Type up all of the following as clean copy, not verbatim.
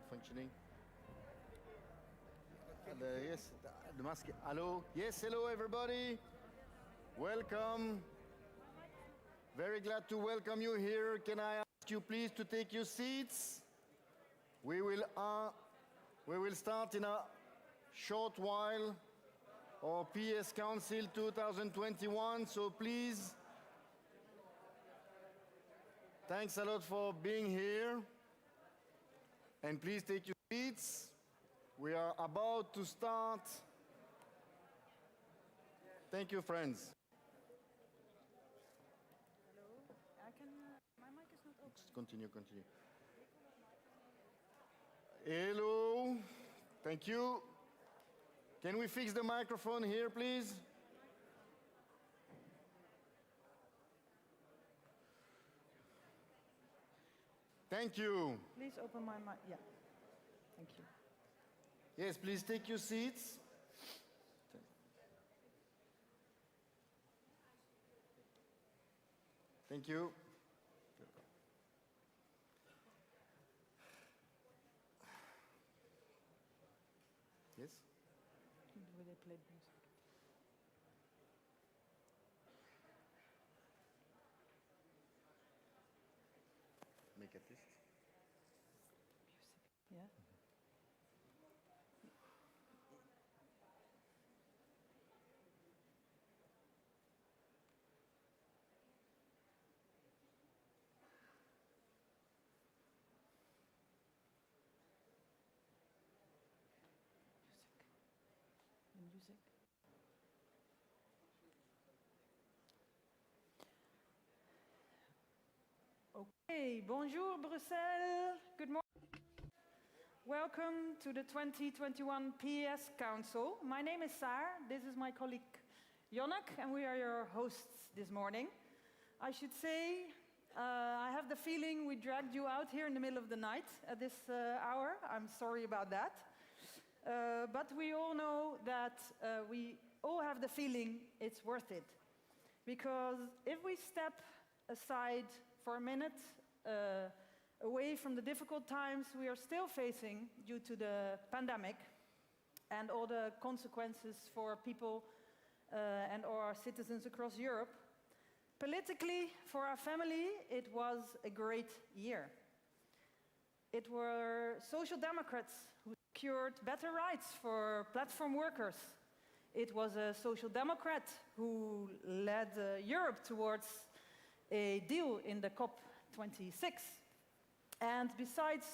functioning. Yes, the mask. Hello. Yes, hello everybody. Welcome. Very glad to welcome you here. Can I ask you please to take your seats? We will start in a short while our PES Council 2021. So please, thanks a lot for being here. And please take your seats. We are about to start. Thank you, friends. My mic is not open. Continue. Hello. Thank you. Can we fix the microphone here, please? Thank you. Please open my mic. Yeah. Thank you. Yes, please take your seats. Thank you. Yes? Will they play music? Make a test. Yeah. Music. Okay, bonjour Brussels. Good morning. Welcome to the 2021 PES Council. My name is Saar. This is my colleague Jonnek, and we are your hosts this morning. I should say, I have the feeling we dragged you out here in the middle of the night at this hour. I'm sorry about that. But we all know that we all have the feeling it's worth it. Because if we step aside for a minute, away from the difficult times we are still facing due to the pandemic and all the consequences for people and our citizens across Europe, politically, for our family, it was a great year. It were Social Democrats who secured better rights for platform workers. It was a Social Democrat who led Europe towards a deal in the COP26. And besides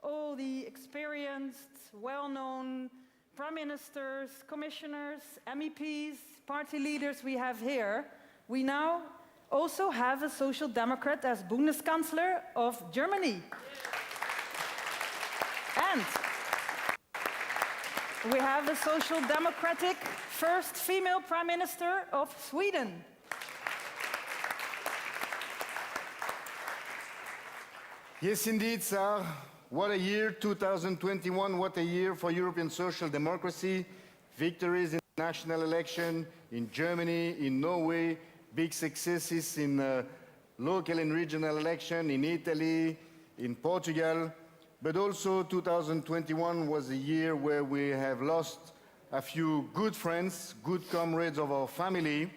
all the experienced, well-known prime ministers, commissioners, MEPs, party leaders we have here, we now also have a Social Democrat as Bundeskanzler of Germany. And we have a Social Democratic first female Prime Minister of Sweden. Yes, indeed, sir. What a year, 2021. What a year for European social democracy. Victories in national election in Germany, in Norway, big successes in local and regional election in Italy, in Portugal. But also 2021 was a year where we have lost a few good friends, good comrades of our family,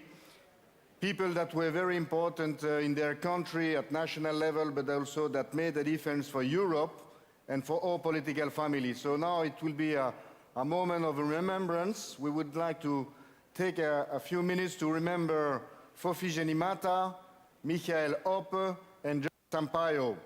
people that were very important in their country at national level, but also that made a difference for Europe and for all political families. So now it will be a moment of remembrance. We would like to take a few minutes to remember Fofi Genimata, Michael Hoppe, and John Sampaio.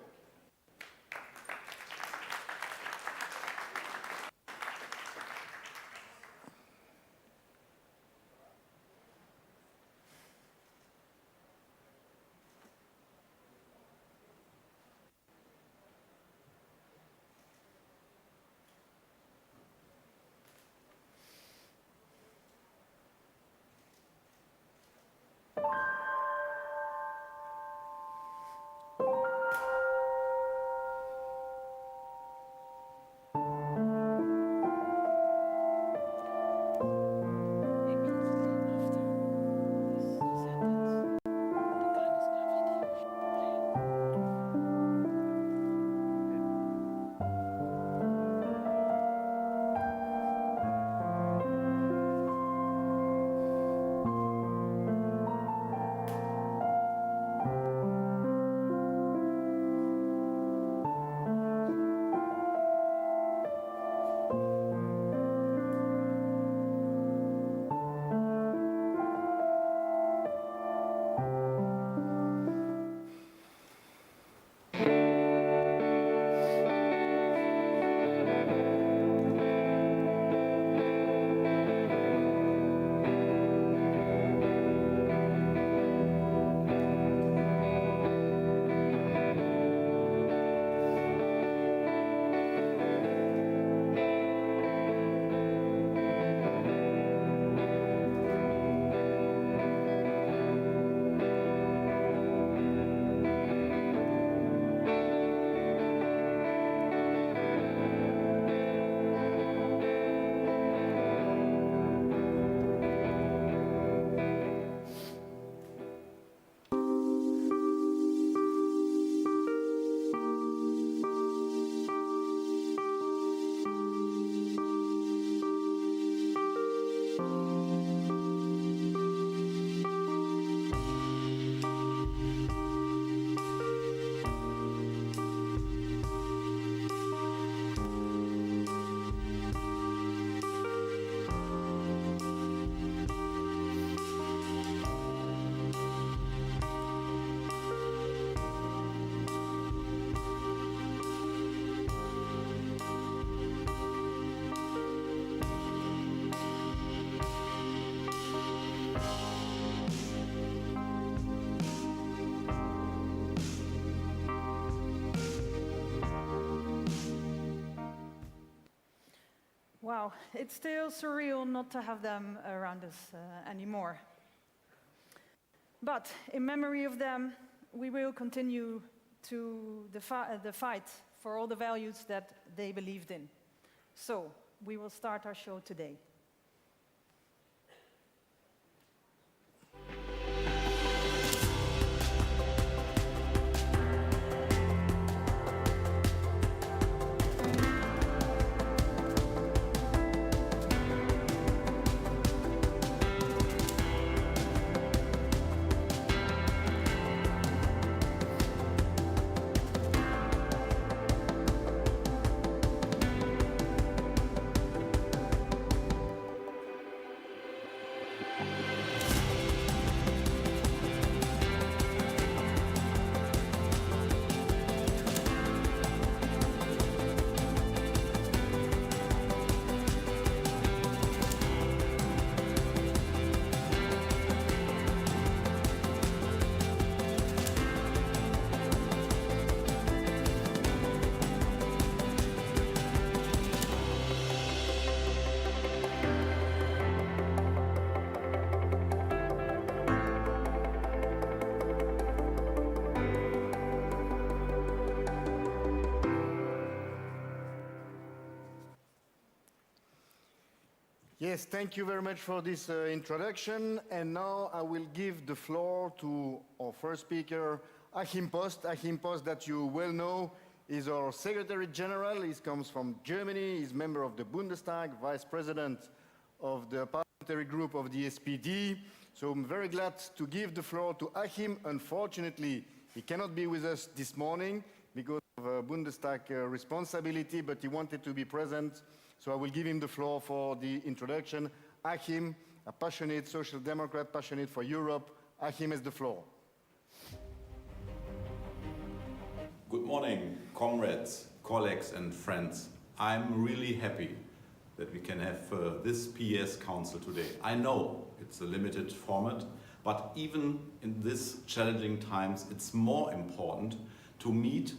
Wow, it's still surreal not to have them around us anymore. But in memory of them, we will continue to the fight for all the values that they believed in. So, we will start our show today. Yes, thank you very much for this introduction. And now I will give the floor to our first speaker, Achim Post. Achim Post, that you well know, is our Secretary General. He comes from Germany. He's member of the Bundestag, Vice President of the parliamentary group of the SPD. So I'm very glad to give the floor to Achim. Unfortunately, he cannot be with us this morning because of Bundestag responsibility, but he wanted to be present. So I will give him the floor for the introduction. Achim, a passionate social democrat, passionate for Europe. Achim has the floor. Good morning, comrades, colleagues and friends. I'm really happy that we can have this PES Council today. I know it's a limited format, but even in these challenging times, it's more important to meet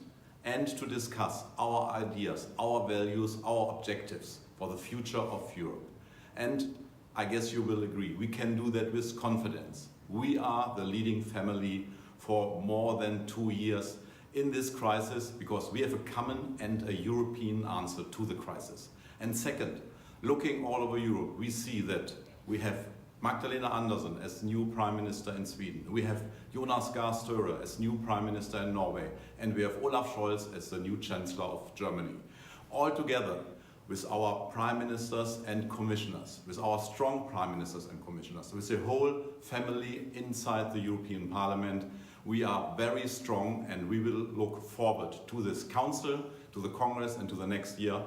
and to discuss our ideas, our values, our objectives for the future of Europe. And I guess you will agree, we can do that with confidence. We are the leading family for more than 2 years in this crisis because we have a common and a European answer to the crisis. And second, looking all over Europe, we see that we have Magdalena Andersson as new Prime Minister in Sweden. We have Jonas Gahr Støre as new Prime Minister in Norway. And we have Olaf Scholz as the new Chancellor of Germany. All together with our Prime Ministers and Commissioners, with our strong Prime Ministers and Commissioners, with the whole family inside the European Parliament, we are very strong and we will look forward to this Council, to the Congress and to the next year.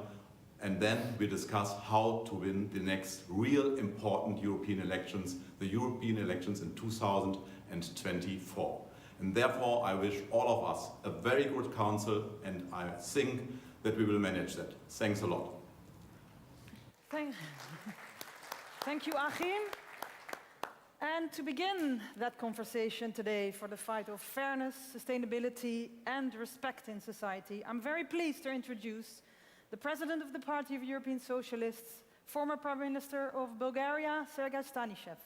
And then we discuss how to win the next real important European elections, the European elections in 2024. And therefore, I wish all of us a very good council, and I think that we will manage that. Thanks a lot. Thank you, Achim. And to begin that conversation today for the fight of fairness, sustainability, and respect in society, I'm very pleased to introduce the President of the Party of European Socialists, former Prime Minister of Bulgaria, Sergei Stanishev.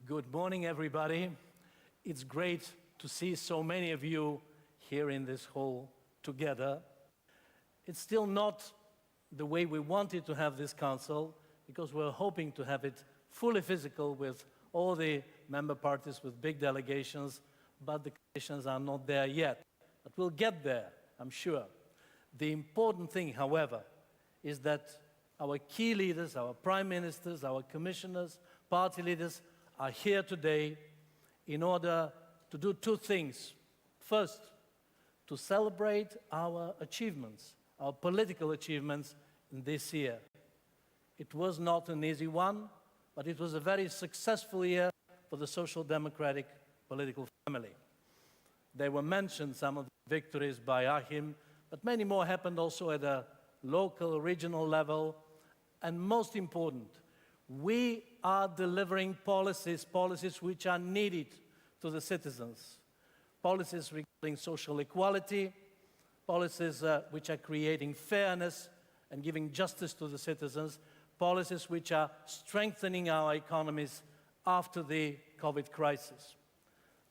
Good morning, everybody. It's great to see so many of you here in this hall together. It's still not the way we wanted to have this council, because we're hoping to have it fully physical with all the member parties with big delegations, but the conditions are not there yet. But we'll get there, I'm sure. The important thing, however, is that our key leaders, our prime ministers, our commissioners, party leaders are here today in order to do two things. First, to celebrate our achievements, our political achievements in this year. It was not an easy one, but it was a very successful year for the Social Democratic political family. There were mentioned some of the victories by Achim, but many more happened also at a local, regional level. And most important, We are delivering policies which are needed to the citizens. Policies regarding social equality, policies which are creating fairness and giving justice to the citizens, policies which are strengthening our economies after the COVID crisis.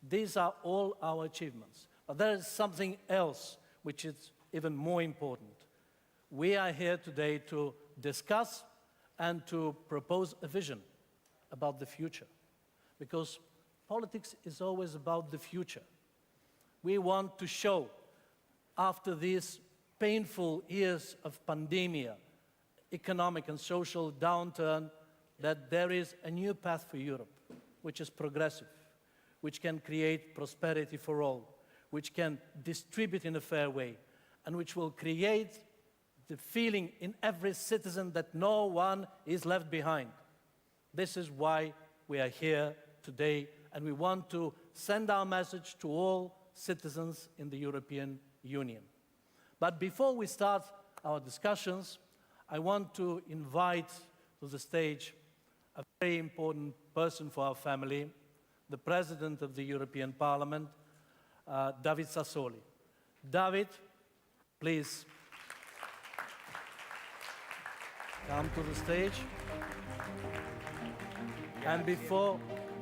These are all our achievements. But there is something else which is even more important. We are here today to discuss and to propose a vision about the future, because politics is always about the future. We want to show, after these painful years of pandemic, economic and social downturn, that there is a new path for Europe, which is progressive, which can create prosperity for all, which can distribute in a fair way, and which will create the feeling in every citizen that no one is left behind. This is why we are here today, and we want to send our message to all citizens in the European Union. But before we start our discussions, I want to invite to the stage a very important person for our family, the President of the European Parliament, David Sassoli. David, please come to the stage. And before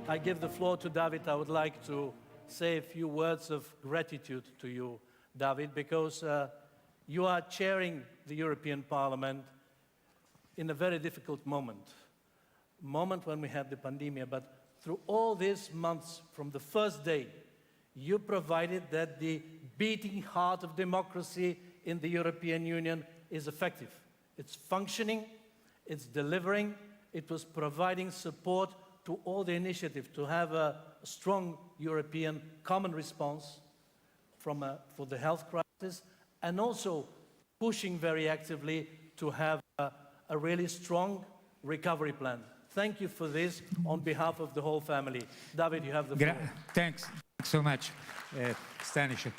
I give the floor to David, I would like to say a few words of gratitude to you, David, because you are chairing the European Parliament in a very difficult moment when we had the pandemic, but through all these months, from the first day, you provided that the beating heart of democracy in the European Union is effective. It's functioning, it's delivering, it was providing support to all the initiatives to have a strong European common response for the health crisis, and also pushing very actively to have a really strong recovery plan. Thank you for this on behalf of the whole family. David, you have the floor. Thanks so much, Stanisław.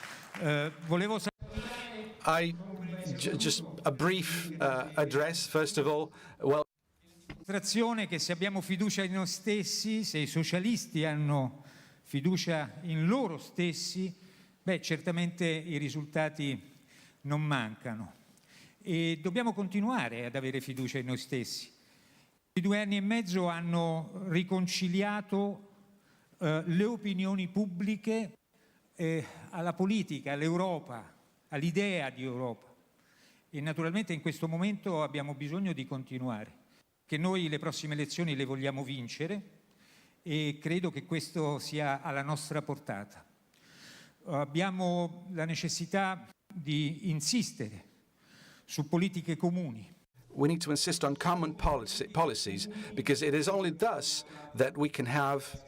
Just a brief address, first of all. Well, Dimostrazione che se abbiamo fiducia in noi stessi, se i socialisti hanno fiducia in loro stessi, beh, certamente i risultati non mancano. E dobbiamo continuare ad avere fiducia in noi stessi. I 2 anni e mezzo hanno riconciliato le opinioni pubbliche alla politica, all'Europa, all'idea di Europa. E naturalmente in questo momento abbiamo bisogno di continuare, che noi le prossime elezioni le vogliamo vincere e credo che questo sia alla nostra portata. Abbiamo la necessità di insistere su politiche comuni. we need to insist on common policies, because it is only thus that we can have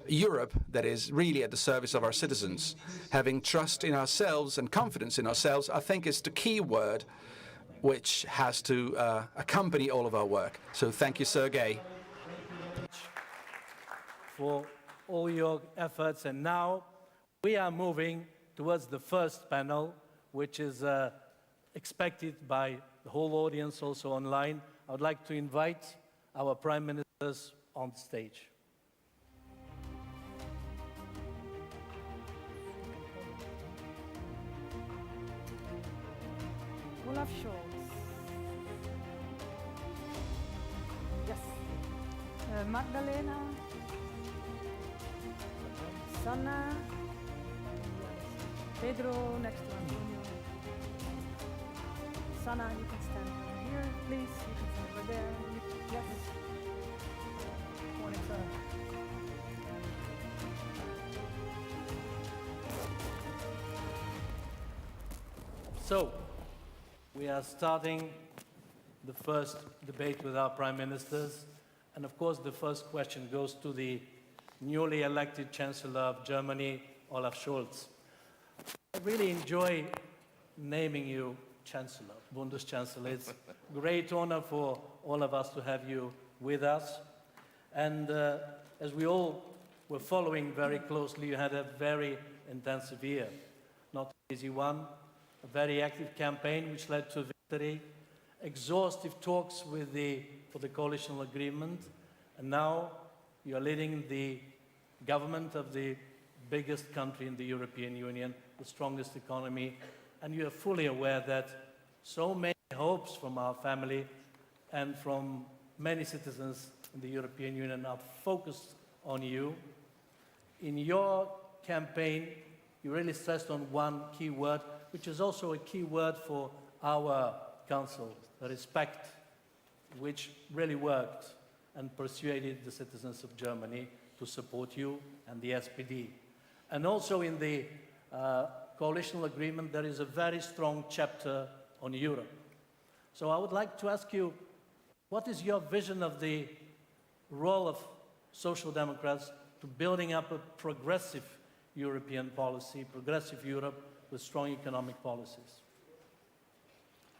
Europe that is really at the service of our citizens. Having trust in ourselves and confidence in ourselves, I think, is the key word which has to accompany all of our work. So thank you, Sergei. For all your efforts, and now we are moving towards the first panel, which is expected by the whole audience also online. I would like to invite our Prime Ministers on stage. Olaf Scholz. Yes. Magdalena. Sanna. Pedro, next one. Sanna, you can stand here, please. You can stand over there. Yes. Morning, sir. So, we are starting the first debate with our Prime Ministers. And of course, the first question goes to the newly elected Chancellor of Germany, Olaf Scholz. I really enjoy naming you Chancellor, Bundeschancellor. It's a great honor for all of us to have you with us. And as we all were following very closely, you had a very intensive year. Not an easy one, a very active campaign which led to victory, exhaustive talks with the for the coalitional agreement, and now you are leading the government of the biggest country in the European Union, the strongest economy, and you are fully aware that so many hopes from our family and from many citizens in the European Union are focused on you. In your campaign, you really stressed on one key word, which is also a key word for our council, the respect, which really worked and persuaded the citizens of Germany to support you and the SPD. And also in the coalitional agreement, there is a very strong chapter on Europe. So I would like to ask you, what is your vision of the role of Social Democrats to building up a progressive European policy, progressive Europe with strong economic policies?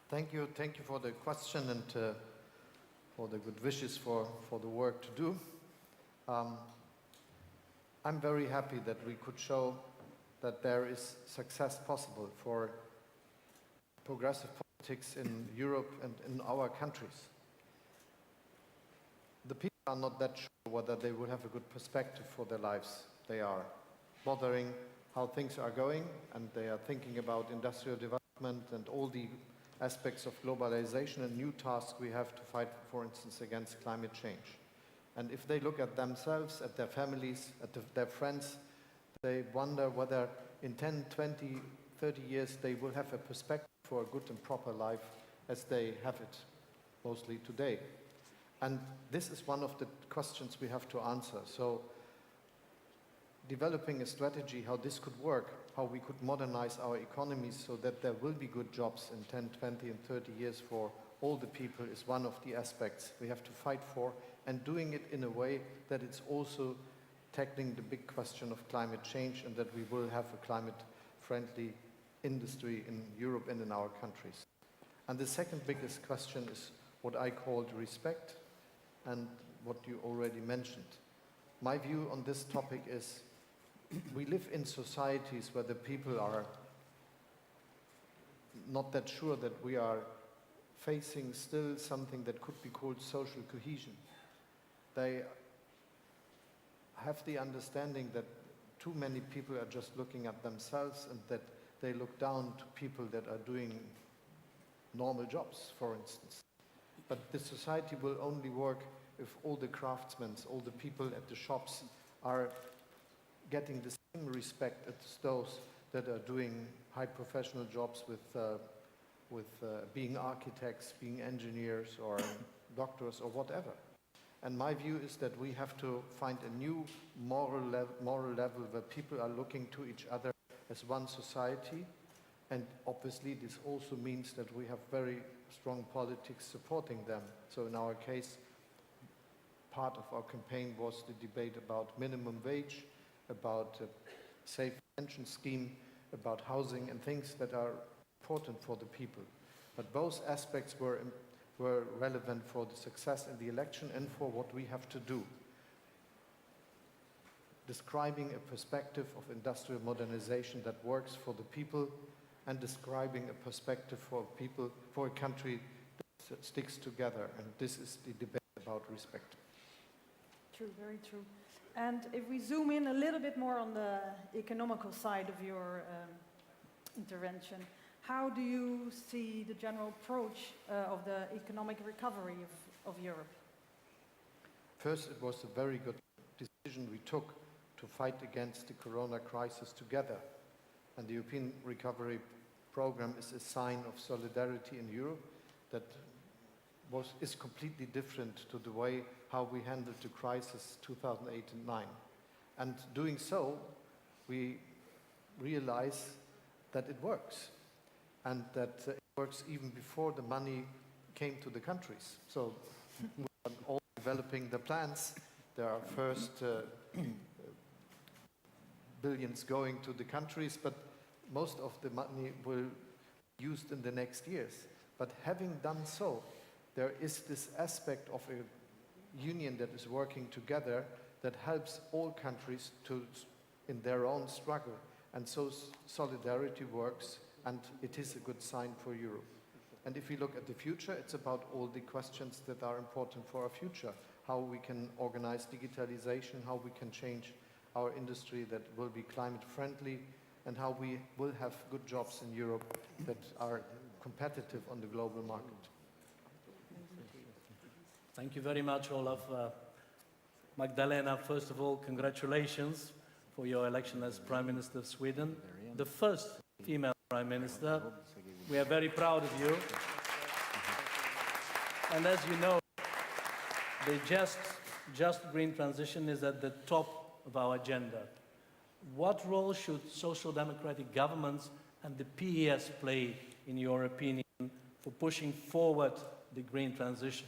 Thank you for the question and for the good wishes for the work to do. I'm very happy that we could show that there is success possible for progressive politics in Europe and in our countries. The people are not that sure whether they will have a good perspective for their lives. They are bothering how things are going, and they are thinking about industrial development and all the aspects of globalization and new tasks we have to fight, for instance, against climate change. And if they look at themselves, at their families, at their friends, they wonder whether in 10, 20, 30 years they will have a perspective for a good and proper life as they have it mostly today. And this is one of the questions we have to answer. So developing a strategy how this could work, how we could modernize our economies so that there will be good jobs in 10, 20 and 30 years for all the people is one of the aspects we have to fight for, and doing it in a way that it's also tackling the big question of climate change and that we will have a climate-friendly industry in Europe and in our countries. And the second biggest question is what I called respect and what you already mentioned. My view on this topic is we live in societies where the people are not that sure that we are facing still something that could be called social cohesion. They have the understanding that too many people are just looking at themselves and that they look down to people that are doing normal jobs, for instance. But the society will only work if all the craftsmen, all the people at the shops are getting the same respect as those that are doing high professional jobs with being architects, being engineers or doctors or whatever. And my view is that we have to find a new moral level where people are looking to each other as one society. And obviously this also means that we have very strong politics supporting them. So in our case, part of our campaign was the debate about minimum wage, about a safe pension scheme, about housing and things that are important for the people. But both aspects were relevant for the success in the election and for what we have to do. Describing a perspective of industrial modernization that works for the people and describing a perspective for people, for a country that sticks together. And this is the debate about respect. True, very true. And if we zoom in a little bit more on the economical side of your intervention, how do you see the general approach of the economic recovery of Europe? First, it was a very good decision we took to fight against the corona crisis together. And the European Recovery Program is a sign of solidarity in Europe that is completely different to the way how we handled the crisis 2008 and 2009. And doing so, we realize that it works, and that it works even before the money came to the countries. So we are all developing the plans. There are first billions going to the countries, but most of the money will be used in the next years. But having done so, there is this aspect of a union that is working together that helps all countries in their own struggle. And so solidarity works, and it is a good sign for Europe. And if we look at the future, it's about all the questions that are important for our future. How we can organize digitalization, how we can change our industry that will be climate friendly, and how we will have good jobs in Europe that are competitive on the global market. Thank you very much, Olaf. Magdalena, first of all, congratulations for your election as Prime Minister of Sweden, the first female Prime Minister. We are very proud of you. And as you know, the just green transition is at the top of our agenda. What role should social democratic governments and the PES play, in your opinion, for pushing forward the green transition?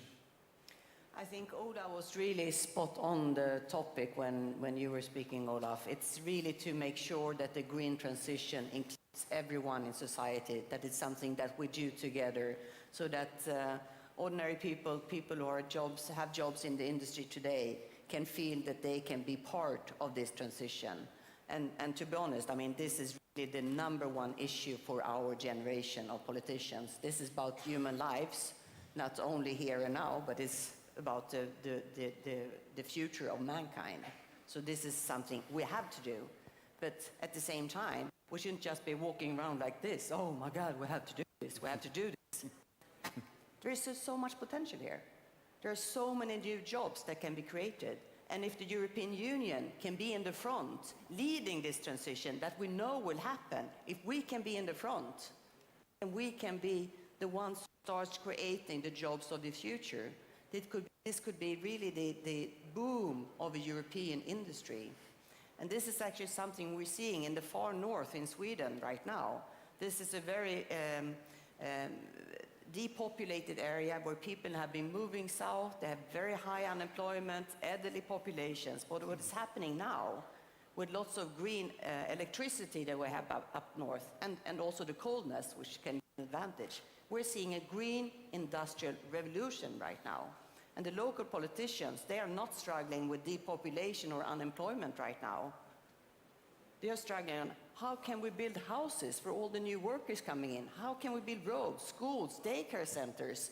I think Ola was really spot on the topic when you were speaking, Olaf. It's really to make sure that the green transition includes everyone in society, that it's something that we do together, so that ordinary people who have jobs in the industry today, can feel that they can be part of this transition. And to be honest, I mean, this is really the #1 issue for our generation of politicians. This is about human lives, not only here and now, but it's about the future of mankind. So this is something we have to do. But at the same time, we shouldn't just be walking around like this. Oh my God, we have to do this, we have to do this. There is so much potential here. There are so many new jobs that can be created. And if the European Union can be in the front, leading this transition that we know will happen, if we can be in the front, and we can be the ones who start creating the jobs of the future, this could be really the boom of a European industry. And this is actually something we're seeing in the far north in Sweden right now. This is a very depopulated area where people have been moving south. They have very high unemployment, elderly populations. But what is happening now, with lots of green electricity that we have up north, and also the coldness, which can be an advantage, we're seeing a green industrial revolution right now. And the local politicians, they are not struggling with depopulation or unemployment right now. They are struggling on how can we build houses for all the new workers coming in? How can we build roads, schools, daycare centers,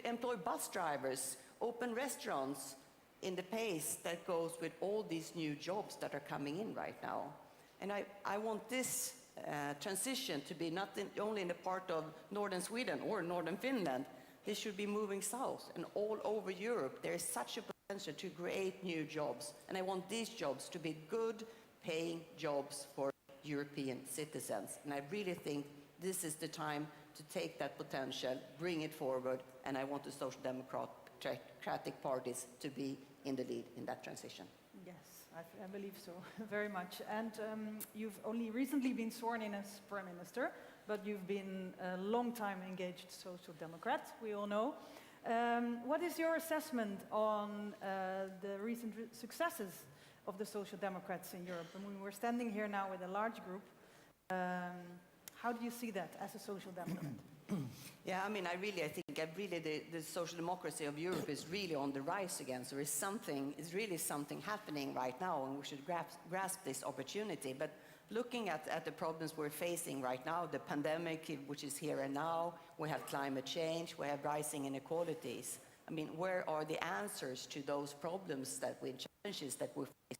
employ bus drivers, open restaurants in the pace that goes with all these new jobs that are coming in right now? And I want this transition to be not only in the part of northern Sweden or northern Finland. This should be moving south, and all over Europe there is such a potential to create new jobs, and I want these jobs to be good paying jobs for European citizens. And I really think this is the time to take that potential, bring it forward, and I want the Social Democratic parties to be in the lead in that transition. Yes, I believe so, very much. And you've only recently been sworn in as Prime Minister, but you've been a long time engaged Social Democrat, we all know. What is your assessment on the recent successes of the Social Democrats in Europe? And we're standing here now with a large group. How do you see that as a Social Democrat? Yeah, I mean, I think the social democracy of Europe is really on the rise again. So it's really something happening right now, and we should grasp this opportunity. But looking at the problems we're facing right now, the pandemic, which is here and now, we have climate change, we have rising inequalities. I mean, where are the answers to those problems challenges that we're facing?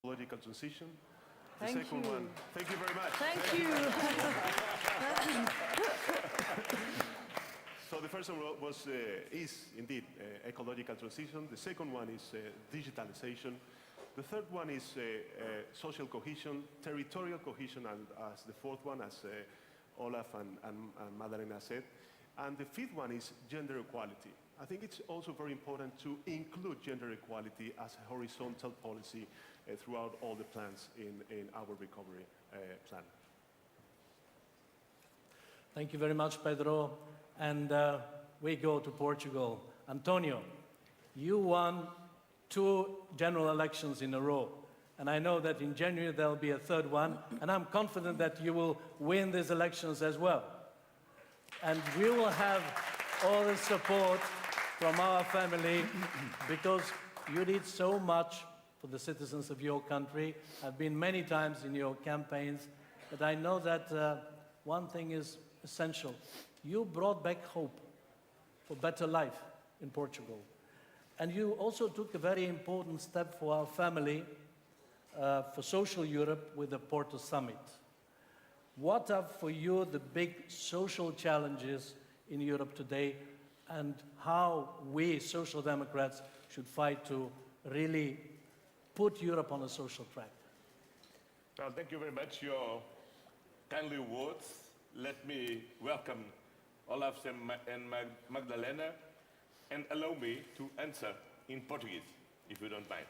ecological transition. The Thank second you. one, thank you very much. Thank you. So the first one is indeed ecological transition. The second one is digitalization. The third one is social cohesion, territorial cohesion, and as the fourth one, as Olaf and Madalena said. And the fifth one is gender equality. I think it's also very important to include gender equality as a horizontal policy throughout all the plans in our recovery plan. Thank you very much, Pedro. And we go to Portugal. Antonio, you won 2 general elections in a row. And I know that in January there'll be a third one. And I'm confident that you will win these elections as well. And we will have all the support from our family because you did so much for the citizens of your country. I've been many times in your campaigns, but I know that one thing is essential. You brought back hope for better life in Portugal. And you also took a very important step for our family, for social Europe with the Porto Summit. What are for you the big social challenges in Europe today and how we Social Democrats should fight to really put Europe on a social track? Well, thank you very much for your kindly words. Let me welcome Olaf and Magdalena and allow me to answer in Portuguese, if you don't mind.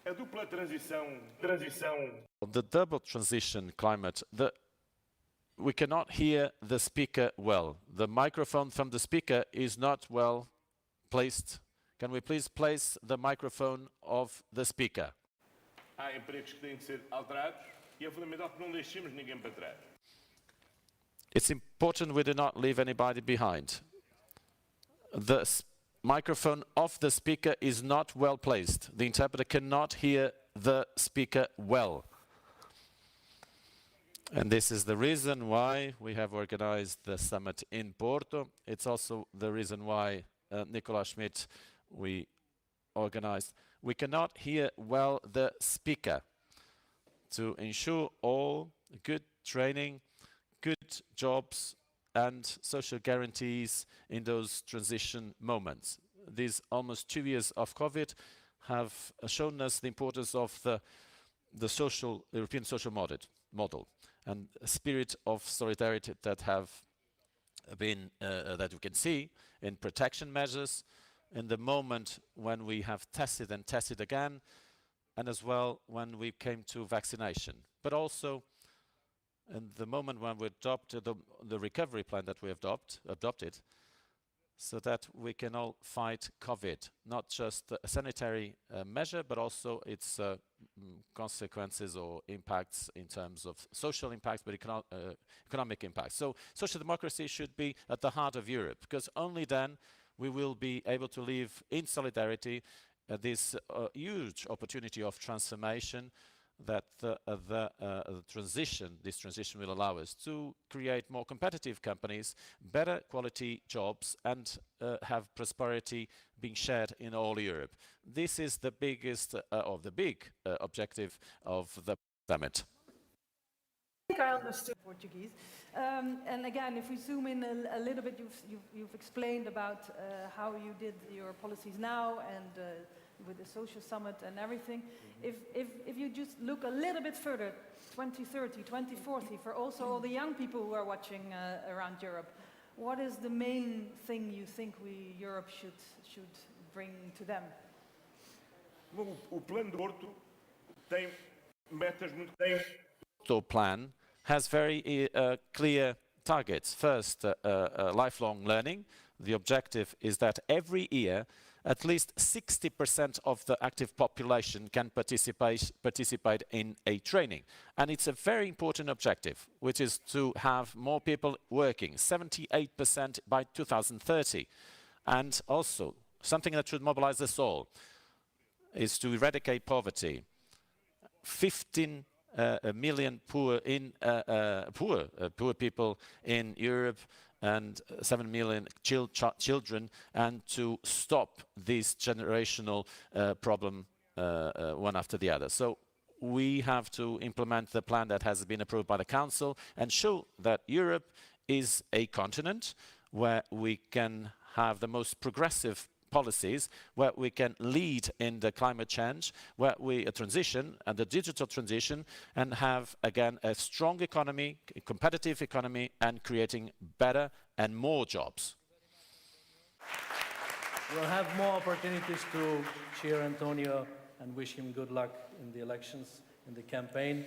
A dupla transição. The double transition climate, we cannot hear the speaker well. The microphone from the speaker is not well placed. Can we please place the microphone of the speaker? Há empregos que têm de ser alterados e é fundamental que não deixemos ninguém para trás. It's important we do not leave anybody behind. The microphone of the speaker is not well placed. The interpreter cannot hear the speaker well. And this is the reason why we have organized the summit in Porto. It's also the reason why Nicolas Schmidt we organized. We cannot hear well the speaker. To ensure all good training, good jobs and social guarantees in those transition moments. These almost 2 years of COVID have shown us the importance of the European social model and a spirit of solidarity that have been that we can see in protection measures in the moment when we have tested and tested again, and as well when we came to vaccination, but also in the moment when we adopted the recovery plan that we have adopted, so that we can all fight COVID, not just a sanitary measure, but also its consequences or impacts in terms of social impacts, but economic impacts. So social democracy should be at the heart of Europe, because only then we will be able to live in solidarity this huge opportunity of transformation that this transition will allow us to create more competitive companies, better quality jobs, and have prosperity being shared in all Europe. This is the biggest of the big objective of the summit. I think I understood Portuguese. And again, if we zoom in a little bit, you've explained about how you did your policies now and with the social summit and everything. If you just look a little bit further, 2030, 2040, for also all the young people who are watching around Europe, what is the main thing you think Europe should bring to them? Bom, o plano de Porto tem metas muito The plan has very clear targets. First, lifelong learning. The objective is that every year at least 60% of the active population can participate in a training. And it's a very important objective, which is to have more people working, 78% by 2030. And also, something that should mobilize us all is to eradicate poverty. 15 million poor people in Europe and 7 million children, and to stop this generational problem one after the other. So we have to implement the plan that has been approved by the Council and show that Europe is a continent where we can have the most progressive policies, where we can lead in the climate change, where we transition and the digital transition, and have again a strong economy, a competitive economy, and creating better and more jobs. We'll have more opportunities to cheer Antonio and wish him good luck in the elections, in the campaign.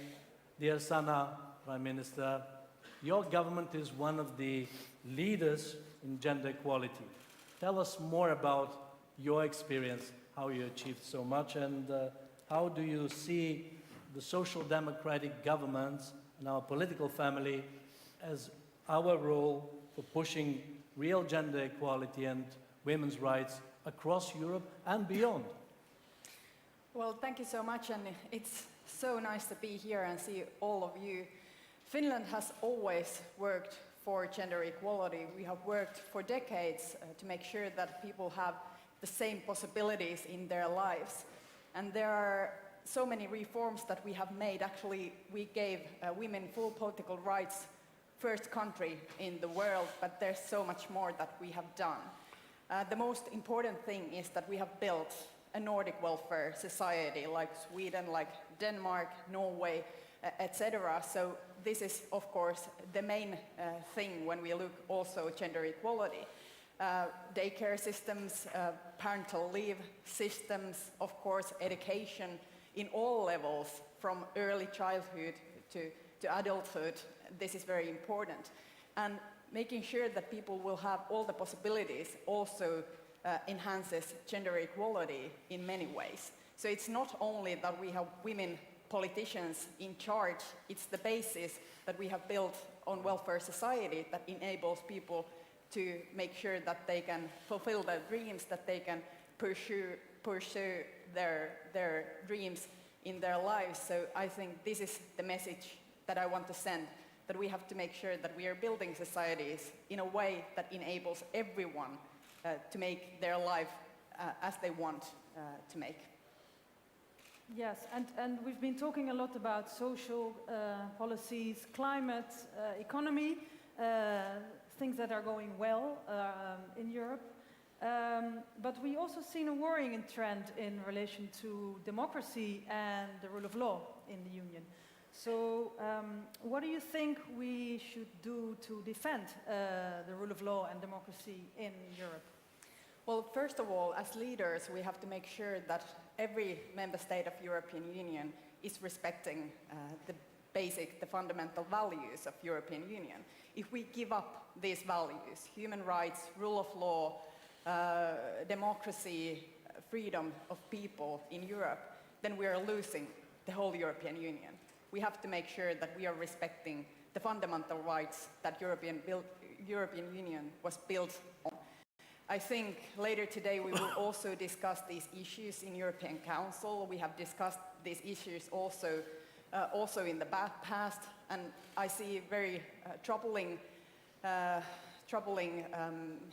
Dear Sana, Prime Minister, your government is one of the leaders in gender equality. Tell us more about your experience, how you achieved so much, and how do you see the social democratic governments and our political family as our role for pushing real gender equality and women's rights across Europe and beyond? Well, thank you so much, and it's so nice to be here and see all of you. Finland has always worked for gender equality. We have worked for decades to make sure that people have the same possibilities in their lives. And there are so many reforms that we have made. Actually, we gave women full political rights, first country in the world, but there's so much more that we have done. The most important thing is that we have built a Nordic welfare society like Sweden, like Denmark, Norway, etc. So this is, of course, the main thing when we look also gender equality. Daycare systems, parental leave systems, of course, education in all levels, from early childhood to adulthood. This is very important. And making sure that people will have all the possibilities also enhances gender equality in many ways. So it's not only that we have women politicians in charge, it's the basis that we have built on welfare society that enables people to make sure that they can fulfill their dreams, that they can pursue their dreams in their lives. So I think this is the message that I want to send, that we have to make sure that we are building societies in a way that enables everyone to make their life as they want to make. Yes, and we've been talking a lot about social policies, climate, economy, things that are going well in Europe. But we also seen a worrying trend in relation to democracy and the rule of law in the Union. So what do you think we should do to defend the rule of law and democracy in Europe? Well, first of all, as leaders, we have to make sure that every member state of European Union is respecting the fundamental values of European Union. If we give up these values, human rights, rule of law, democracy, freedom of people in Europe, then we are losing the whole European Union. We have to make sure that we are respecting the fundamental rights that European Union was built on. I think later today we will also discuss these issues in European Council. We have discussed these issues also in the past, and I see a very troubling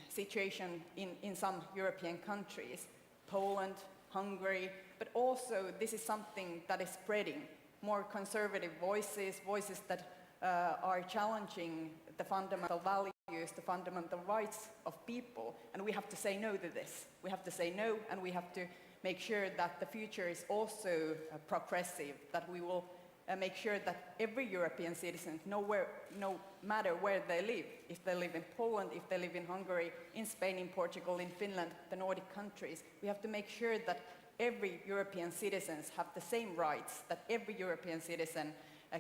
situation in some European countries, Poland, Hungary, but also this is something that is spreading. More conservative voices that are challenging the fundamental values, the fundamental rights of people, and we have to say no to this. We have to say no, and we have to make sure that the future is also progressive, that we will make sure that every European citizen, no matter where they live, if they live in Poland, if they live in Hungary, in Spain, in Portugal, in Finland, the Nordic countries, we have to make sure that every European citizens have the same rights, that every European citizen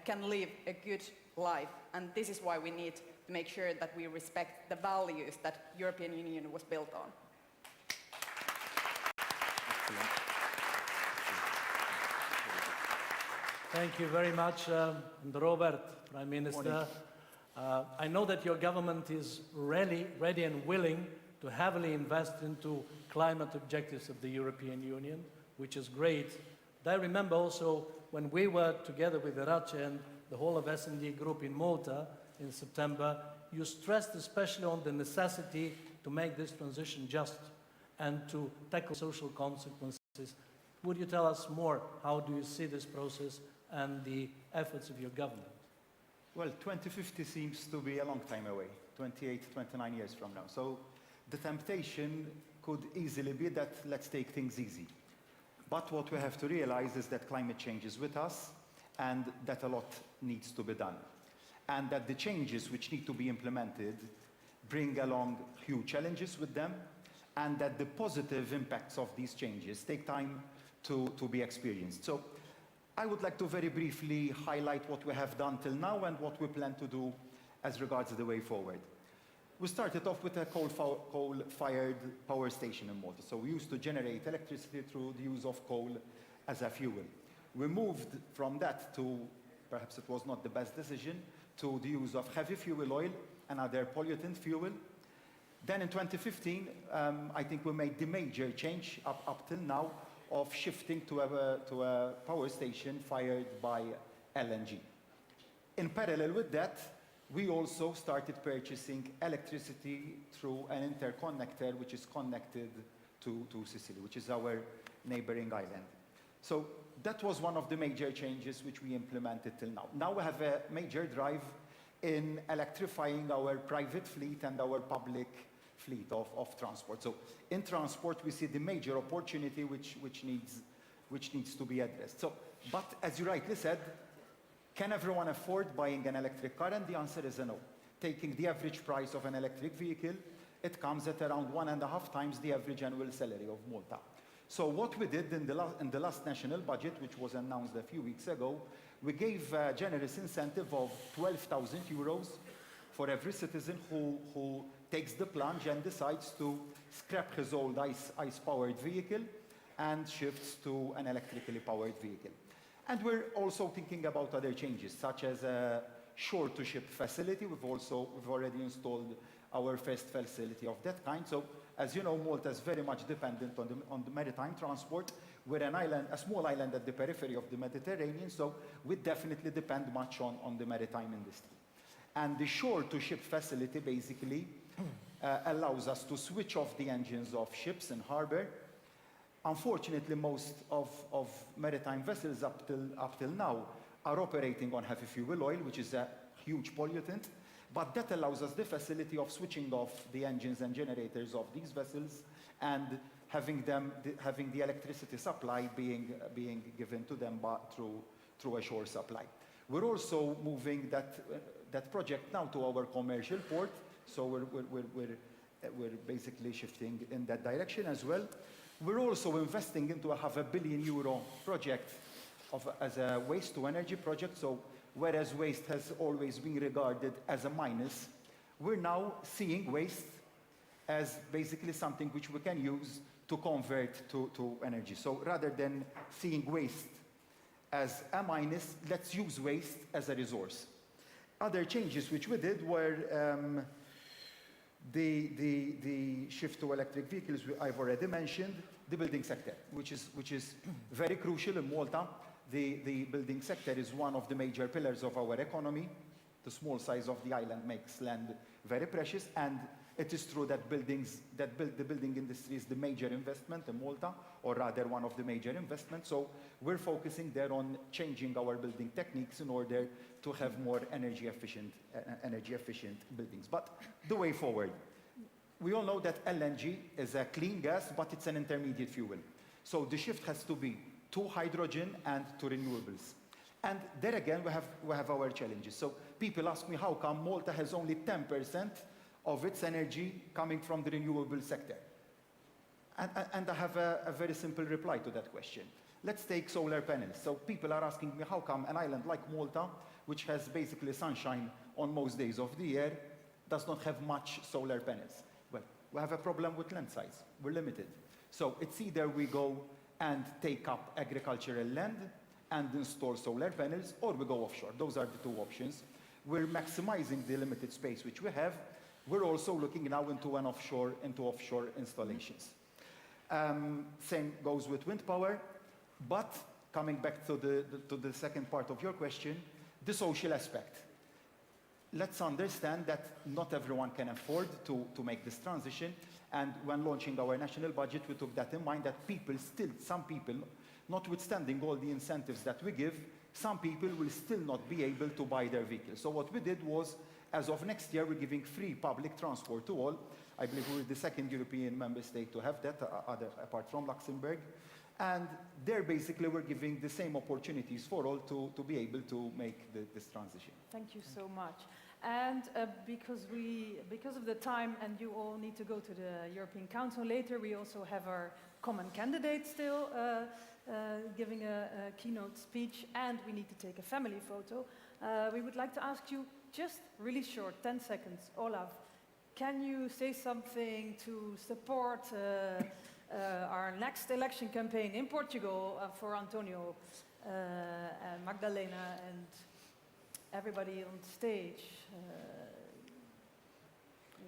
can live a good life. And this is why we need to make sure that we respect the values that European Union was built on. Thank you very much, Robert, Prime Minister. I know that your government is ready and willing to heavily invest into climate objectives of the European Union, which is great. I remember also when we were together with Irache and the whole of S&D group in Malta in September, you stressed especially on the necessity to make this transition just and to tackle social consequences. Would you tell us more? How do you see this process and the efforts of your government? Well, 2050 seems to be a long time away, 28, 29 years from now. So the temptation could easily be that let's take things easy. But what we have to realize is that climate change is with us and that a lot needs to be done. And that the changes which need to be implemented bring along huge challenges with them, and that the positive impacts of these changes take time to be experienced. So I would like to very briefly highlight what we have done till now and what we plan to do as regards the way forward. We started off with a coal-fired power station in Malta. So we used to generate electricity through the use of coal as a fuel. We moved from that to, perhaps it was not the best decision, to the use of heavy fuel oil, another pollutant fuel. Then in 2015, I think we made the major change up till now of shifting to a power station fired by LNG. In parallel with that, we also started purchasing electricity through an interconnector which is connected to Sicily, which is our neighboring island. So that was one of the major changes which we implemented till now. Now we have a major drive in electrifying our private fleet and our public fleet of transport. So in transport, we see the major opportunity which needs to be addressed. So, but as you rightly said, can everyone afford buying an electric car? And the answer is a no. Taking the average price of an electric vehicle, it comes at around 1.5 times the average annual salary of Malta. So what we did in the last national budget, which was announced a few weeks ago, we gave a generous incentive of 12,000 euros for every citizen who takes the plunge and decides to scrap his old ice-powered vehicle and shifts to an electrically powered vehicle. And we're also thinking about other changes, such as a shore-to-ship facility. We've already installed our first facility of that kind. So, as you know, Malta is very much dependent on the maritime transport. We're an island, a small island at the periphery of the Mediterranean, so we definitely depend much on the maritime industry. And the shore-to-ship facility basically allows us to switch off the engines of ships in harbor. Unfortunately, most of maritime vessels up till now are operating on heavy fuel oil, which is a huge pollutant, but that allows us the facility of switching off the engines and generators of these vessels and having the electricity supply being given to them through a shore supply. We're also moving that project now to our commercial port, so we're basically shifting in that direction as well. We're also investing into a €500 million project as a waste-to-energy project. So whereas waste has always been regarded as a minus, we're now seeing waste as basically something which we can use to convert to energy. So rather than seeing waste as a minus, let's use waste as a resource. Other changes which we did were the shift to electric vehicles I've already mentioned, the building sector, which is very crucial in Malta. The building sector is one of the major pillars of our economy. The small size of the island makes land very precious, and it is true that the building industry is the major investment in Malta, or rather one of the major investments. So we're focusing there on changing our building techniques in order to have more energy efficient buildings. But the way forward, we all know that LNG is a clean gas, but it's an intermediate fuel. So the shift has to be to hydrogen and to renewables. And there again, we have our challenges. So people ask me, how come Malta has only 10% of its energy coming from the renewable sector? And I have a very simple reply to that question. Let's take solar panels. So people are asking me, how come an island like Malta, which has basically sunshine on most days of the year, does not have much solar panels? Well, we have a problem with land size. We're limited. So it's either we go and take up agricultural land and install solar panels, or we go offshore. Those are the two options. We're maximizing the limited space which we have. We're also looking now into offshore installations. Same goes with wind power. But coming back to the second part of your question, the social aspect. let's understand that not everyone can afford to make this transition. And when launching our national budget, we took that in mind, that some people, notwithstanding all the incentives that we give, some people will still not be able to buy their vehicles. So what we did was, as of next year, we're giving free public transport to all. I believe we're the second European member state to have that, apart from Luxembourg. And there, basically, we're giving the same opportunities for all to be able to make this transition. Thank you so much. And because of the time, and you all need to go to the European Council later, we also have our common candidate still giving a keynote speech, and we need to take a family photo. We would like to ask you, just really short, 10 seconds, Olaf, can you say something to support our next election campaign in Portugal for Antonio and Magdalena and everybody on stage?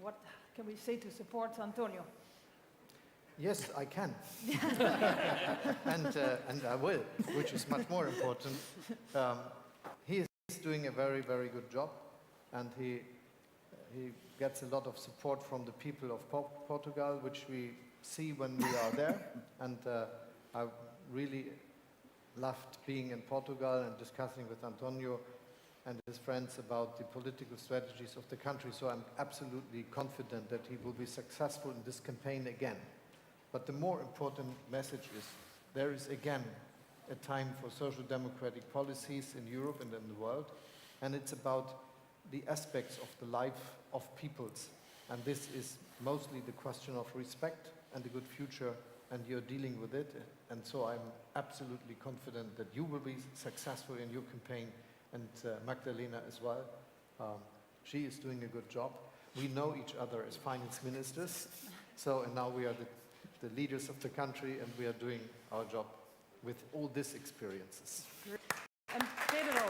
What can we say to support Antonio? Yes, I can. and I will, which is much more important. He is doing a very, very good job, and he gets a lot of support from the people of Portugal, which we see when we are there. And I really loved being in Portugal and discussing with Antonio and his friends about the political strategies of the country. So I'm absolutely confident that he will be successful in this campaign again. But the more important message is there is again a time for social democratic policies in Europe and in the world. And it's about the aspects of the life of peoples. And this is mostly the question of respect and a good future, and you're dealing with it. And so I'm absolutely confident that you will be successful in your campaign, and Magdalena as well. She is doing a good job. We know each other as finance ministers, and now we are the leaders of the country, and we are doing our job with all these experiences. And Pedro,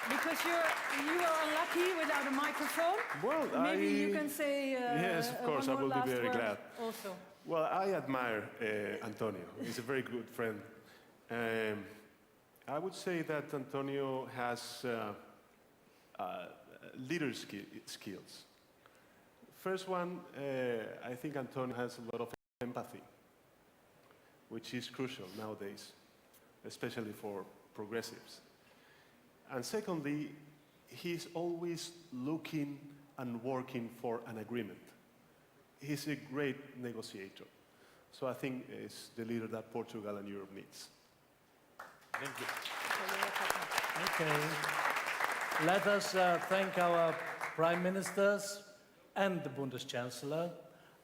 because you are unlucky without a microphone, well, maybe you can say yes, of course, I will be very glad. Also. Well, I admire Antonio. He's a very good friend. I would say that Antonio has leader skills. First one, I think Antonio has a lot of empathy, which is crucial nowadays, especially for progressives. And secondly, he's always looking and working for an agreement. He's a great negotiator. So I think it's the leader that Portugal and Europe needs. Thank you. Okay. Let us thank our prime ministers and the Bundeschancellor.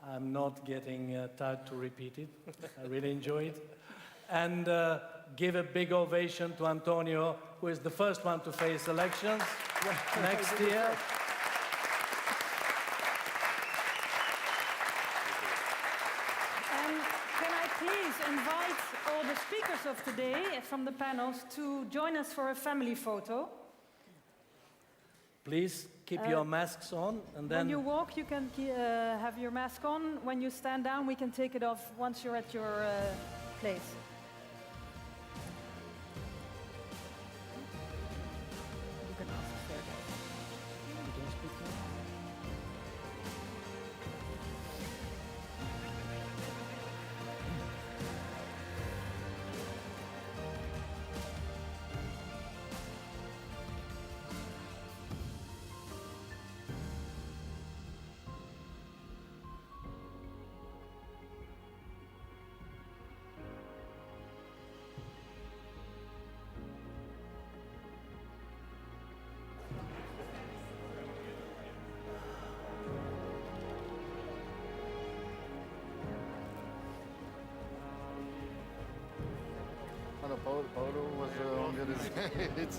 I'm not getting tired to repeat it. I really enjoy it. And give a big ovation to Antonio, who is the first one to face elections next year. And can I please invite all the speakers of today from the panels to join us for a family photo. Please keep your masks on, and then when you walk, you can have your mask on. When you stand down, we can take it off once you're at your place. You can ask Sergey. You don't speak now? Paulo was on the other side. It was.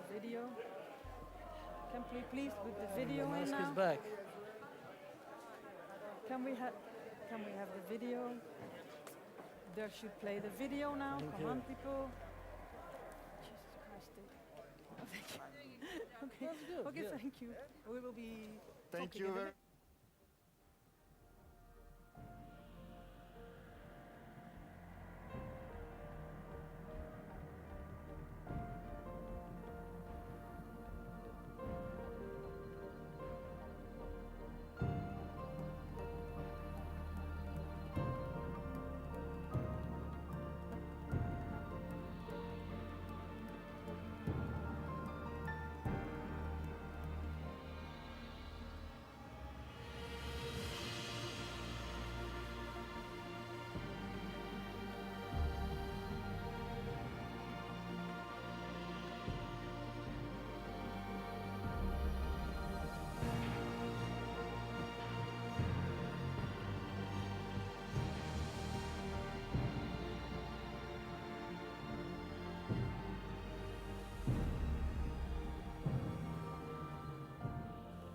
the video. Can we please put the video The in mask now? is back. Can we have the video? There should play the video now. Thank Come you. on, people. Jesus Christ. Thank you. Okay. That's good, Okay, yeah. thank you. We will be Thank talking you in a very bit.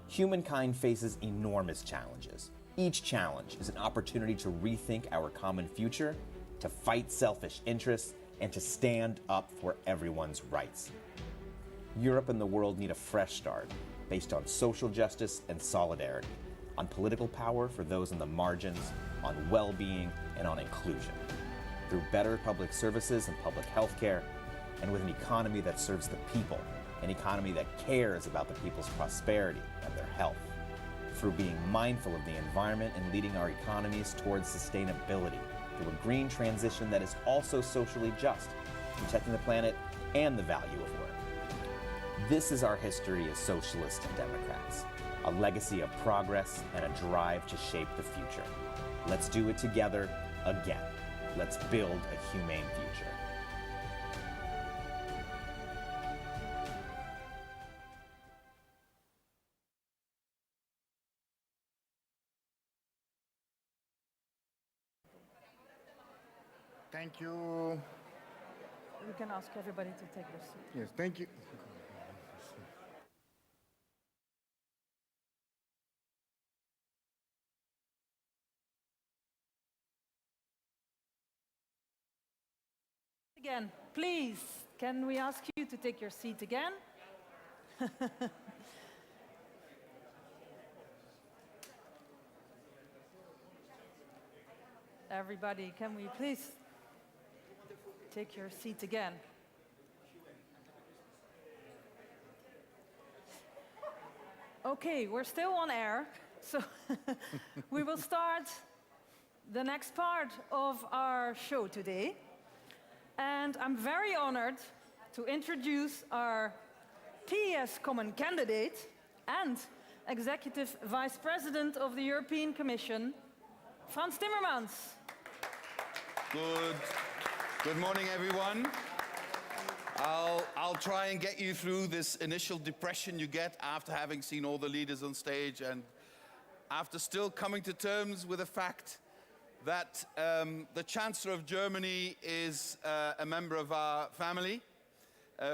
Humankind faces enormous challenges. Each challenge is an opportunity to rethink our common future, to fight selfish interests, and to stand up for everyone's rights. Europe and the world need a fresh start based on social justice and solidarity, on political power for those on the margins, on well-being, and on inclusion. Through better public services and public health care, and with an economy that serves the people, an economy that cares about the people's prosperity and their health. Through being mindful of the environment and leading our economies towards sustainability, through a green transition that is also socially just, protecting the planet and the value of work. This is our history as socialists and democrats, a legacy of progress and a drive to shape the future. Let's do it together again. Let's build a humane future. Thank you. We can ask everybody to take their seat. Yes, thank you. Again, please, can we ask you to take your seat again? Everybody, can we please take your seat again? Okay, we're still on air, so we will start the next part of our show today. And I'm very honored to introduce our PES common candidate and Executive Vice President of the European Commission, Frans Timmermans. Good morning, everyone. I'll try and get you through this initial depression you get after having seen all the leaders on stage and after still coming to terms with the fact that the Chancellor of Germany is a member of our family,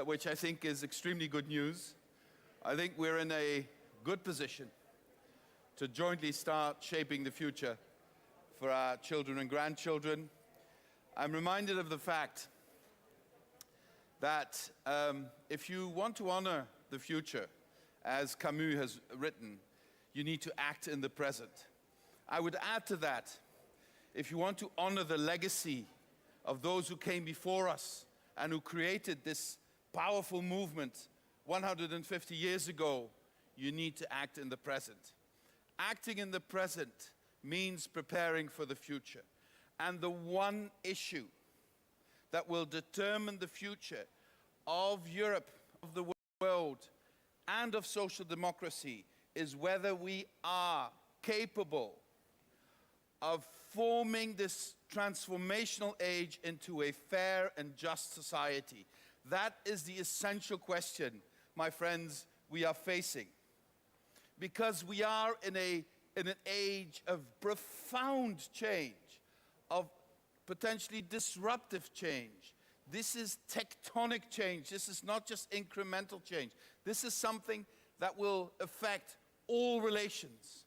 which I think is extremely good news. I think we're in a good position to jointly start shaping the future for our children and grandchildren. I'm reminded of the fact that if you want to honor the future, as Camus has written, you need to act in the present. I would add to that, if you want to honor the legacy of those who came before us and who created this powerful movement 150 years ago, you need to act in the present. Acting in the present means preparing for the future. And the one issue that will determine the future of Europe, of the world, and of social democracy is whether we are capable of forming this transformational age into a fair and just society. That is the essential question, my friends, we are facing. Because we are in an age of profound change, of potentially disruptive change. This is tectonic change. This is not just incremental change. This is something that will affect all relations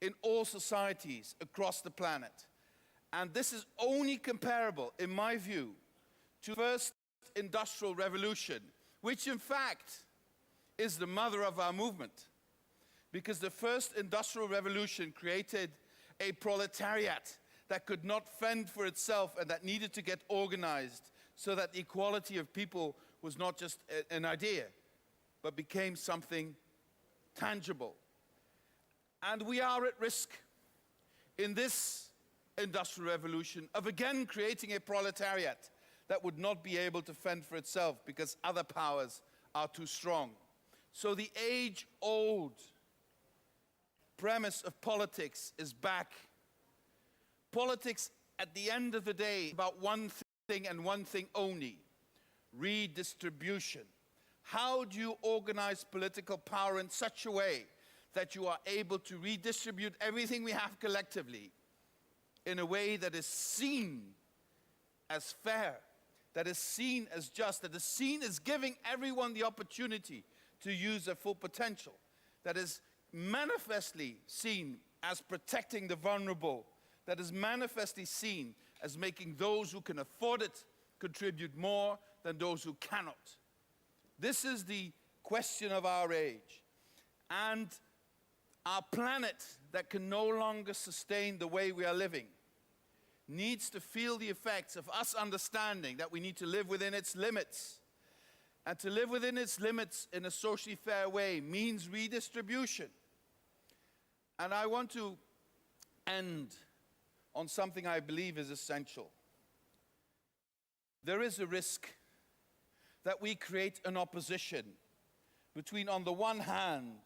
in all societies across the planet. And this is only comparable, in my view, to the first industrial revolution, which in fact is the mother of our movement. Because the first industrial revolution created a proletariat that could not fend for itself and that needed to get organized so that the equality of people was not just an idea, but became something tangible. And we are at risk in this industrial revolution of again creating a proletariat that would not be able to fend for itself because other powers are too strong. So the age-old premise of politics is back. Politics, at the end of the day, about one thing and one thing only: redistribution. How do you organize political power in such a way that you are able to redistribute everything we have collectively in a way that is seen as fair, that is seen as just, that is seen as giving everyone the opportunity to use their full potential, that is manifestly seen as protecting the vulnerable, that is manifestly seen as making those who can afford it contribute more than those who cannot. This is the question of our age. And our planet that can no longer sustain the way we are living needs to feel the effects of us understanding that we need to live within its limits. And to live within its limits in a socially fair way means redistribution. And I want to end on something I believe is essential. There is a risk that we create an opposition between, on the one hand,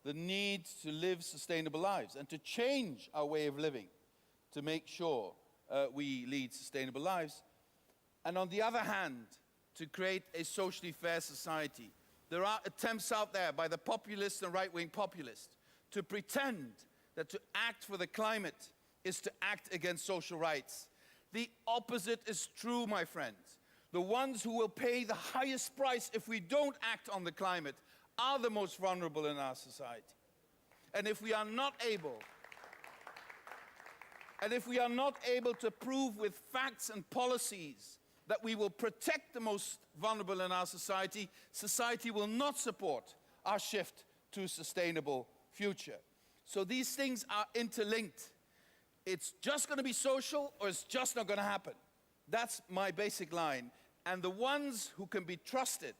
the need to live sustainable lives and to change our way of living to make sure we lead sustainable lives, and on the other hand, to create a socially fair society. There are attempts out there by the populists and right-wing populists to pretend that to act for the climate is to act against social rights. The opposite is true, my friends. The ones who will pay the highest price if we don't act on the climate are the most vulnerable in our society. And if we are not able to prove with facts and policies that we will protect the most vulnerable in our society, society will not support our shift to a sustainable future. So these things are interlinked. It's just going to be social or it's just not going to happen. That's my basic line. And the ones who can be trusted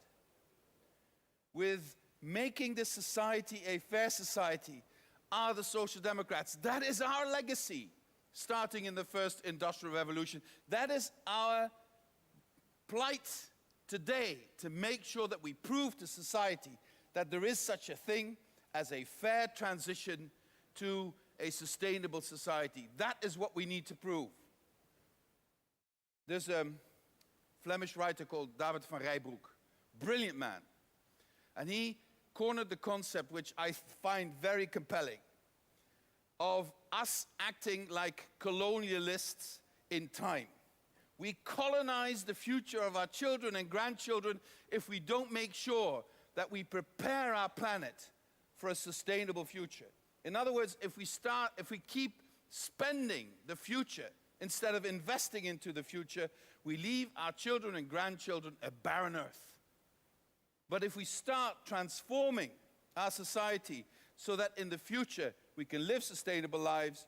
with making this society a fair society are the Social Democrats. That is our legacy, starting in the first industrial revolution. That is our plight today, to make sure that we prove to society that there is such a thing as a fair transition to a sustainable society. That is what we need to prove. There's a Flemish writer called David van Rijbroek, brilliant man. And he cornered the concept, which I find very compelling, of us acting like colonialists in time. We colonize the future of our children and grandchildren if we don't make sure that we prepare our planet for a sustainable future. In other words, if we keep spending the future instead of investing into the future, we leave our children and grandchildren a barren earth. But if we start transforming our society so that in the future we can live sustainable lives,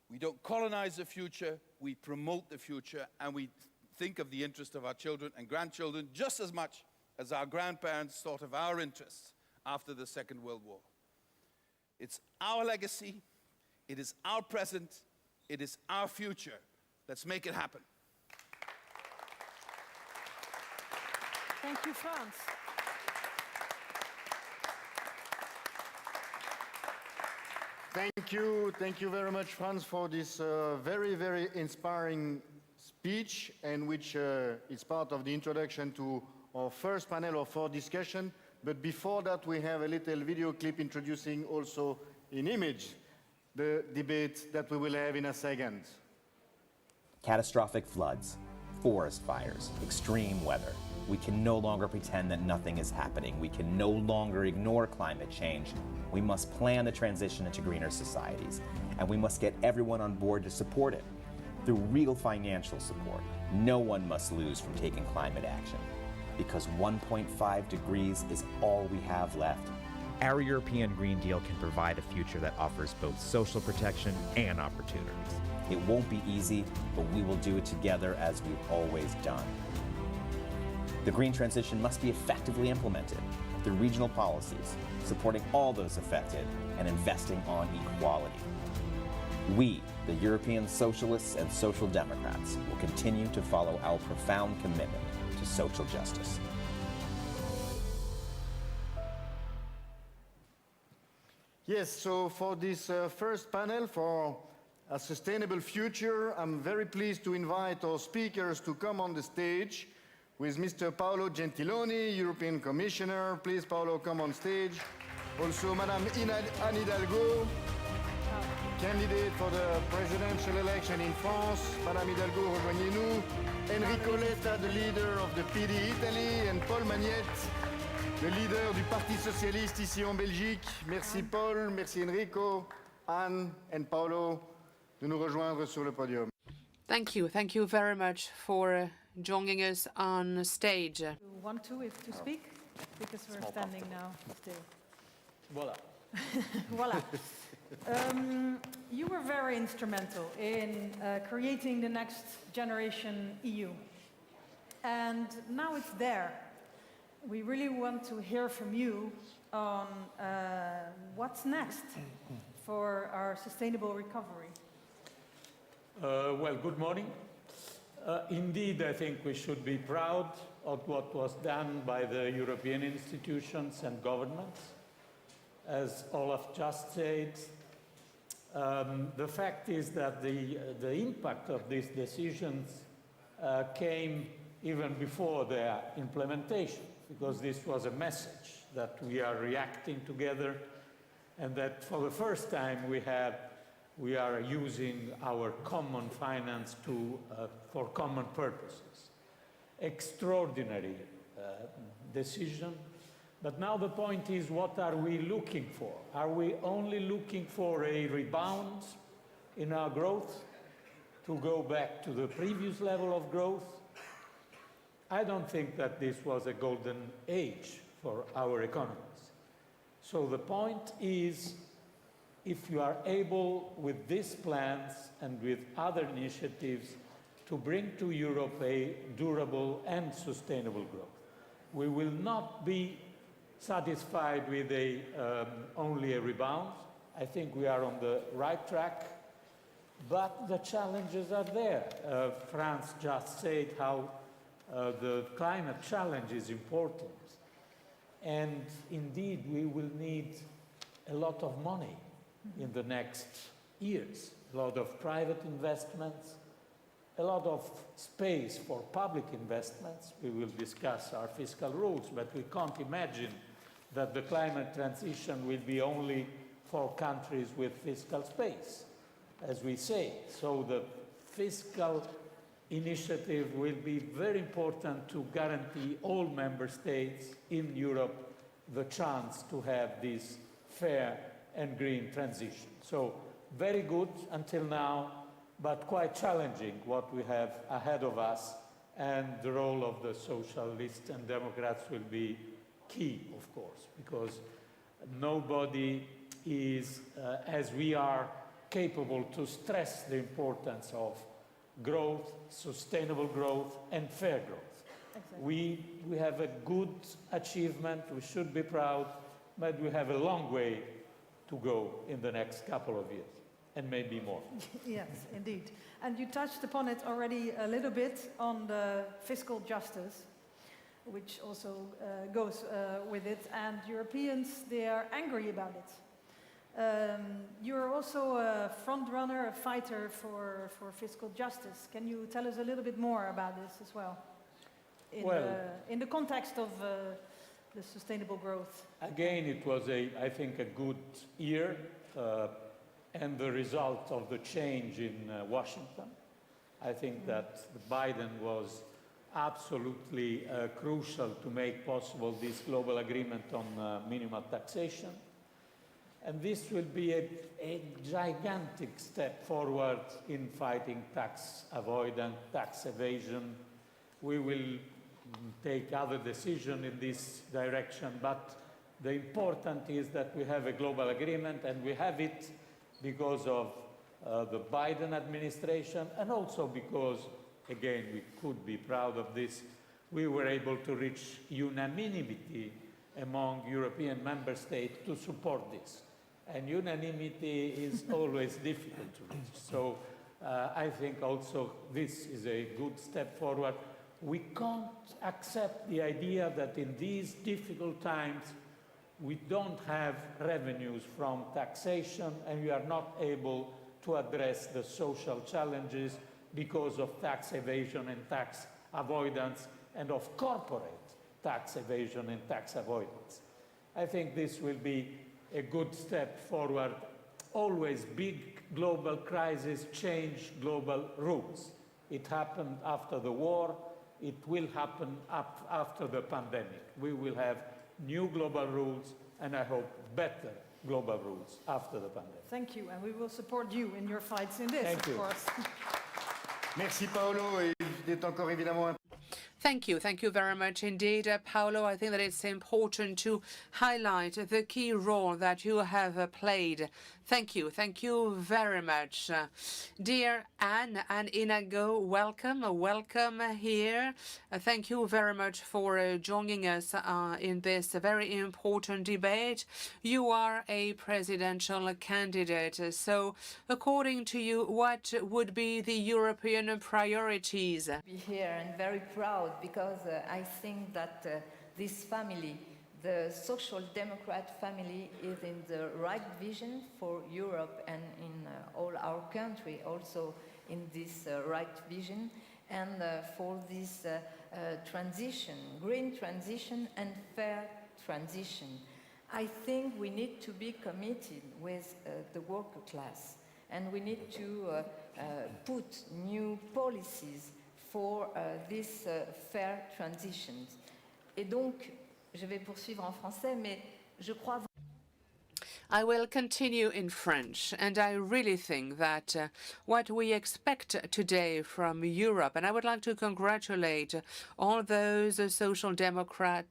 we don't colonize the future, we promote the future, and we think of the interest of our children and grandchildren just as much as our grandparents thought of our interests after the Second World War. It's our legacy, it is our present, it is our future. Let's make it happen. Thank you, Frans. Thank you very much, Frans, for this very, very inspiring speech, and which is part of the introduction to our first panel of our discussion. But before that, we have a little video clip introducing also in image the debate that we will have in a second. Catastrophic floods, forest fires, extreme weather. We can no longer pretend that nothing is happening. We can no longer ignore climate change. We must plan the transition into greener societies, and we must get everyone on board to support it through real financial support. No one must lose from taking climate action, because 1.5 degrees is all we have left. Our European Green Deal can provide a future that offers both social protection and opportunities. It won't be easy, but we will do it together as we've always done. The green transition must be effectively implemented through regional policies, supporting all those affected and investing on equality. We, the European Socialists and Social Democrats, will continue to follow our profound commitment to social justice. Yes, so for this first panel for a sustainable future, I'm very pleased to invite our speakers to come on the stage with Mr. Paolo Gentiloni, European Commissioner. Please, Paolo, come on stage. Also, Madame Anne Hidalgo, candidate for the presidential election in France. Madame Hidalgo, rejoignez-nous. Enrico Letta, the leader of the PD Italy, and Paul Magnette, le leader du Parti Socialiste ici en Belgique. Merci Paul, merci Enrico, Anne and Paolo de nous rejoindre sur le podium. Thank you very much for joining us on stage. You want to speak? Because we're standing now still. Voila. Voila. You were very instrumental in creating the next generation EU. And now it's there. We really want to hear from you on what's next for our sustainable recovery. Well, good morning. Indeed, I think we should be proud of what was done by the European institutions and governments. As Olaf just said, the fact is that the impact of these decisions came even before their implementation, because this was a message that we are reacting together, and that for the first time we are using our common finance for common purposes. Extraordinary decision. But now the point is, what are we looking for? Are we only looking for a rebound in our growth to go back to the previous level of growth? I don't think that this was a golden age for our economies. So the point is, if you are able, with these plans and with other initiatives, to bring to Europe a durable and sustainable growth, we will not be satisfied with only a rebound. I think we are on the right track, but the challenges are there. France just said how the climate challenge is important. And indeed, we will need a lot of money in the next years, a lot of private investments, a lot of space for public investments. We will discuss our fiscal rules, but we can't imagine that the climate transition will be only for countries with fiscal space, as we say. So the fiscal initiative will be very important to guarantee all member states in Europe the chance to have this fair and green transition. So very good until now, but quite challenging what we have ahead of us, and the role of the Socialists and Democrats will be key, of course, because nobody is, as we are, capable to stress the importance of growth, sustainable growth, and fair growth. Exactly. We have a good achievement, we should be proud, but we have a long way to go in the next couple of years, and maybe more. Yes, indeed. And you touched upon it already a little bit on the fiscal justice, which also goes with it, and Europeans, they are angry about it. You're also a front runner, a fighter for fiscal justice. Can you tell us a little bit more about this as well? In the context of the sustainable growth. Again, it was, I think, a good year, and the result of the change in Washington. I think that Biden was absolutely crucial to make possible this global agreement on minimum taxation. And this will be a gigantic step forward in fighting tax avoidance, tax evasion. We will take other decisions in this direction, but the important is that we have a global agreement, and we have it because of the Biden administration, and also because, again, we could be proud of this, we were able to reach unanimity among European member states to support this. And unanimity is always difficult to reach. So I think also this is a good step forward. We can't accept the idea that in these difficult times we don't have revenues from taxation and we are not able to address the social challenges because of tax evasion and tax avoidance and of corporate tax evasion and tax avoidance. I think this will be a good step forward. Always big global crises change global rules. It happened after the war. It will happen after the pandemic. We will have new global rules, and I hope better global rules after the pandemic. Thank you, and we will support you in your fights in this, Thank of you. course. Merci Paolo, et il est encore évidemment Thank you very much indeed, Paolo. I think that it's important to highlight the key role that you have played. Thank you very much. Dear Anne and Inago, welcome here. Thank you very much for joining us in this very important debate. You are a presidential candidate, so according to you, what would be the European priorities? Be here and very proud because I think that this family, the Social Democrat family, is in the right vision for Europe and in all our country, also in this right vision, and for this transition, green transition and fair transition. I think we need to be committed with the worker class, and we need to put new policies for this fair transition. Et donc, je vais poursuivre en français, mais je crois... I will continue in French, and I really think that what we expect today from Europe, and I would like to congratulate all those Social Democrat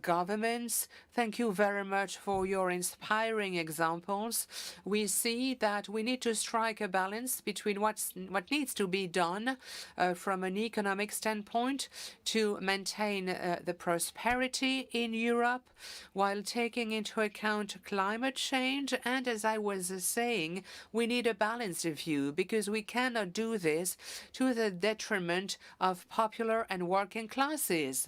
governments. Thank you very much for your inspiring examples. We see that we need to strike a balance between what needs to be done from an economic standpoint to maintain the prosperity in Europe while taking into account climate change. And as I was saying, we need a balanced view because we cannot do this to the detriment of popular and working classes.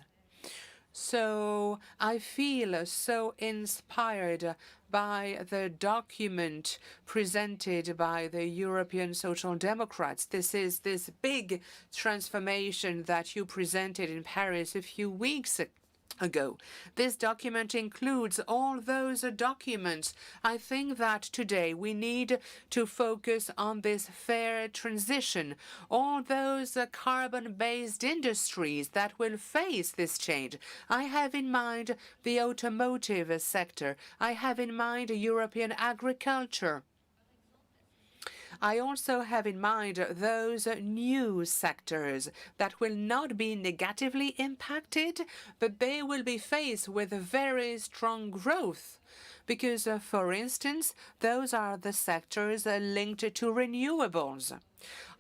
So I feel so inspired by the document presented by the European Social Democrats. This is this big transformation that you presented in Paris a few weeks ago. This document includes all those documents. I think that today we need to focus on this fair transition, all those carbon-based industries that will face this change. I have in mind the automotive sector. I have in mind European agriculture. I also have in mind those new sectors that will not be negatively impacted, but they will be faced with very strong growth. Because, for instance, those are the sectors linked to renewables.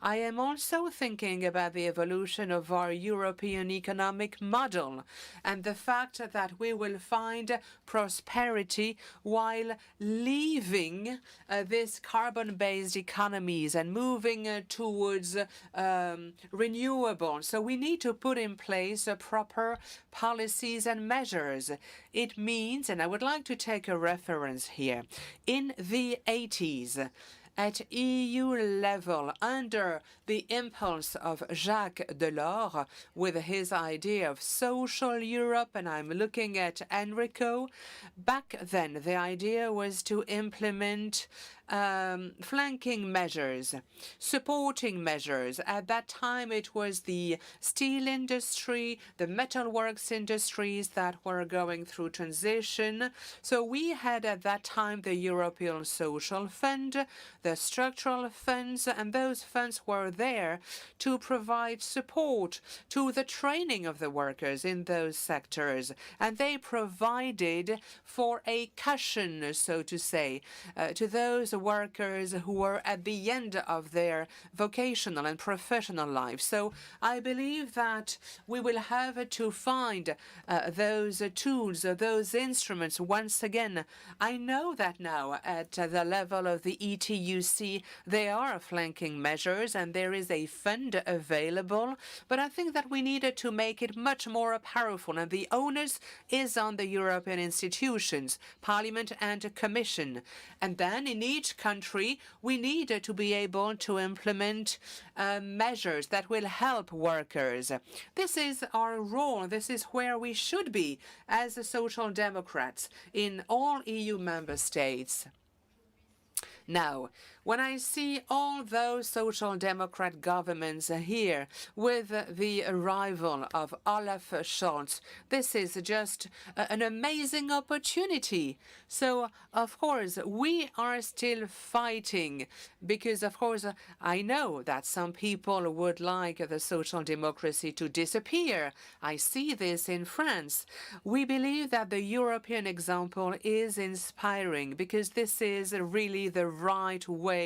I am also thinking about the evolution of our European economic model and the fact that we will find prosperity while leaving these carbon-based economies and moving towards renewables. So we need to put in place proper policies and measures. It means, and I would like to take a reference here, in the 80s, at EU level, under the impulse of Jacques Delors, with his idea of social Europe, and I'm looking at Enrico, back then the idea was to implement flanking measures, supporting measures. At that time, it was the steel industry, the metalworks industries that were going through transition. So we had at that time the European Social Fund, the structural funds, and those funds were there to provide support to the training of the workers in those sectors. And they provided for a cushion, so to say, to those workers who were at the end of their vocational and professional life. So I believe that we will have to find those tools, those instruments once again. I know that now at the level of the ETUC, there are flanking measures and there is a fund available, but I think that we needed to make it much more powerful, and the onus is on the European institutions, Parliament and Commission. And then in each country, we need to be able to implement measures that will help workers. This is our role. This is where we should be as Social Democrats in all EU member states. Now, when I see all those Social Democrat governments here with the arrival of Olaf Scholz, this is just an amazing opportunity. So, of course, we are still fighting because, of course, I know that some people would like the social democracy to disappear. I see this in France. We believe that the European example is inspiring because this is really the right way.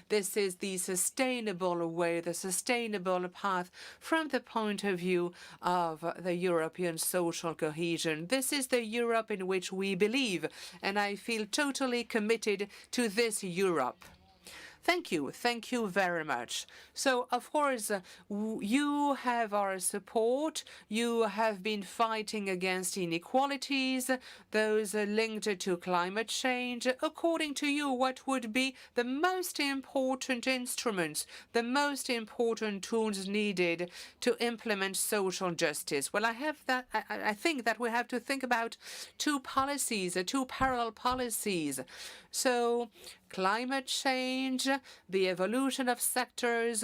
This is the sustainable way, the sustainable path from the point of view of the European social cohesion. This is the Europe in which we believe, and I feel totally committed to this Europe. Thank you very much. So, of course, you have our support. You have been fighting against inequalities, those linked to climate change. According to you, what would be the most important instruments, the most important tools needed to implement social justice? Well, I think that we have to think about two policies, two parallel policies. So, climate change, the evolution of sectors.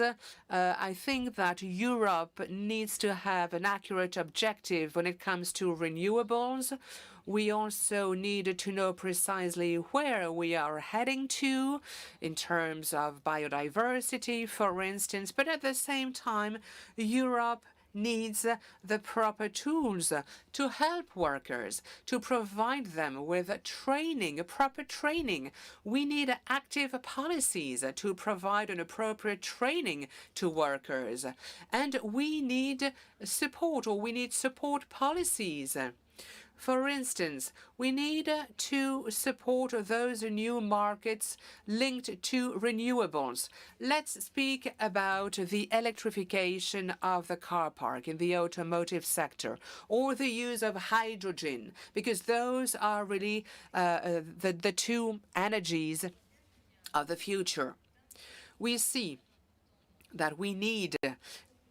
I think that Europe needs to have an accurate objective when it comes to renewables. We also need to know precisely where we are heading to in terms of biodiversity, for instance. But at the same time, Europe needs the proper tools to help workers, to provide them with training, proper training. We need active policies to provide an appropriate training to workers. And we need support, or we need support policies. For instance, we need to support those new markets linked to renewables. Let's speak about the electrification of the car park in the automotive sector, or the use of hydrogen, because those are really the two energies of the future. We see that we need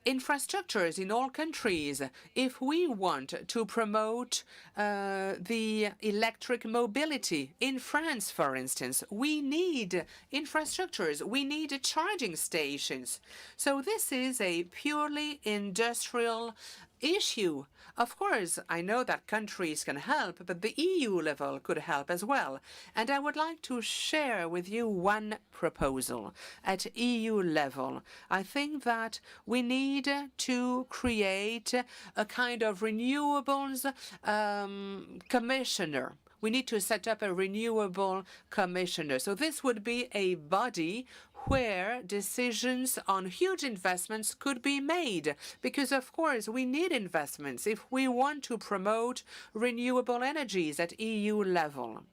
infrastructures in all countries. If we want to promote the electric mobility in France, for instance, we need infrastructures, we need charging stations. So this is a purely industrial issue. Of course, I know that countries can help, but the EU level could help as well. And I would like to share with you one proposal at EU level. I think that we need to create a kind of renewables commissioner. We need to set up a renewable commissioner. So this would be a body where decisions on huge investments could be made. Because, of course, we need investments if we want to promote renewable energies at EU level.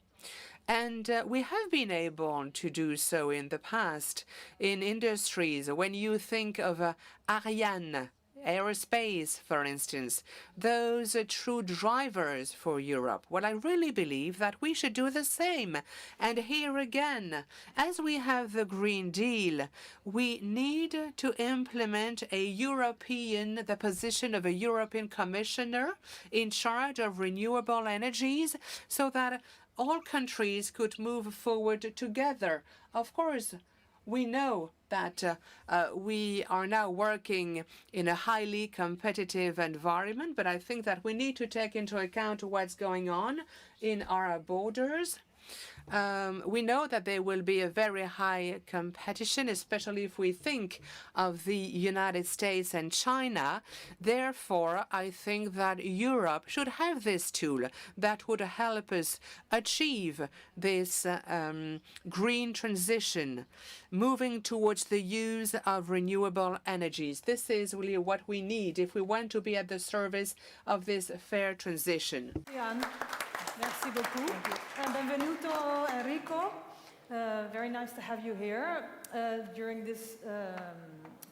And we have been able to do so in the past in industries. When you think of Ariane, aerospace, for instance, those are true drivers for Europe. Well, I really believe that we should do the same. And here again, as we have the Green Deal, we need to implement the position of a European commissioner in charge of renewable energies, so that all countries could move forward together. Of course, we know that we are now working in a highly competitive environment, but I think that we need to take into account what's going on in our borders. We know that there will be a very high competition, especially if we think of the United States and China. Therefore, I think that Europe should have this tool that would help us achieve this green transition, moving towards the use of renewable energies. This is really what we need if we want to be at the service of this fair transition. Merci beaucoup. Benvenuto, Enrico. Very nice to have you here. During this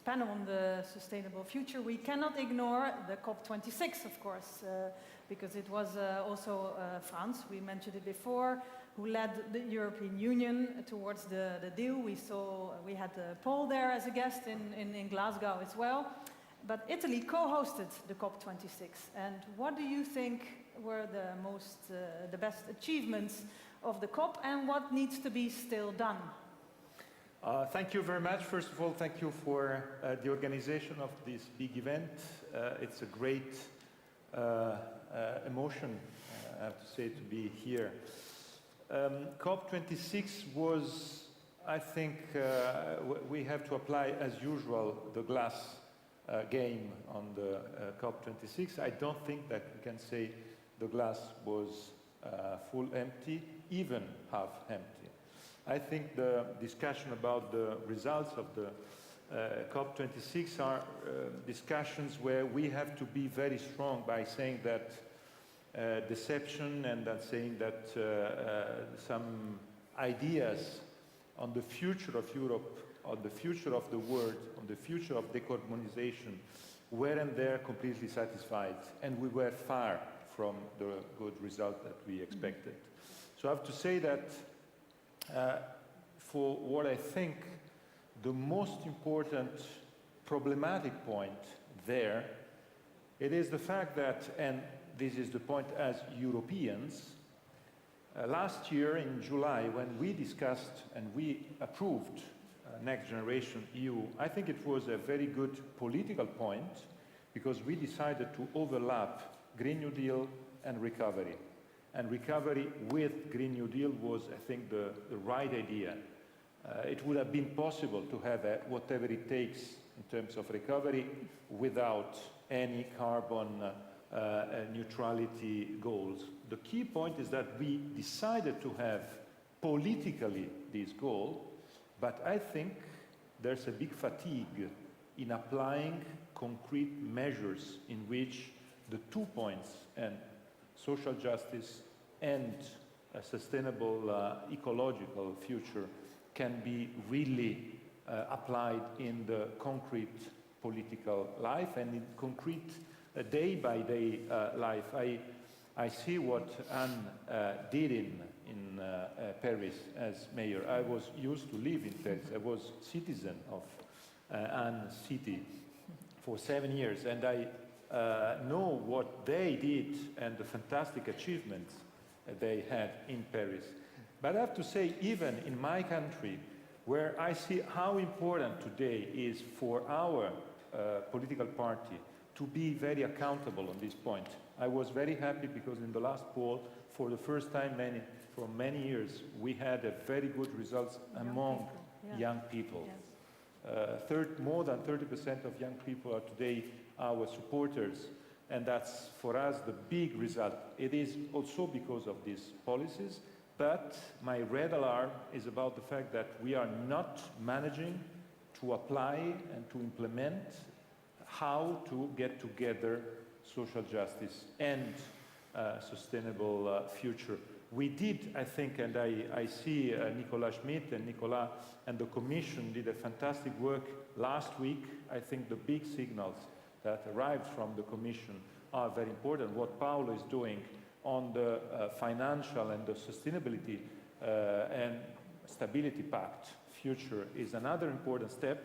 panel on the sustainable future, we cannot ignore the COP26, of course, because it was also France, we mentioned it before, who led the European Union towards the deal. We had Paul there as a guest in Glasgow as well. But Italy co-hosted the COP26. And what do you think were the best achievements of the COP, and what needs to be still done? Thank you very much. First of all, thank you for the organization of this big event. It's a great emotion, I have to say, to be here. COP26 was, I think, we have to apply, as usual, the glass game on the COP26. I don't think that we can say the glass was full empty, even half empty. I think the discussion about the results of the COP26 are discussions where we have to be very strong by saying that deception and that saying that some ideas on the future of Europe, on the future of the world, on the future of decarbonization weren't there completely satisfied, and we were far from the good result that we expected. So I have to say that for what I think the most important problematic point there, it is the fact that, and this is the point as Europeans, last year in July when we discussed and we approved Next Generation EU, I think it was a very good political point because we decided to overlap Green New Deal and recovery. And recovery with Green New Deal was, I think, the right idea. It would have been possible to have whatever it takes in terms of recovery without any carbon neutrality goals. The key point is that we decided to have politically this goal, but I think there's a big fatigue in applying concrete measures in which the 2 points, and social justice and a sustainable ecological future, can be really applied in the concrete political life and in concrete day-by-day life. I see what Anne did in Paris as mayor. I was used to live in Paris. I was citizen of Anne's city for 7 years, and I know what they did and the fantastic achievements they had in Paris. But I have to say, even in my country, where I see how important today is for our political party to be very accountable on this point. I was very happy because in the last poll, for the first time for many years, we had a very good results among young people. Yes. More than 30% of young people are today our supporters, and that's for us the big result. It is also because of these policies, but my red alarm is about the fact that we are not managing to apply and to implement how to get together social justice and sustainable future. We did, I think, and I see Nicolas Schmidt and Nicolas and the Commission did a fantastic work last week. I think the big signals that arrived from the Commission are very important. What Paolo is doing on the financial and the sustainability and stability pact future is another important step.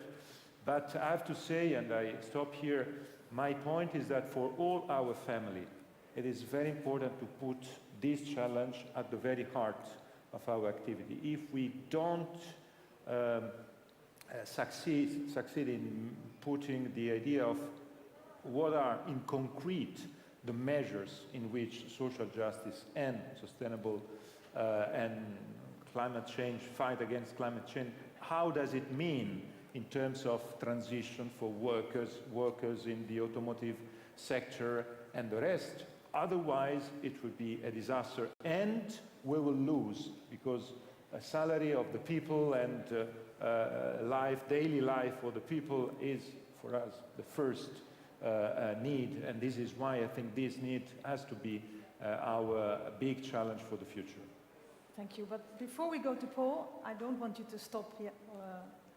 But I have to say, and I stop here, my point is that for all our family, it is very important to put this challenge at the very heart of our activity. If we don't succeed in putting the idea of what are in concrete the measures in which social justice and sustainable and climate change, fight against climate change, how does it mean in terms of transition for workers in the automotive sector and the rest? Otherwise, it would be a disaster, and we will lose, because a salary of the people and daily life for the people is, for us, the first need, and this is why I think this need has to be our big challenge for the future. Thank you. But before we go to Paul, I don't want you to stop here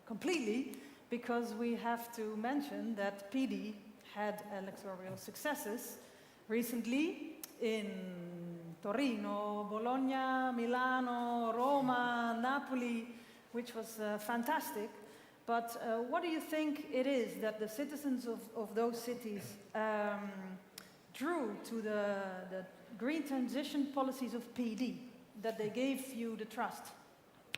completely, because we have to mention that PD had electoral successes recently in Torino, Bologna, Milano, Roma, Napoli, which was fantastic. But what do you think it is that the citizens of those cities drew to the green transition policies of PD, that they gave you the trust?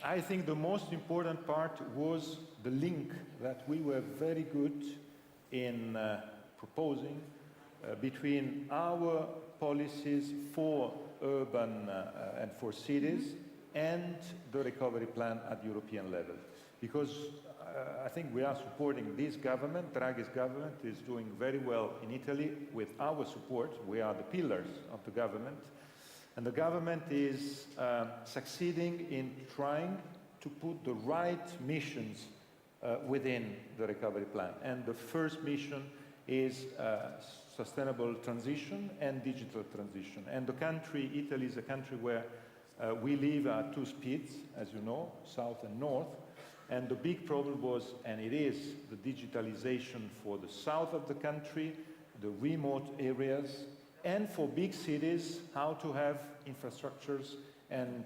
I think the most important part was the link that we were very good in proposing between our policies for urban and for cities and the recovery plan at European level. Because I think we are supporting this government. Draghi's government is doing very well in Italy with our support. We are the pillars of the government. And the government is succeeding in trying to put the right missions within the recovery plan. And the first mission is sustainable transition and digital transition. And the country, Italy, is a country where we live at two speeds, as you know, south and north. And the big problem was, and it is, the digitalization for the south of the country, the remote areas, and for big cities, how to have infrastructures and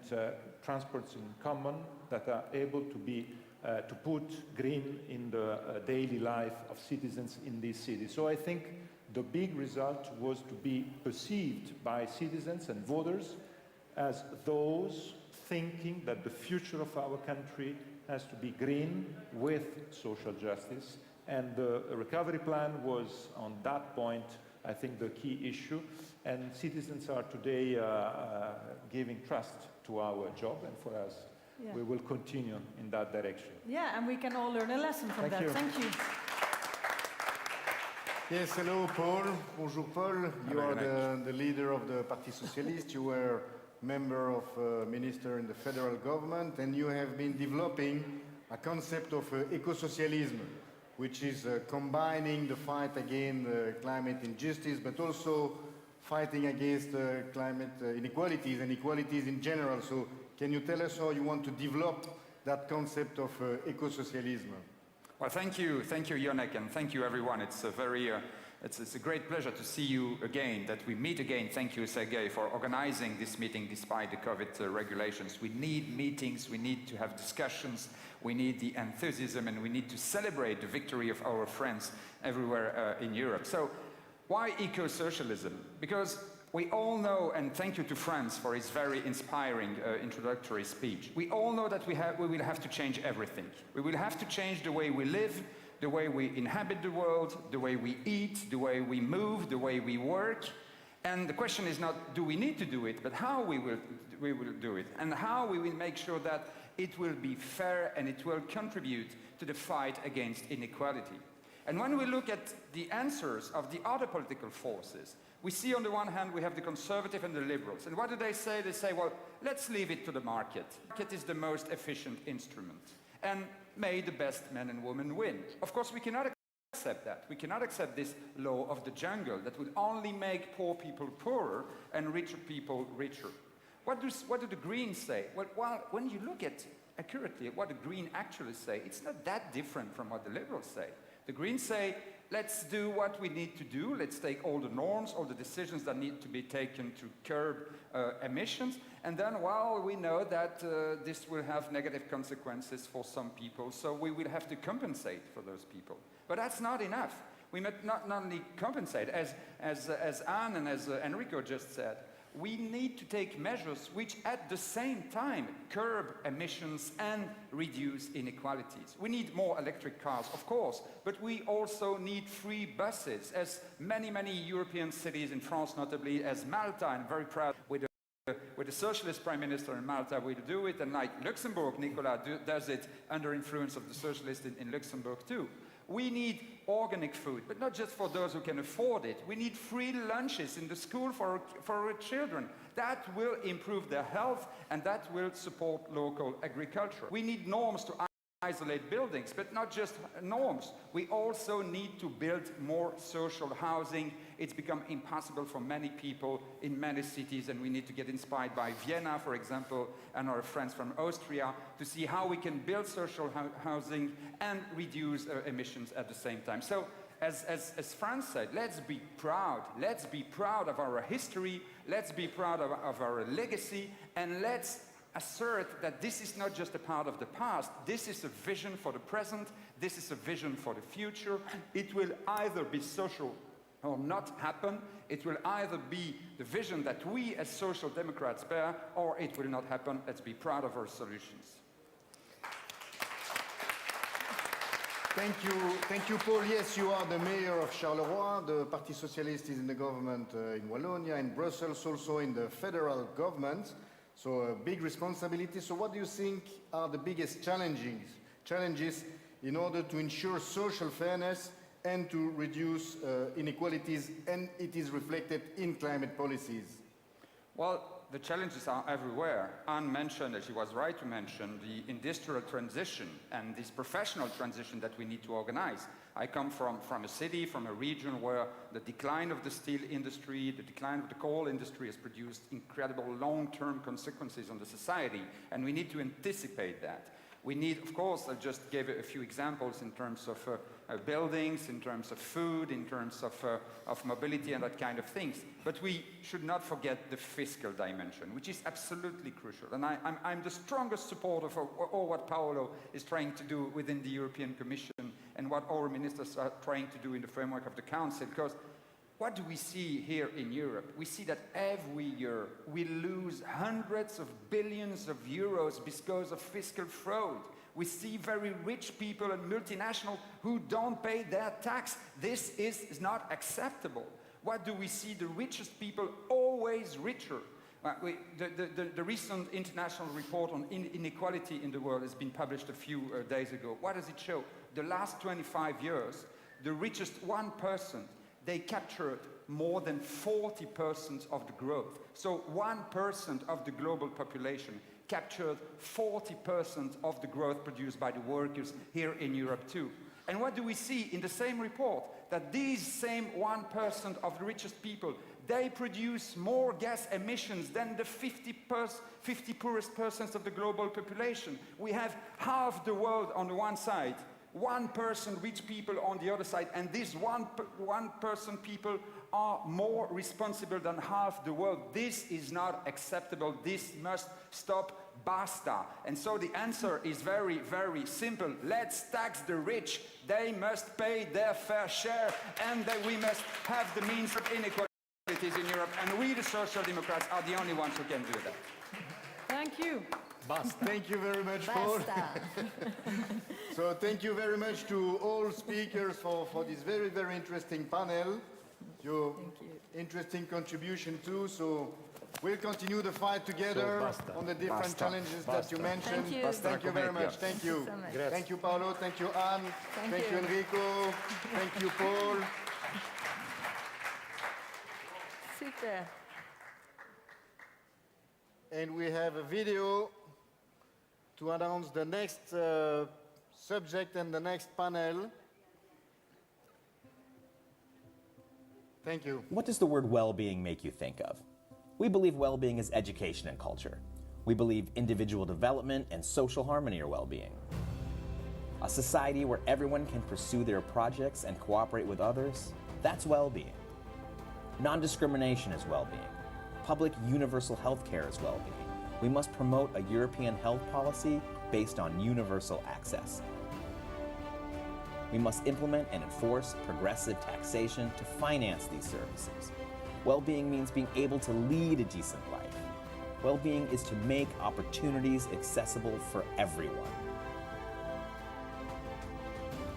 transports in common that are able to be to put green in the daily life of citizens in these cities. So I think the big result was to be perceived by citizens and voters as those thinking that the future of our country has to be green with social justice. And the recovery plan was, on that point, I think, the key issue. And citizens are today giving trust to our job, and for us, we will continue in that direction. Yeah, and we can all learn a lesson from that. Thank you. Yes, hello, Paul. Bonjour, Paul. You are the leader of the Parti Socialiste. You were member of minister in the federal government, and you have been developing a concept of eco-socialism, which is combining the fight against climate injustice, but also fighting against climate inequalities and equalities in general. So can you tell us how you want to develop that concept of eco-socialism? Well, thank you, Yonek, and thank you, everyone. It's a very it's a great pleasure to see you again, that we meet again. Thank you, Sergei, for organizing this meeting despite the COVID regulations. We need meetings, we need to have discussions, we need the enthusiasm, and we need to celebrate the victory of our friends everywhere in Europe. So why eco-socialism? Because we all know, and thank you to Franz for his very inspiring introductory speech, we all know that we will have to change everything. We will have to change the way we live, the way we inhabit the world, the way we eat, the way we move, the way we work. And the question is not, do we need to do it, but how we will do it, and how we will make sure that it will be fair and it will contribute to the fight against inequality. And when we look at the answers of the other political forces, we see on the one hand we have the conservative and the liberals. And what do they say? They say, well, let's leave it to the market. The market is the most efficient instrument. And may the best men and women win. Of course, we cannot accept that. We cannot accept this law of the jungle that will only make poor people poorer and richer people richer. What do the Greens say? Well, when you look at accurately what the Greens actually say, it's not that different from what the liberals say. The Greens say, let's do what we need to do. Let's take all the norms, all the decisions that need to be taken to curb emissions. And then, well, we know that this will have negative consequences for some people, so we will have to compensate for those people. But that's not enough. We must not only compensate, as Anne and as Enrico just said, we need to take measures which at the same time curb emissions and reduce inequalities. We need more electric cars, of course, but we also need free buses, as many European cities, in France notably, as Malta, I'm very proud with the socialist prime minister in Malta will do it, and like Luxembourg, Nicolas does it under influence of the socialists in Luxembourg too. We need organic food, but not just for those who can afford it. We need free lunches in the school for our children. That will improve their health and that will support local agriculture. We need norms to isolate buildings, but not just norms. We also need to build more social housing. It's become impossible for many people in many cities, and we need to get inspired by Vienna, for example, and our friends from Austria to see how we can build social housing and reduce emissions at the same time. So, as Franz said, let's be proud. Let's be proud of our history. Let's be proud of our legacy, and let's assert that this is not just a part of the past, this is a vision for the present, this is a vision for the future. It will either be social or not happen. It will either be the vision that we as social democrats bear, or it will not happen. Let's be proud of our solutions. Thank you, Paul. Yes, you are the mayor of Charleroi. The Parti Socialiste is in the government in Wallonia, in Brussels, also in the federal government. So a big responsibility. So what do you think are the biggest challenges in order to ensure social fairness and to reduce inequalities, and it is reflected in climate policies? Well, the challenges are everywhere. Anne mentioned, as she was right to mention, the industrial transition and this professional transition that we need to organize. I come from a city, from a region where the decline of the steel industry, the decline of the coal industry has produced incredible long-term consequences on the society, and we need to anticipate that. We need, of course, I just gave a few examples in terms of buildings, in terms of food, in terms of mobility and that kind of things. But we should not forget the fiscal dimension, which is absolutely crucial. And I'm the strongest supporter for all what Paolo is trying to do within the European Commission and what our ministers are trying to do in the framework of the Council. Because what do we see here in Europe? We see that every year we lose hundreds of billions of euros because of fiscal fraud. We see very rich people and multinationals who don't pay their tax. This is not acceptable. What do we see? The richest people always richer. The recent international report on inequality in the world has been published a few days ago. What does it show? The last 25 years, the richest 1%, they captured more than 40% of the growth. So 1% of the global population captured 40% of the growth produced by the workers here in Europe too. And what do we see in the same report? That these same 1% of the richest people, they produce more gas emissions than the 50 poorest persons of the global population. We have half the world on the one side, 1% rich people on the other side, and these 1% people are more responsible than half the world. This is not acceptable. This must stop. Basta. And so the answer is very, very simple. Let's tax the rich. They must pay their fair share, and we must have the means of inequalities in Europe. And we, the Social Democrats, are the only ones who can do that. Thank you. Basta. Thank you very much, Paul. So thank you very much to all speakers for this very, very interesting panel. Your interesting contribution too. So we'll continue the fight together on the different challenges that you mentioned. Thank you very much. Thank you. Thank you, Paolo. Thank you, Anne. Thank you, Enrico. Thank you, Paul. Super. And we have a video to announce the next subject and the next panel. Thank you. What does the word well-being make you think of? We believe well-being is education and culture. We believe individual development and social harmony are well-being. A society where everyone can pursue their projects and cooperate with others, that's well-being. Non-discrimination is well-being. Public universal health care is well-being. We must promote a European health policy based on universal access. We must implement and enforce progressive taxation to finance these services. Well-being means being able to lead a decent life. Well-being is to make opportunities accessible for everyone.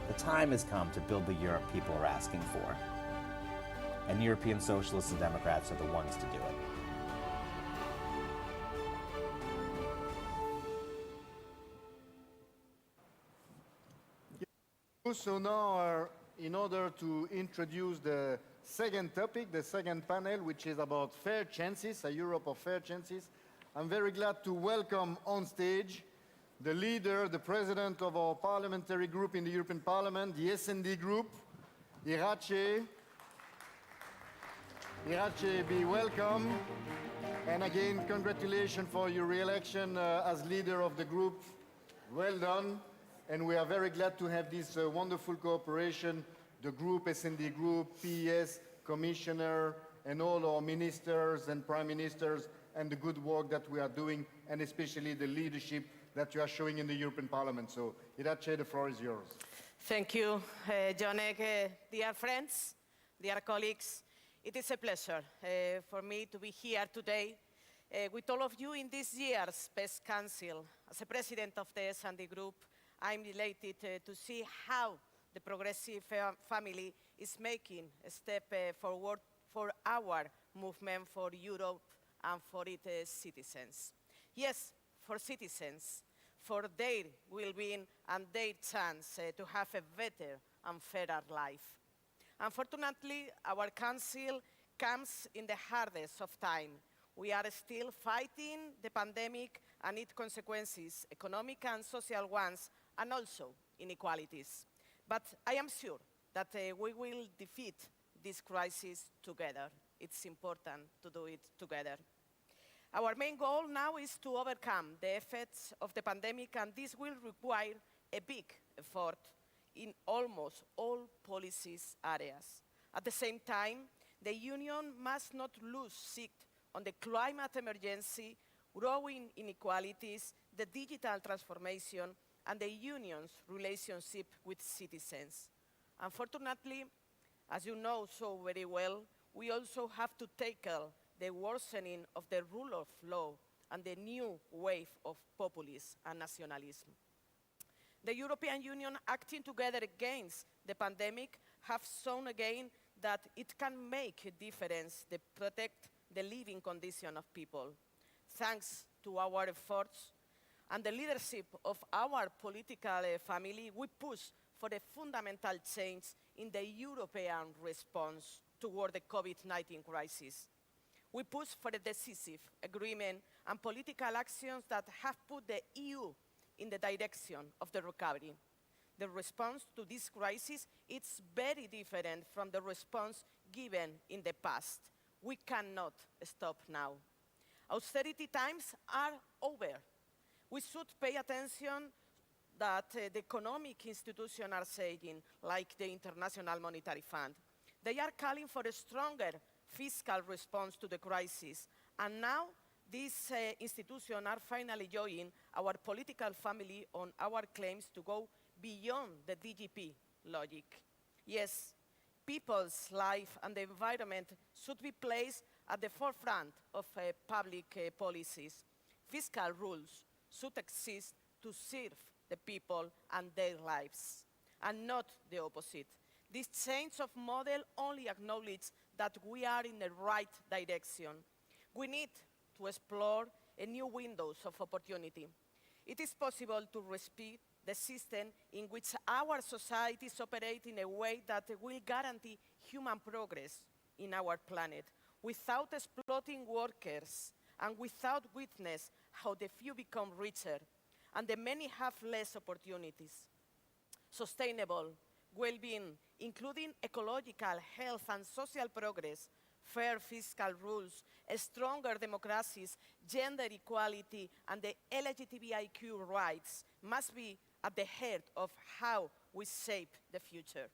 The time has come to build the Europe people are asking for. And European socialists and Democrats are the ones to do it. So now, in order to introduce the second topic, the second panel, which is about fair chances, a Europe of fair chances, I'm very glad to welcome on stage the leader, the president of our parliamentary group in the European Parliament, the S&D group, Irache. Irache, be welcome. And again, congratulations for your re-election as leader of the group. Well done. And we are very glad to have this wonderful cooperation, the group, S&D group, PES, commissioner, and all our ministers and prime ministers, and the good work that we are doing, and especially the leadership that you are showing in the European Parliament. So, Irache, the floor is yours. Thank you, Jonek. Dear friends, dear colleagues, it is a pleasure for me to be here today with all of you in this year's PES Council. As a president of the S&D Group, I'm delighted to see how the progressive family is making a step forward for our movement for Europe and for its citizens. Yes, for citizens, for their well-being and their chance to have a better and fairer life. Unfortunately, our council comes in the hardest of time. We are still fighting the pandemic and its consequences, economic and social ones, and also inequalities. But I am sure that we will defeat this crisis together. It's important to do it together. Our main goal now is to overcome the effects of the pandemic, and this will require a big effort in almost all policies areas. At the same time, the Union must not lose sight on the climate emergency, growing inequalities, the digital transformation, and the Union's relationship with citizens. Unfortunately, as you know so very well, we also have to tackle the worsening of the rule of law and the new wave of populism and nationalism. The European Union, acting together against the pandemic, have shown again that it can make a difference to protect the living condition of people. Thanks to our efforts and the leadership of our political family, we push for a fundamental change in the European response toward the COVID-19 crisis. We push for a decisive agreement and political actions that have put the EU in the direction of the recovery. The response to this crisis is very different from the response given in the past. We cannot stop now. Austerity times are over. We should pay attention that the economic institutions are saying, like the International Monetary Fund. They are calling for a stronger fiscal response to the crisis. And now these institutions are finally joining our political family on our claims to go beyond the DGP logic. Yes, people's life and the environment should be placed at the forefront of public policies. Fiscal rules should exist to serve the people and their lives, and not the opposite. This change of model only acknowledges that we are in the right direction. We need to explore a new windows of opportunity. It is possible to respect the system in which our societies operate in a way that will guarantee human progress in our planet, without exploiting workers and without witness how the few become richer and the many have less opportunities. Sustainable well-being, including ecological, health and social progress, fair fiscal rules, stronger democracies, gender equality, and the LGBTIQ rights must be at the heart of how we shape the future.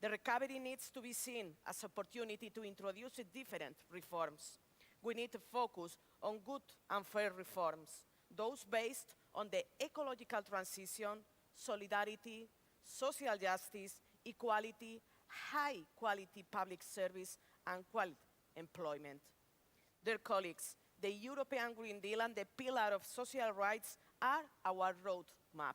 The recovery needs to be seen as an opportunity to introduce different reforms. We need to focus on good and fair reforms, those based on the ecological transition, solidarity, social justice, equality, high-quality public service, and employment. Dear colleagues, the European Green Deal and the Pillar of Social Rights are our roadmap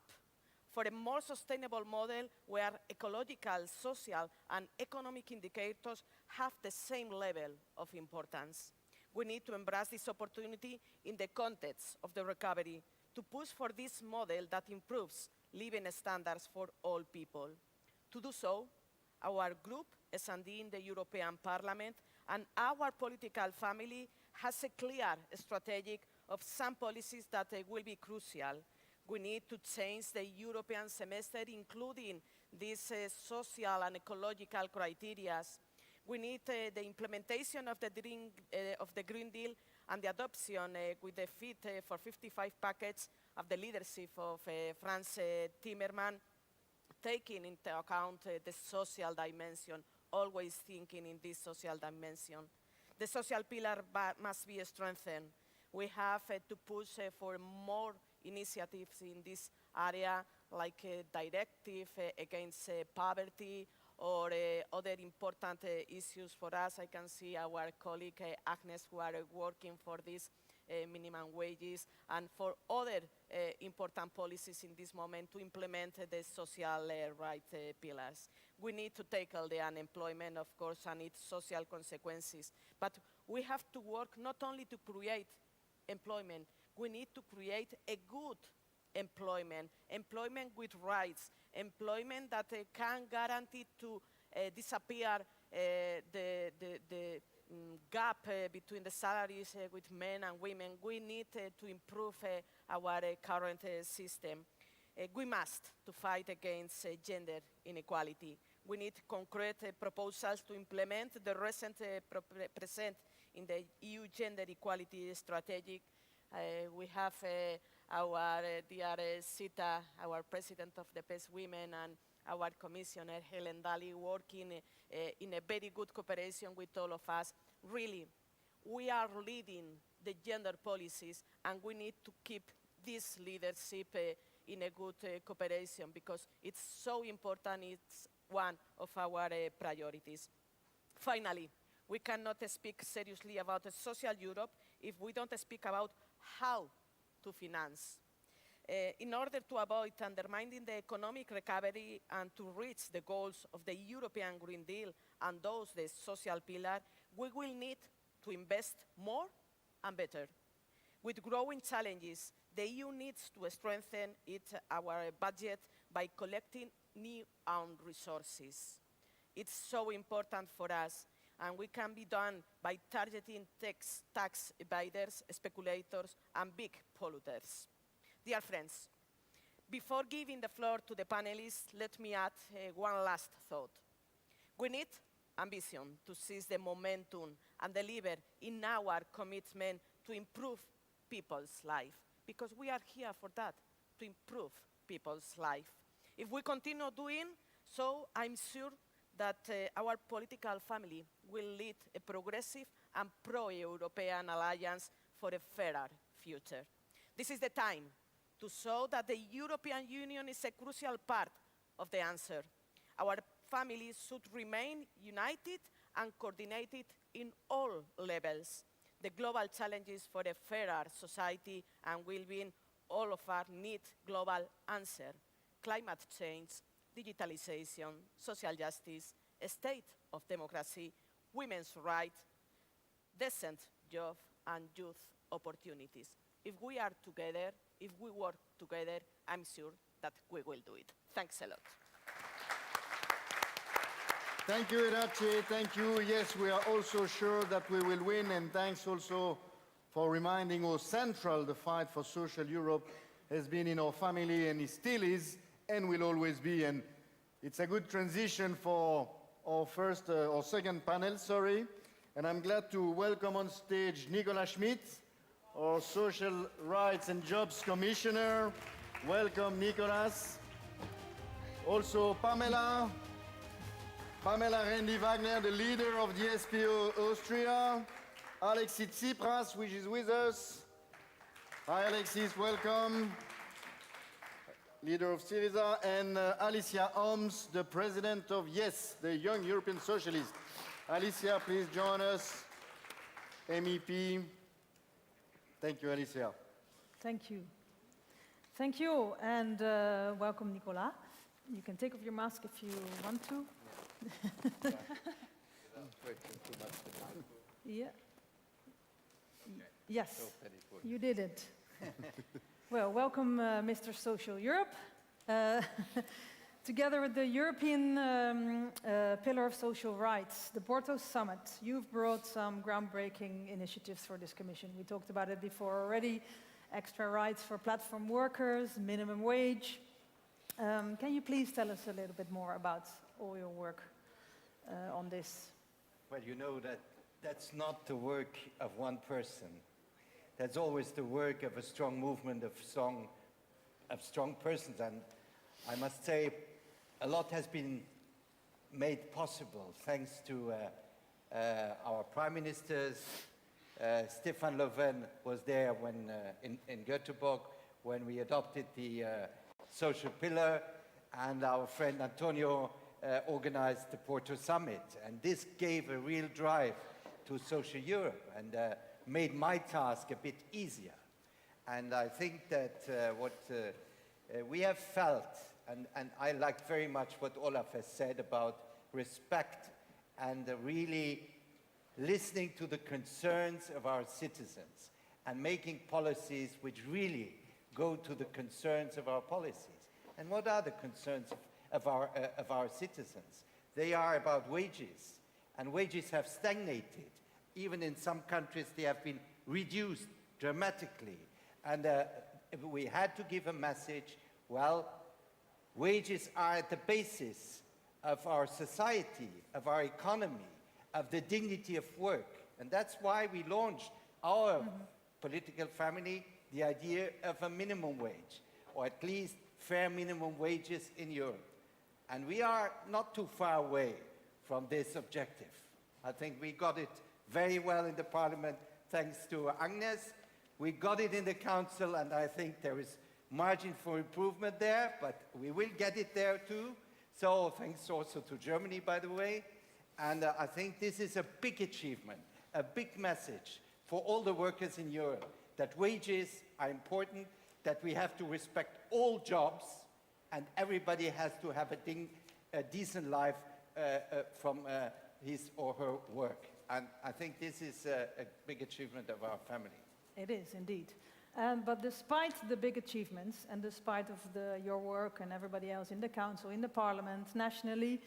for a more sustainable model where ecological, social, and economic indicators have the same level of importance. We need to embrace this opportunity in the context of the recovery to push for this model that improves living standards for all people. To do so, our group, S&D in the European Parliament, and our political family has a clear strategy of some policies that will be crucial. We need to change the European semester, including these social and ecological criteria. We need the implementation of the Green Deal and the adoption with the Fit for 55 package of the leadership of Franz Timmermans, taking into account the social dimension, always thinking in this social dimension. The social pillar must be strengthened. We have to push for more initiatives in this area, like a directive against poverty or other important issues for us. I can see our colleague Agnes, who are working for this minimum wages and for other important policies in this moment to implement the social rights pillars. We need to tackle the unemployment, of course, and its social consequences. But we have to work not only to create employment, we need to create a good employment, employment with rights, employment that can guarantee to disappear the gap between the salaries with men and women. We need to improve our current system. We must to fight against gender inequality. We need concrete proposals to implement the recent present in the EU gender equality strategy. We have our dear Sita, our president of the PES Women, and our commissioner Helen Daly working in a very good cooperation with all of us. Really, we are leading the gender policies, and we need to keep this leadership in a good cooperation, because it's so important. It's one of our priorities. Finally, we cannot speak seriously about a social Europe if we don't speak about how to finance. In order to avoid undermining the economic recovery and to reach the goals of the European Green Deal and those the social pillar, we will need to invest more and better. With growing challenges, the EU needs to strengthen our budget by collecting new own resources. It's so important for us, and we can be done by targeting tax evaders, speculators, and big polluters. Dear friends, before giving the floor to the panelists, let me add one last thought. We need ambition to seize the momentum and deliver in our commitment to improve people's life, because we are here for that, to improve people's life. If we continue doing so, I'm sure that our political family will lead a progressive and pro-European alliance for a fairer future. This is the time to show that the European Union is a crucial part of the answer. Our families should remain united and coordinated in all levels. The global challenges for a fairer society and well-being, all of us need global answer. Climate change, digitalization, social justice, a state of democracy, women's rights, decent jobs, and youth opportunities. If we are together, if we work together, I'm sure that we will do it. Thanks a lot. Thank you, Irache. Thank you. Yes, we are also sure that we will win, and thanks also for reminding how central the fight for social Europe has been in our family, and it still is, and will always be. And it's a good transition for our second panel, and I'm glad to welcome on stage Nicolas Schmit, our Social Rights and Jobs Commissioner. Welcome, Nicolas. Also, Pamela Rendi-Wagner, the leader of the SPO Austria. Alexis Tsipras, which is with us. Hi, Alexis, welcome. Leader of Syriza, and Alicia Holmes, the president of YES, the Young European Socialists. Alicia, please join us. MEP. Thank you, Alicia. Thank you. Thank you, and welcome, Nicolas. You can take off your mask if you want to. Yeah. Yes, you did it. Well, welcome, Mr. Social Europe. Together with the European Pillar of Social Rights, the Porto Summit, you've brought some groundbreaking initiatives for this Commission. We talked about it before already. Extra rights for platform workers, minimum wage. Can you please tell us a little bit more about all your work on this? Well, you know that that's not the work of one person. That's always the work of a strong movement of strong persons. And I must say, a lot has been made possible thanks to our prime ministers. Stefan Löfven was there when, in Göteborg when we adopted the social pillar, and our friend Antonio organized the Porto Summit. And this gave a real drive to social Europe and made my task a bit easier. And I think that what we have felt, and I like very much what Olaf has said about respect and really listening to the concerns of our citizens and making policies which really go to the concerns of our policies. And what are the concerns of our citizens? They are about wages, and wages have stagnated. Even in some countries, they have been reduced dramatically. And we had to give a message, well, wages are at the basis of our society, of our economy, of the dignity of work. And that's why we launched our political family, the idea of a minimum wage, or at least fair minimum wages in Europe. And we are not too far away from this objective. I think we got it very well in the Parliament, thanks to Agnes. We got it in the Council, and I think there is margin for improvement there, but we will get it there too. So thanks also to Germany, by the way. And I think this is a big achievement, a big message for all the workers in Europe, that wages are important, that we have to respect all jobs, and everybody has to have a decent life from his or her work. And I think this is a big achievement of our family. It is, indeed. But despite the big achievements, and despite of your work and everybody else in the Council, in the Parliament, nationally,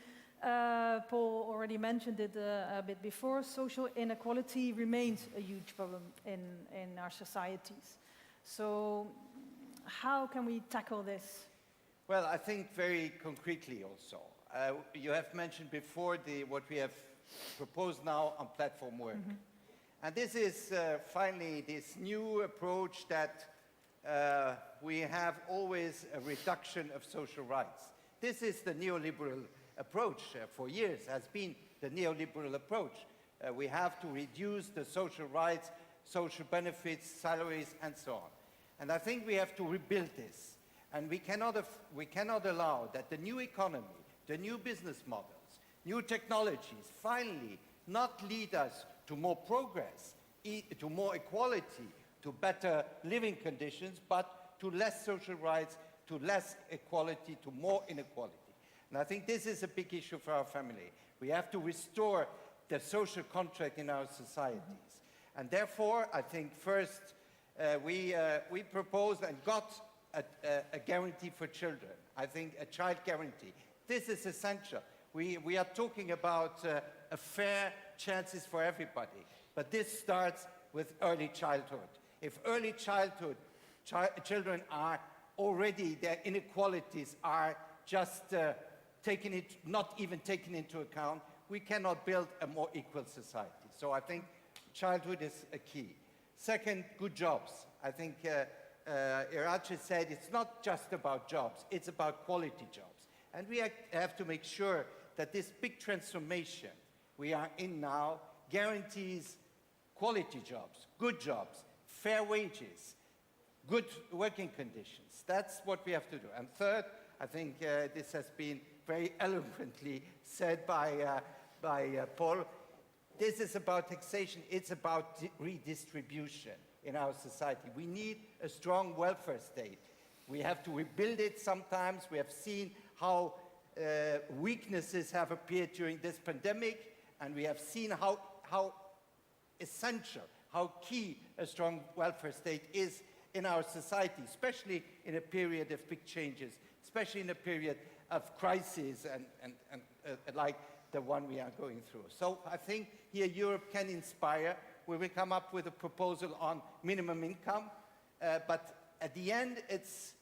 Paul already mentioned it a bit before, social inequality remains a huge problem in our societies. So how can we tackle this? Well, I think very concretely also. You have mentioned before what we have proposed now on platform work. And this is finally this new approach that we have always a reduction of social rights. This is the neoliberal approach. For years has been the neoliberal approach. We have to reduce the social rights, social benefits, salaries, and so on. And I think we have to rebuild this. And we cannot allow that the new economy, the new business models, new technologies finally not lead us to more progress, to more equality, to better living conditions, but to less social rights, to less equality, to more inequality. And I think this is a big issue for our family. We have to restore the social contract in our societies. And therefore, I think first we proposed and got a guarantee for children. I think a child guarantee. This is essential. We are talking about a fair chances for everybody. But this starts with early childhood. If early childhood children are already, their inequalities are just not even taken into account, we cannot build a more equal society. So I think childhood is a key. Second, good jobs. I think Irache said it's not just about jobs, it's about quality jobs. And we have to make sure that this big transformation we are in now guarantees quality jobs, good jobs, fair wages, good working conditions. That's what we have to do. And third, I think this has been very eloquently said by Paul, this is about taxation, it's about redistribution in our society. We need a strong welfare state. We have to rebuild it sometimes. We have seen how weaknesses have appeared during this pandemic, and we have seen how essential, how key a strong welfare state is in our society, especially in a period of big changes, especially in a period of crisis and like the one we are going through. So I think here Europe can inspire. We will come up with a proposal on minimum income, but at the end it's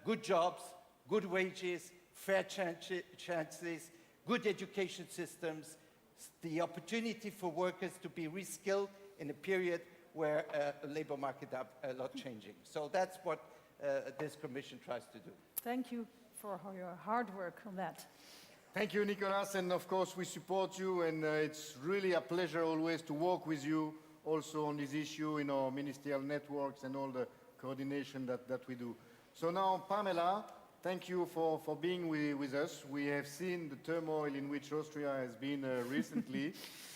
good jobs, good wages, fair chances, good education systems, the opportunity for workers to be reskilled in a period where the labor market are a lot changing. So that's what this Commission tries to do. Thank you for your hard work on that. Thank you, Nicolas, and of course we support you, and it's really a pleasure always to work with you also on this issue in our ministerial networks and all the coordination that we do. So now, Pamela, thank you for being with us. We have seen the turmoil in which Austria has been recently,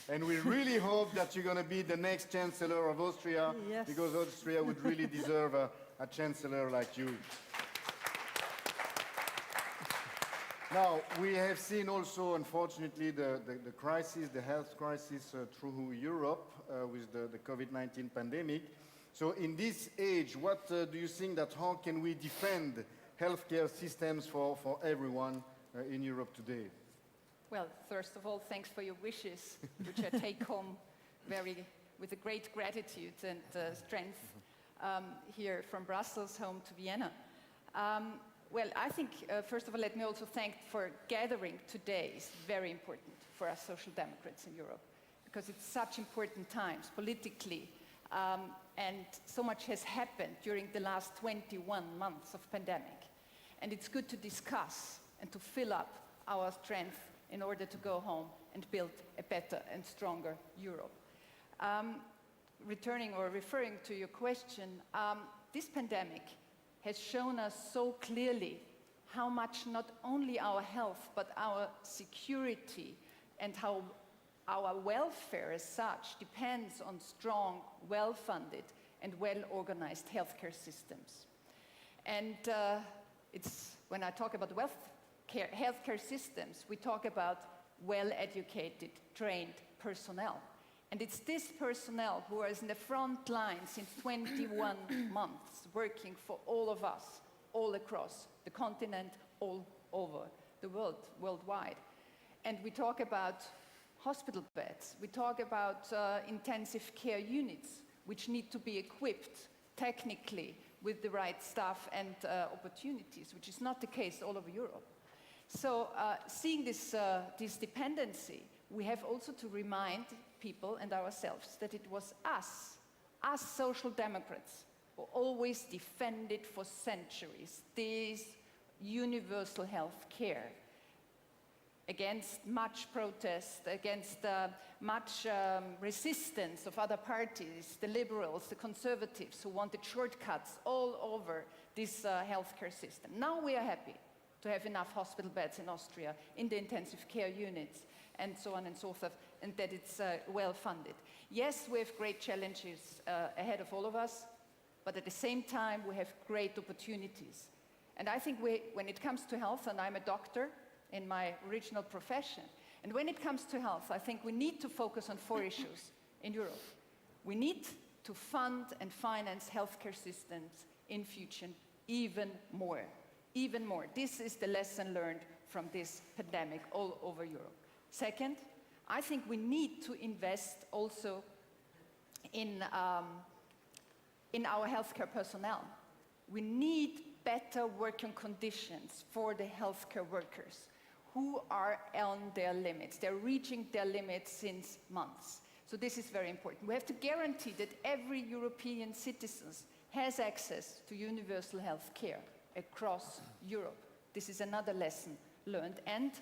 and we really hope that you're going to be the next Chancellor of Austria, yes, because Austria would really deserve a Chancellor like you. Now, we have seen also, unfortunately, the crisis, the health crisis through Europe with the COVID-19 pandemic. So in this age, what do you think that how can we defend healthcare systems for everyone in Europe today? Well, first of all, thanks for your wishes, which I take home with a great gratitude and strength here from Brussels home to Vienna. Well, I think, first of all, let me also thank for gathering today. It's very important for us Social Democrats in Europe, because it's such important times politically, and so much has happened during the last 21 months of pandemic. And it's good to discuss and to fill up our strength in order to go home and build a better and stronger Europe. Referring to your question, this pandemic has shown us so clearly how much not only our health, but our security and how our welfare as such depends on strong, well-funded and well-organized healthcare systems. And when I talk about healthcare systems, we talk about well-educated, trained personnel. And it's this personnel who is in the front line since 21 months, working for all of us, all across the continent, all over the world, worldwide. And we talk about hospital beds, we talk about intensive care units, which need to be equipped technically with the right staff and opportunities, which is not the case all over Europe. So seeing this dependency, we have also to remind people and ourselves that it was us Social Democrats, who always defended for centuries this universal health care against much protest, against much resistance of other parties, the liberals, the conservatives, who wanted shortcuts all over this healthcare system. Now we are happy to have enough hospital beds in Austria, in the intensive care units, and so on and so forth, and that it's well funded. Yes, we have great challenges ahead of all of us, but at the same time, we have great opportunities. And I think when it comes to health, and I'm a doctor in my original profession, and when it comes to health, I think we need to focus on 4 issues in Europe. We need to fund and finance healthcare systems in future even more. Even more. This is the lesson learned from this pandemic all over Europe. Second, I think we need to invest also in our healthcare personnel. We need better working conditions for the healthcare workers who are on their limits. They're reaching their limits since months. So this is very important. We have to guarantee that every European citizen has access to universal health care across Europe. This is another lesson learned, and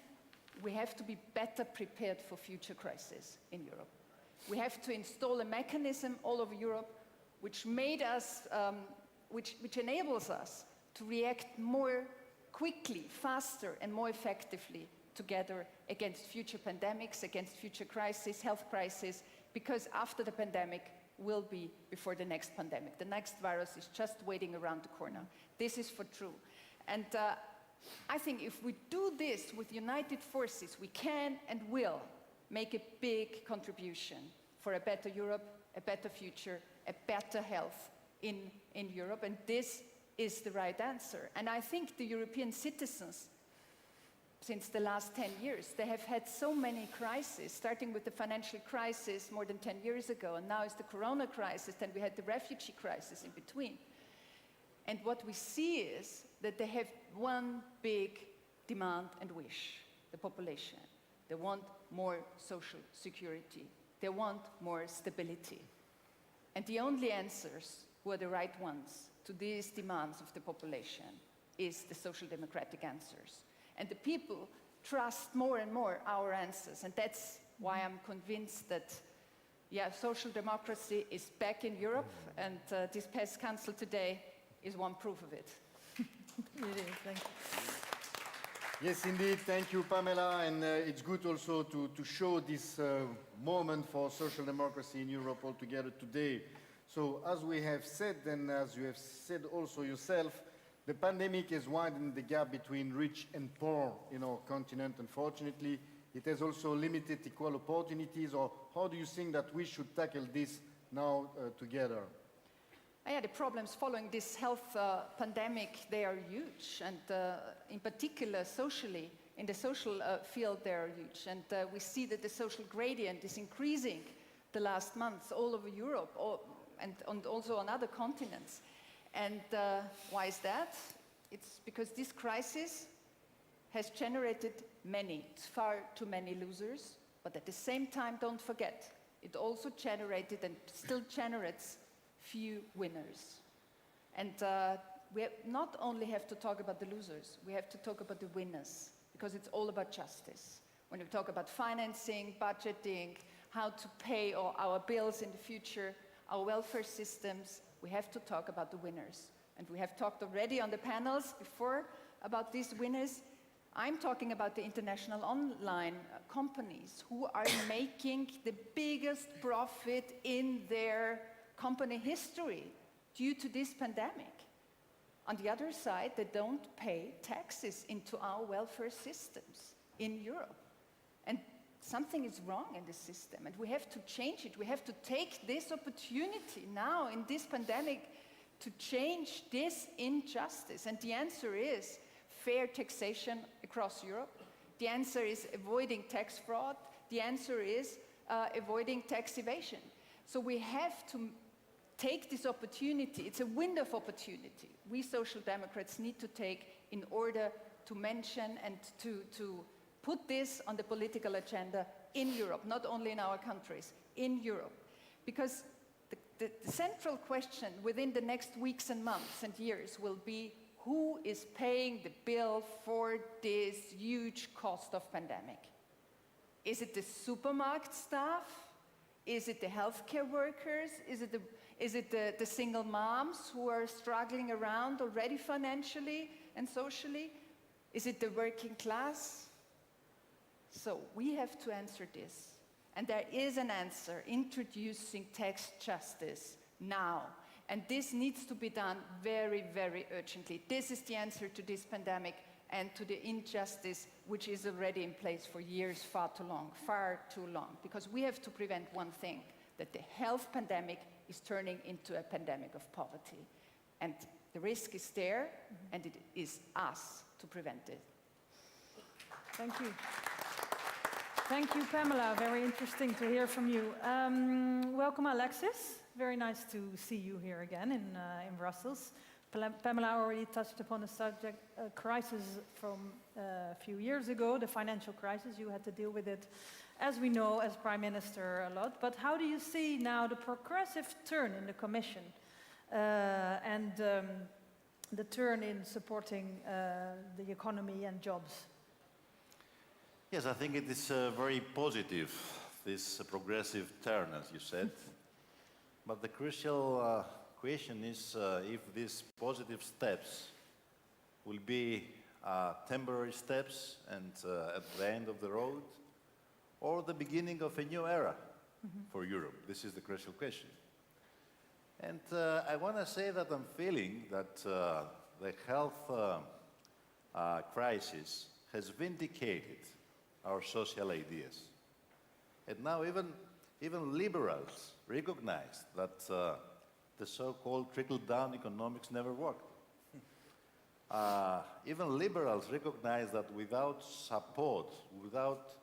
we have to be better prepared for future crises in Europe. We have to install a mechanism all over Europe which enables us to react more quickly, faster, and more effectively together against future pandemics, against future crises, health crises, because after the pandemic will be before the next pandemic. The next virus is just waiting around the corner. This is for true. And I think if we do this with united forces, we can and will make a big contribution for a better Europe, a better future, a better health in Europe. And this is the right answer. And I think the European citizens, since the last 10 years, they have had so many crises, starting with the financial crisis more than 10 years ago, and now it's the corona crisis, then we had the refugee crisis in between. And what we see is that they have one big demand and wish, the population. They want more social security. They want more stability. And the only answers, who are the right ones, to these demands of the population is the social democratic answers. And the people trust more and more our answers. And that's why I'm convinced that, yeah, social democracy is back in Europe. And this PES Council today is one proof of it. It is, thank you. Yes, indeed. Thank you, Pamela. And it's good also to show this moment for social democracy in Europe altogether today. So as we have said, and as you have said also yourself, the pandemic has widened the gap between rich and poor in our continent, unfortunately. It has also limited equal opportunities. Or how do you think that we should tackle this now together? Yeah, the problems following this health pandemic, they are huge. And in particular, socially, in the social field, they are huge. And we see that the social gradient is increasing the last months all over Europe, and also on other continents. And why is that? It's because this crisis has generated far too many losers, but at the same time, don't forget, it also generated and still generates few winners. And we not only have to talk about the losers, we have to talk about the winners, because it's all about justice. When we talk about financing, budgeting, how to pay our bills in the future, our welfare systems, we have to talk about the winners. And we have talked already on the panels before about these winners. I'm talking about the international online companies who are making the biggest profit in their company history due to this pandemic. On the other side, they don't pay taxes into our welfare systems in Europe. And something is wrong in the system, and we have to change it. We have to take this opportunity now in this pandemic to change this injustice. And the answer is fair taxation across Europe. The answer is avoiding tax fraud. The answer is avoiding tax evasion. So we have to take this opportunity. It's a window of opportunity we Social Democrats need to take in order to mention and to put this on the political agenda in Europe, not only in our countries, in Europe. Because the central question within the next weeks and months and years will be who is paying the bill for this huge cost of pandemic? Is it the supermarket staff? Is it the healthcare workers? Is it the single moms who are struggling around already financially and socially? Is it the working class? So we have to answer this. And there is an answer, introducing tax justice now. And this needs to be done very, very urgently. This is the answer to this pandemic and to the injustice which is already in place for years, far too long. Because we have to prevent one thing, that the health pandemic is turning into a pandemic of poverty. And the risk is there, and it is us to prevent it. Thank you. Thank you, Pamela. Very interesting to hear from you. Welcome, Alexis. Very nice to see you here again in Brussels. Pamela already touched upon the subject, crisis from a few years ago, the financial crisis. You had to deal with it, as we know, as Prime Minister a lot. But how do you see now the progressive turn in the Commission and the turn in supporting the economy and jobs? Yes, I think it is very positive, this progressive turn, as you said. But the crucial question is if these positive steps will be temporary steps and at the end of the road, or the beginning of a new era for Europe? This is the crucial question. And I want to say that I'm feeling that the health crisis has vindicated our social ideas. And now even liberals recognize that the so-called trickle-down economics never worked. Even liberals recognize that without support, without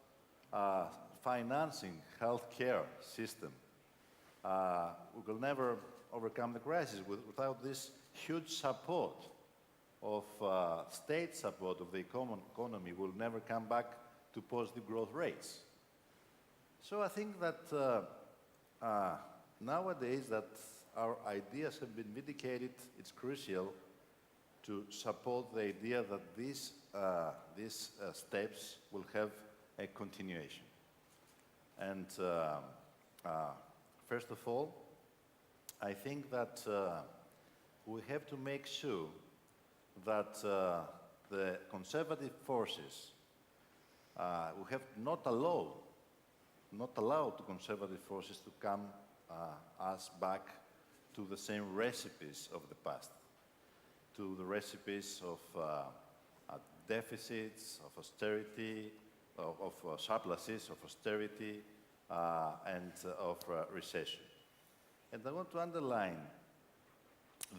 financing healthcare system, we will never overcome the crisis. Without this huge support of state support of the economy, we'll never come back to positive growth rates. So I think that nowadays that our ideas have been vindicated, it's crucial to support the idea that these steps will have a continuation. And first of all, I think that we have to make sure that the conservative forces, we have not allowed the conservative forces to come us back to the same recipes of the past, to the recipes of deficits, of austerity, of surpluses, of austerity, and of recession. And I want to underline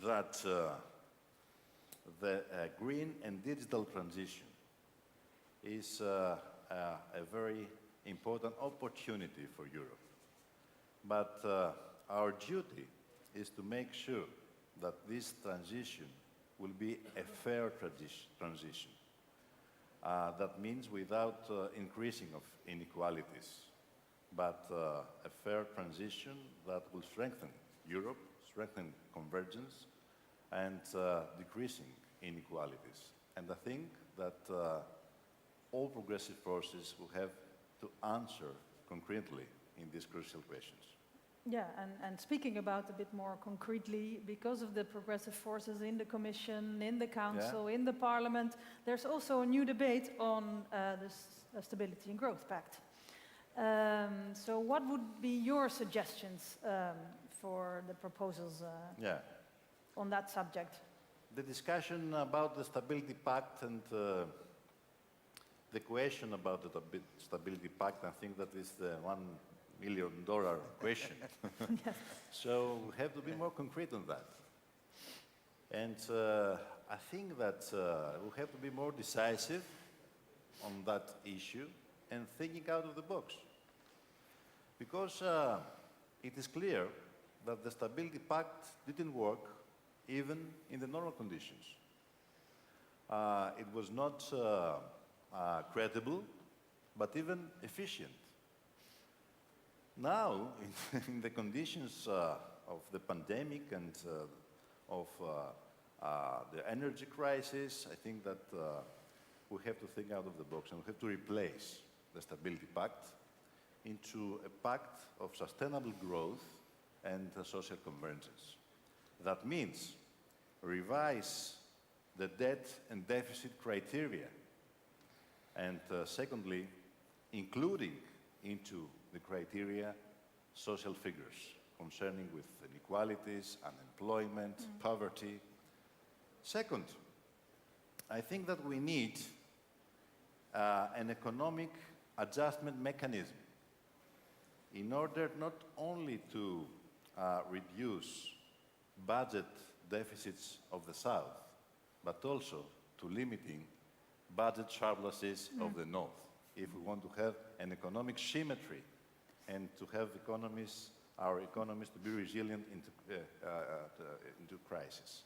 that the green and digital transition is a very important opportunity for Europe. But our duty is to make sure that this transition will be a fair transition. That means without increasing of inequalities, but a fair transition that will strengthen Europe, strengthen convergence, and decreasing inequalities. And I think that all progressive forces will have to answer concretely in these crucial questions. Yeah, and speaking about a bit more concretely, because of the progressive forces in the Commission, in the Council, in the Parliament, there's also a new debate on the Stability and Growth Pact. So what would be your suggestions for the proposals on that subject? The discussion about the Stability Pact and the question about the Stability Pact, I think that is the $1 million question. So we have to be more concrete on that. And I think that we have to be more decisive on that issue and thinking out of the box. Because it is clear that the Stability Pact didn't work even in the normal conditions. It was not credible, but even efficient. Now, in the conditions of the pandemic and of the energy crisis, I think that we have to think out of the box and we have to replace the Stability Pact into a pact of sustainable growth and social convergence. That means revise the debt and deficit criteria, and secondly, including into the criteria social figures concerning with inequalities, unemployment, poverty. Second, I think that we need an economic adjustment mechanism in order not only to reduce budget deficits of the South, but also to limiting budget surpluses of the North, if we want to have an economic symmetry and to have our economies to be resilient into crisis.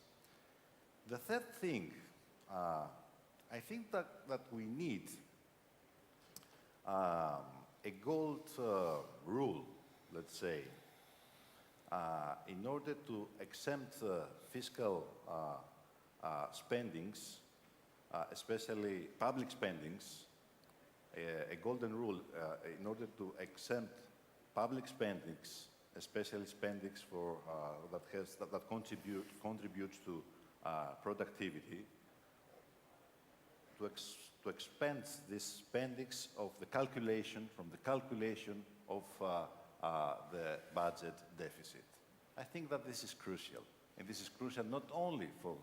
The third thing, I think that we need a gold rule, let's say, in order to exempt fiscal spendings, especially public spendings, a golden rule in order to exempt public spendings, especially spendings for that contributes to productivity, to expand this appendix of the calculation, from the calculation of the budget deficit. I think that this is crucial. And this is crucial not only for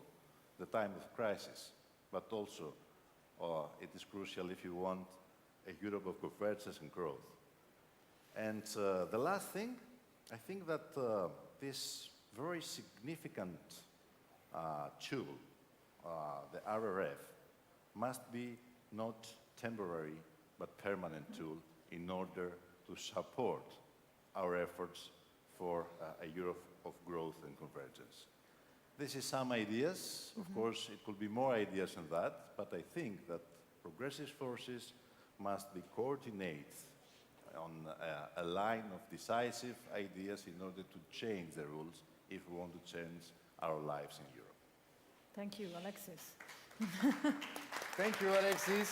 the time of crisis, but also it is crucial if you want a Europe of convergence and growth. And the last thing, I think that this very significant tool, the RRF, must be not temporary but permanent tool in order to support our efforts for a Europe of growth and convergence. This is some ideas. Of course, it could be more ideas than that, but I think that progressive forces must be coordinated on a line of decisive ideas in order to change the rules if we want to change our lives in Europe. Thank you, Alexis. Thank you, Alexis.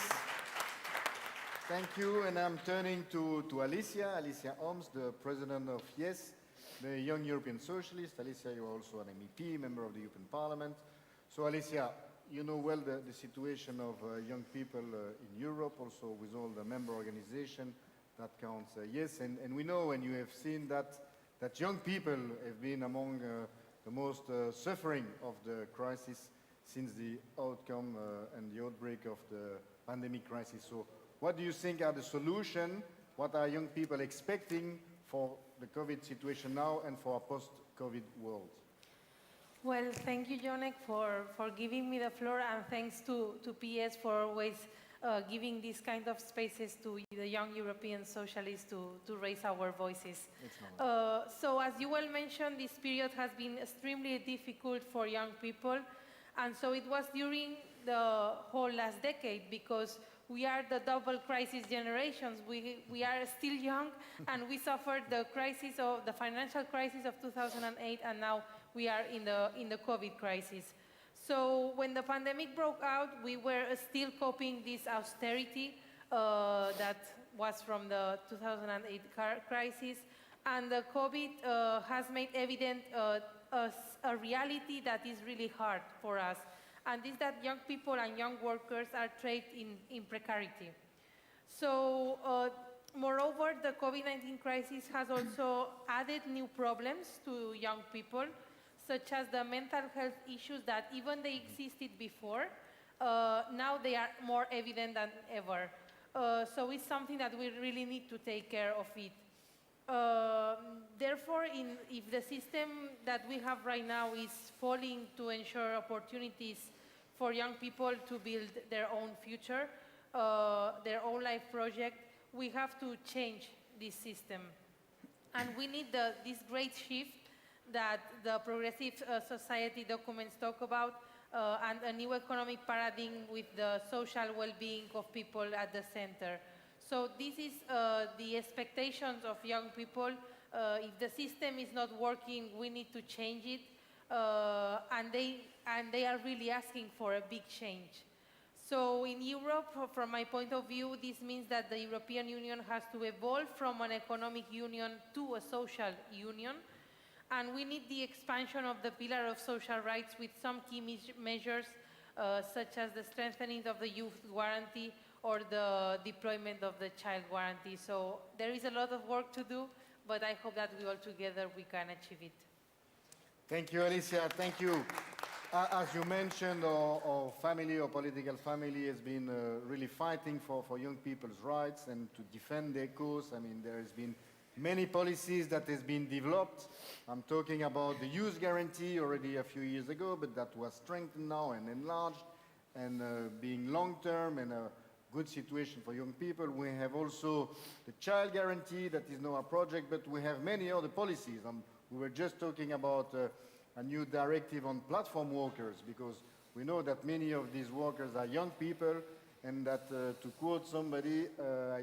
Thank you, and I'm turning to Alicia Holmes, the president of YES, the Young European Socialist. Alicia, you are also an MEP, member of the European Parliament. So Alicia, you know well the situation of young people in Europe, also with all the member organizations that counts YES, and we know, and you have seen that young people have been among the most suffering of the crisis since the outcome and the outbreak of the pandemic crisis. So what do you think are the solutions? What are young people expecting for the COVID situation now and for a post-COVID world? Well, thank you, Jonek, for giving me the floor, and thanks to PES for always giving these kind of spaces to the young European socialists to raise our voices. So as you well mentioned, this period has been extremely difficult for young people, and so it was during the whole last decade, because we are the double crisis generations. We are still young, and we suffered the crisis of the financial crisis of 2008, and now we are in the COVID crisis. So when the pandemic broke out, we were still coping this austerity that was from the 2008 crisis, and the COVID has made evident a reality that is really hard for us, and is that young people and young workers are trapped in precarity. So moreover, the COVID-19 crisis has also added new problems to young people, such as the mental health issues that even they existed before, now they are more evident than ever. So it's something that we really need to take care of it. Therefore, if the system that we have right now is failing to ensure opportunities for young people to build their own future, their own life project, we have to change this system. And we need this great shift that the progressive society documents talk about, and a new economic paradigm with the social well-being of people at the center. So this is the expectations of young people. If the system is not working, we need to change it, and they are really asking for a big change. So in Europe, from my point of view, this means that the European Union has to evolve from an economic union to a social union. And we need the expansion of the pillar of social rights with some key measures, such as the strengthening of the youth guarantee or the deployment of the child guarantee. So there is a lot of work to do, but I hope that we all together we can achieve it. Thank you, Alicia. Thank you. As you mentioned, our family, our political family, has been really fighting for young people's rights and to defend their cause. I mean, there has been many policies that has been developed. I'm talking about the youth guarantee already a few years ago, but that was strengthened now and enlarged, and being long-term and a good situation for young people. We have also the child guarantee that is now a project, but we have many other policies. We were just talking about a new directive on platform workers, because we know that many of these workers are young people, and that, to quote somebody,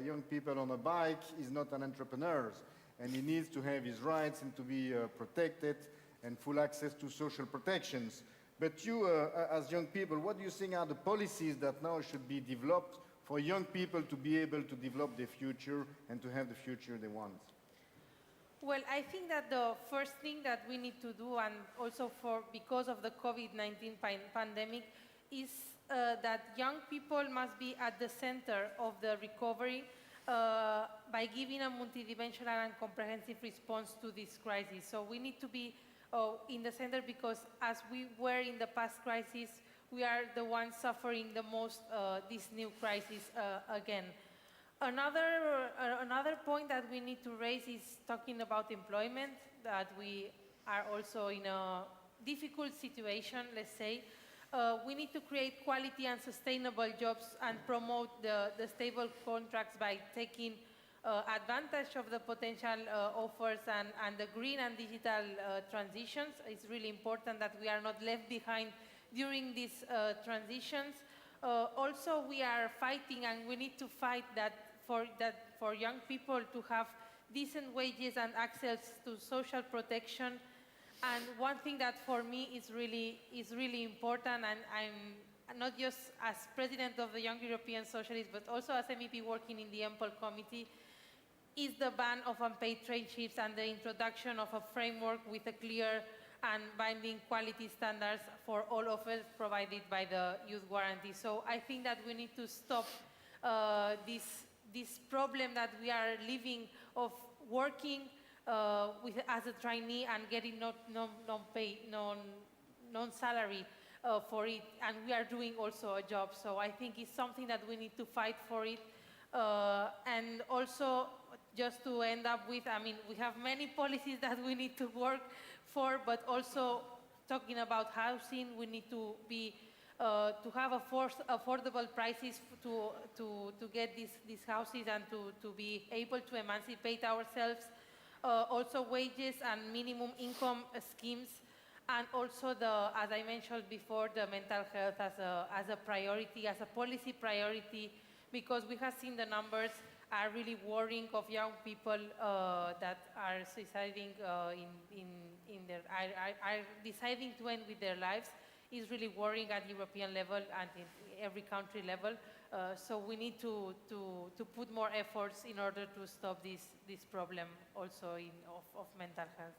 young people on a bike is not an entrepreneur, and he needs to have his rights and to be protected and full access to social protections. But you, as young people, what do you think are the policies that now should be developed for young people to be able to develop their future and to have the future they want? Well, I think that the first thing that we need to do, and also because of the COVID-19 pandemic, is that young people must be at the center of the recovery by giving a multidimensional and comprehensive response to this crisis. So we need to be in the center because as we were in the past crisis, we are the ones suffering the most this new crisis again. Another point that we need to raise is talking about employment, that we are also in a difficult situation, let's say. We need to create quality and sustainable jobs and promote the stable contracts by taking advantage of the potential offers and the green and digital transitions. It's really important that we are not left behind during these transitions. Also, we are fighting, and we need to fight for young people to have decent wages and access to social protection. And one thing that for me is really important, and I'm not just as president of the Young European Socialists, but also as MEP working in the EMPL committee, is the ban of unpaid traineeships and the introduction of a framework with a clear and binding quality standards for all offers provided by the Youth Guarantee. So I think that we need to stop this problem that we are living of working as a trainee and getting non-salary for it, and we are doing also a job. So I think it's something that we need to fight for it. And also, just to end up with, I mean, we have many policies that we need to work for, but also talking about housing, we need to be to have affordable prices to get these houses and to be able to emancipate ourselves. Also wages and minimum income schemes, and also as I mentioned before, the mental health as a priority, as a policy priority, because we have seen the numbers are really worrying of young people that are suiciding are deciding to end with their lives. Is really worrying at European level and in every country level. So we need to put more efforts in order to stop this problem also of mental health.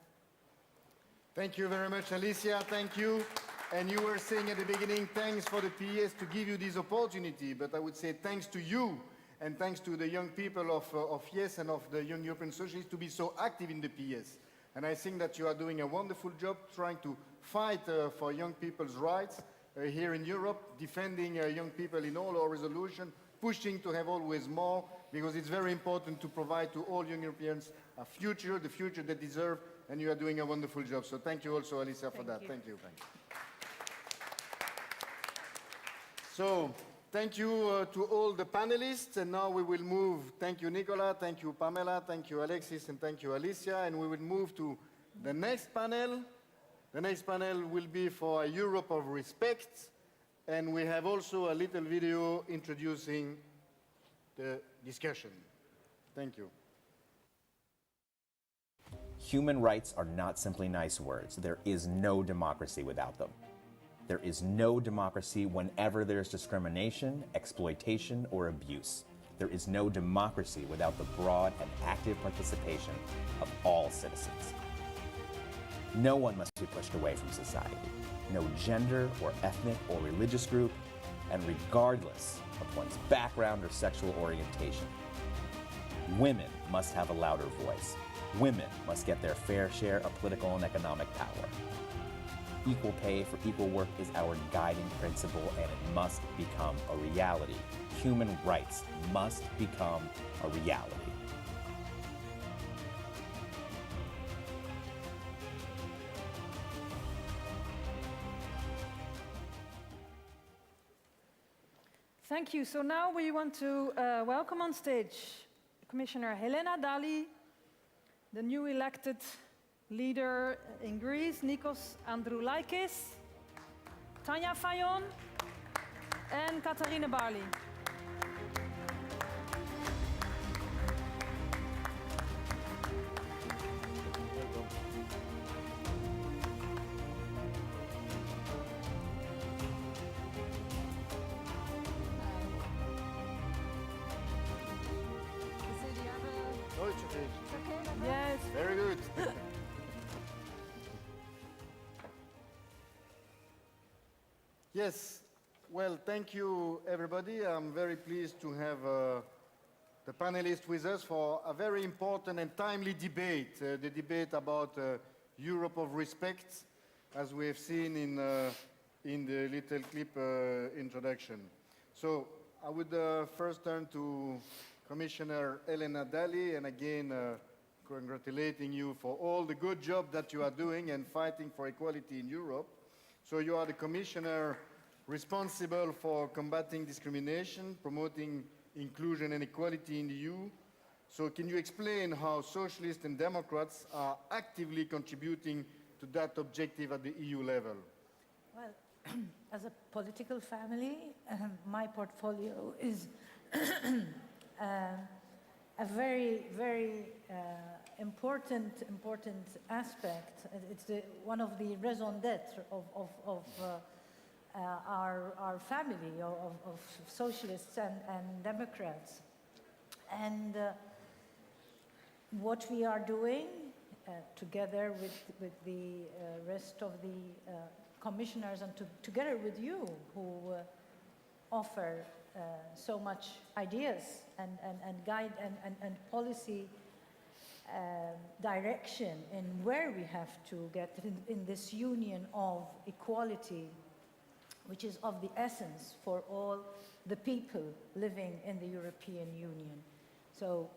Thank you very much, Alicia. Thank you. And you were saying at the beginning, thanks for the PES to give you this opportunity, but I would say thanks to you and thanks to the young people of YES and of the Young European Socialists to be so active in the PES. And I think that you are doing a wonderful job trying to fight for young people's rights here in Europe, defending young people in all our resolutions, pushing to have always more, because it's very important to provide to all young Europeans a future, the future they deserve, and you are doing a wonderful job. So thank you also, Alicia, for that. Thank you. So thank you to all the panelists, and now we will move. Thank you, Nicola, thank you, Pamela, thank you, Alexis, and thank you, Alicia, and we will move to the next panel. The next panel will be for a Europe of respect, and we have also a little video introducing the discussion. Thank you. Human rights are not simply nice words. There is no democracy without them. There is no democracy whenever there's discrimination, exploitation, or abuse. There is no democracy without the broad and active participation of all citizens. No one must be pushed away from society. No gender or ethnic or religious group, and regardless of one's background or sexual orientation. Women must have a louder voice. Women must get their fair share of political and economic power. Equal pay for equal work is our guiding principle, and it must become a reality. Human rights must become a reality. Thank you. So now we want to welcome on stage Commissioner Helena Dalli, the new elected leader in Greece, Nikos Androulakis, Tanya Fayon, and Katarina Barley. Yes. Very good. Yes, Well, thank you, everybody. I'm very pleased to have the panelists with us for a very important and timely debate, the debate about Europe of respect, as we have seen in the little clip introduction. So I would first turn to Commissioner Elena Dalli, and again, congratulating you for all the good job that you are doing and fighting for equality in Europe. So you are the Commissioner responsible for combating discrimination, promoting inclusion and equality in the EU. So can you explain how Socialists and Democrats are actively contributing to that objective at the EU level? Well, as a political family, my portfolio is a very, very important aspect. It's one of the raison d'etre of our family, of socialists and Democrats. And what we are doing together with the rest of the commissioners and together with you who offer so much ideas and guide and policy direction in where we have to get in this union of equality, which is of the essence for all the people living in the European Union. So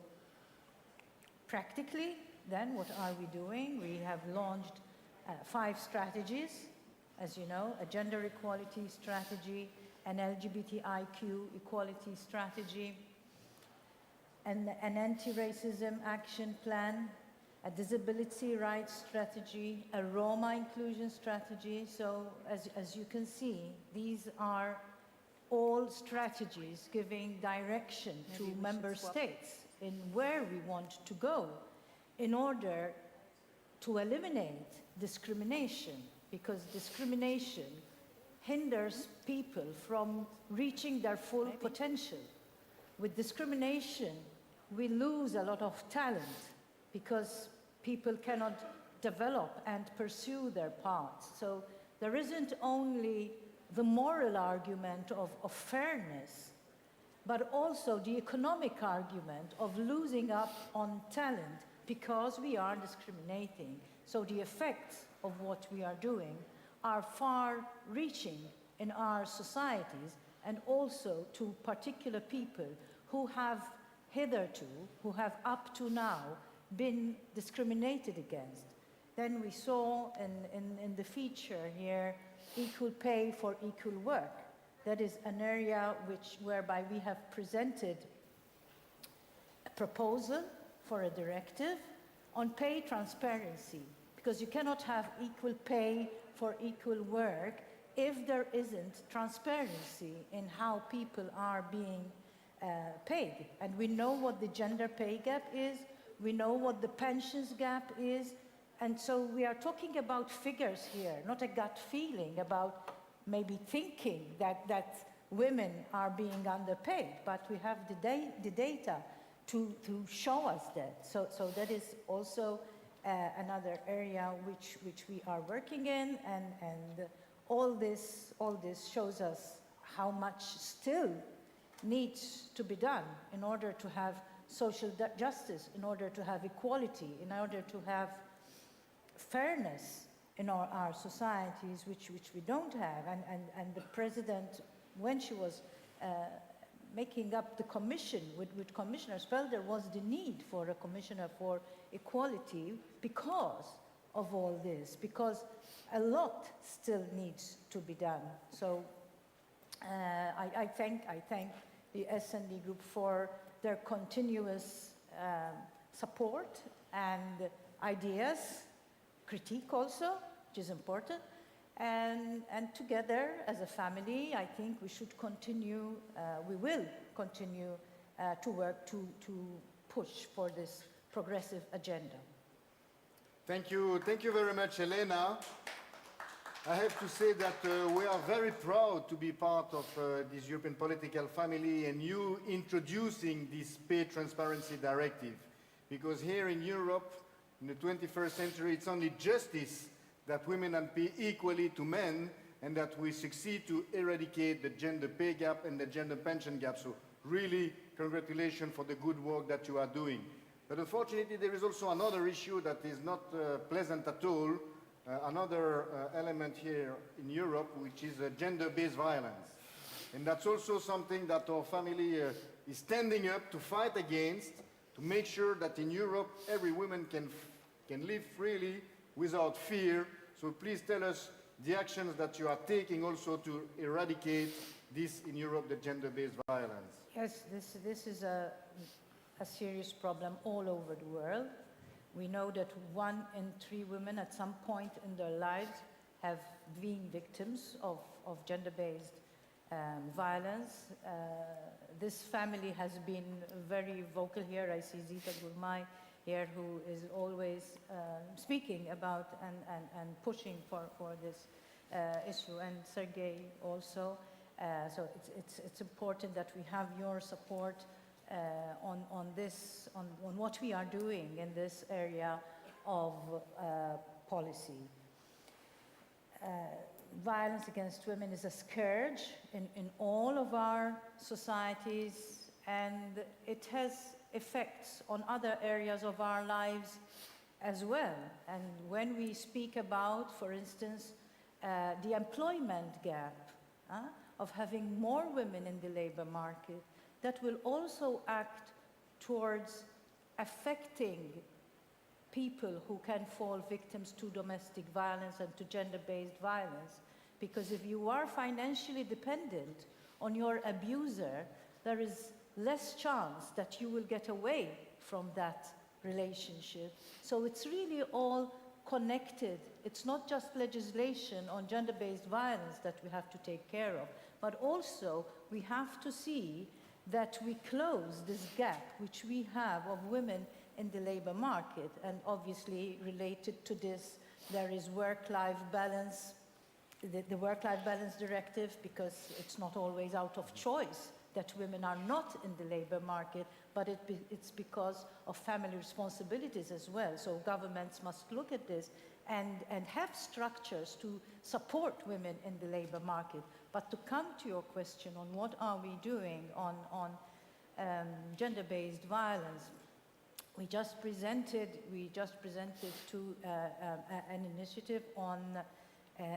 practically, then, what are we doing? We have launched 5 strategies, as you know, a gender equality strategy, an LGBTIQ equality strategy, an anti-racism action plan, a disability rights strategy, a Roma inclusion strategy. So as you can see, these are all strategies giving direction to member states in where we want to go in order to eliminate discrimination, because discrimination hinders people from reaching their full potential. With discrimination, we lose a lot of talent because people cannot develop and pursue their paths. So there isn't only the moral argument of fairness, but also the economic argument of losing up on talent because we are discriminating. So the effects of what we are doing are far-reaching in our societies and also to particular people who have hitherto, who have up to now been discriminated against. Then we saw in the feature here, equal pay for equal work. That is an area whereby we have presented a proposal for a directive on pay transparency, because you cannot have equal pay for equal work if there isn't transparency in how people are being paid. And we know what the gender pay gap is, we know what the pensions gap is, and so we are talking about figures here, not a gut feeling about maybe thinking that women are being underpaid, but we have the data to show us that. So that is also another area which we are working in, and all this shows us how much still needs to be done in order to have social justice, in order to have equality, in order to have fairness in our societies, which we don't have. And the president, when she was making up the commission with commissioners, felt there was the need for a commissioner for equality because of all this, because a lot still needs to be done. So I thank the S&D Group for their continuous support and ideas, critique also, which is important. And together, as a family, I think we should continue, we will continue to work to push for this progressive agenda. Thank you very much, Elena. I have to say that we are very proud to be part of this European political family and you introducing this Pay Transparency Directive. Because here in Europe, in the 21st century, it's only justice that women are paid equally to men, and that we succeed to eradicate the gender pay gap and the gender pension gap. So really, congratulations for the good work that you are doing. But unfortunately, there is also another issue that is not pleasant at all, another element here in Europe, which is gender-based violence. And that's also something that our family is standing up to fight against, to make sure that in Europe, every woman can live freely without fear. So please tell us the actions that you are taking also to eradicate this in Europe, the gender-based violence. Yes, this is a serious problem all over the world. We know that 1 in 3 women at some point in their lives have been victims of gender-based violence. This family has been very vocal here. I see Zita Gurmai here, who is always speaking about and pushing for this issue, and Sergei also. So it's important that we have your support on this, on what we are doing in this area of policy. Violence against women is a scourge in all of our societies, and it has effects on other areas of our lives as well. And when we speak about, for instance, the employment gap, of having more women in the labor market, that will also act towards affecting people who can fall victims to domestic violence and to gender-based violence. Because if you are financially dependent on your abuser, there is less chance that you will get away from that relationship. So it's really all connected. It's not just legislation on gender-based violence that we have to take care of, but also we have to see that we close this gap which we have of women in the labor market. And obviously related to this, there is work-life balance, the work-life balance directive, because it's not always out of choice that women are not in the labor market, but it's because of family responsibilities as well. So governments must look at this and have structures to support women in the labor market. But to come to your question on what are we doing on gender-based violence, we just presented to an initiative on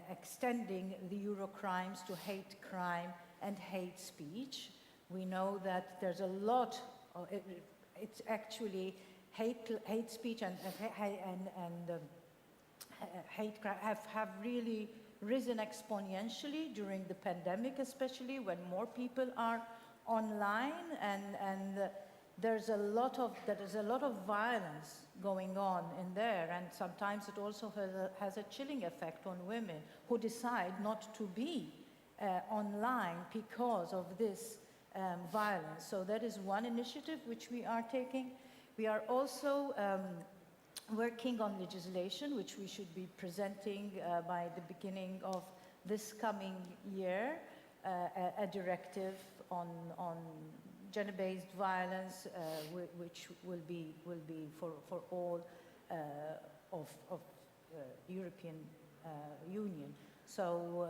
extending the Eurocrimes to hate crime and hate speech. We know that there's a lot of, it's actually hate speech and hate crime have really risen exponentially during the pandemic, especially when more people are online, and there's a lot of violence going on in there, and sometimes it also has a chilling effect on women who decide not to be online because of this violence. So that is one initiative which we are taking. We are also working on legislation, which we should be presenting by the beginning of this coming year, a directive on gender-based violence, which will be for all of European Union. So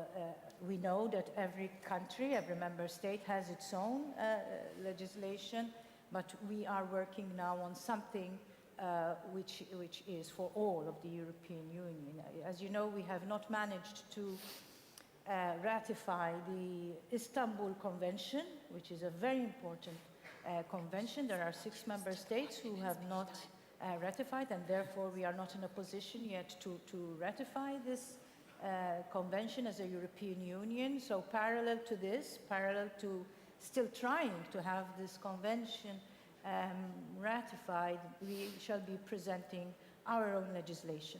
we know that every country, every member state has its own legislation, but we are working now on something which is for all of the European Union. As you know, we have not managed to ratify the Istanbul Convention, which is a very important convention. There are 6 member states who have not ratified, and therefore we are not in a position yet to ratify this convention as a European Union. So parallel to this, parallel to still trying to have this convention ratified, we shall be presenting our own legislation.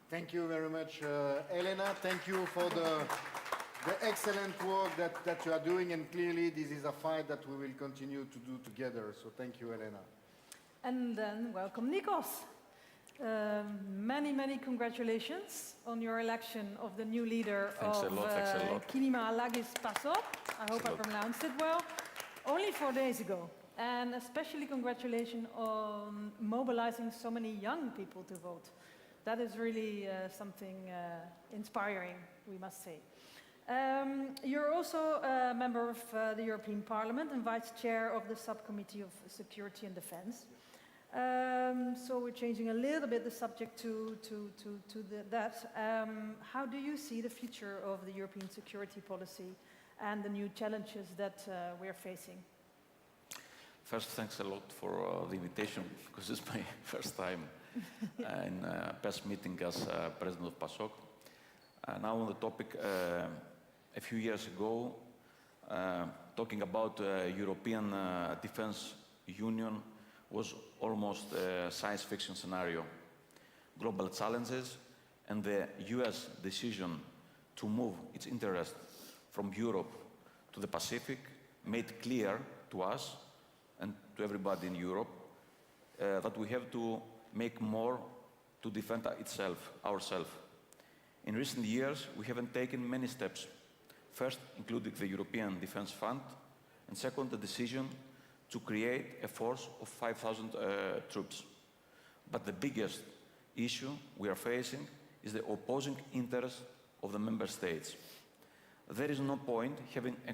Thank you very much, Elena. Thank you for the excellent work that you are doing, and clearly this is a fight that we will continue to do together. So thank you, Elena. And then welcome, Nikos. Many congratulations on your election of the new leader Thanks of a lot. Kinima Alagis PASOK. I hope I pronounced it well. Only 4 days ago. And especially congratulations on mobilizing so many young people to vote. That is really something inspiring, we must say. You're also a member of the European Parliament and Vice Chair of the Subcommittee of Security and Defence. So we're changing a little bit the subject to that. How do you see the future of the European security policy and the new challenges that we're facing? First, thanks a lot for the invitation, because it's my first time in PES meeting as president of PASOK. Now on the topic, a few years ago, talking about European Defence Union was almost a science fiction scenario. Global challenges and the US decision to move its interest from Europe to the Pacific made clear to us and to everybody in Europe that we have to make more to defend ourselves. In recent years, we haven't taken many steps. First, including the European Defence Fund, and second, the decision to create a force of 5,000 troops. But the biggest issue we are facing is the opposing interest of the member states. There is no point having a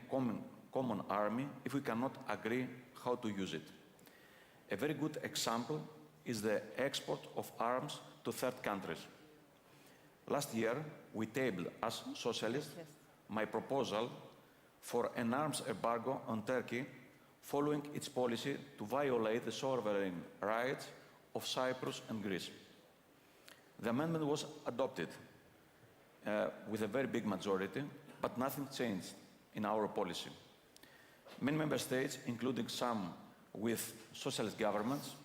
common army if we cannot agree how to use it. A very good example is the export of arms to third countries. Last year, we tabled as socialists my proposal for an arms embargo on Turkey following its policy to violate the sovereign rights of Cyprus and Greece. The amendment was adopted with a very big majority, but nothing changed in our policy. Many member states, including some with socialist governments,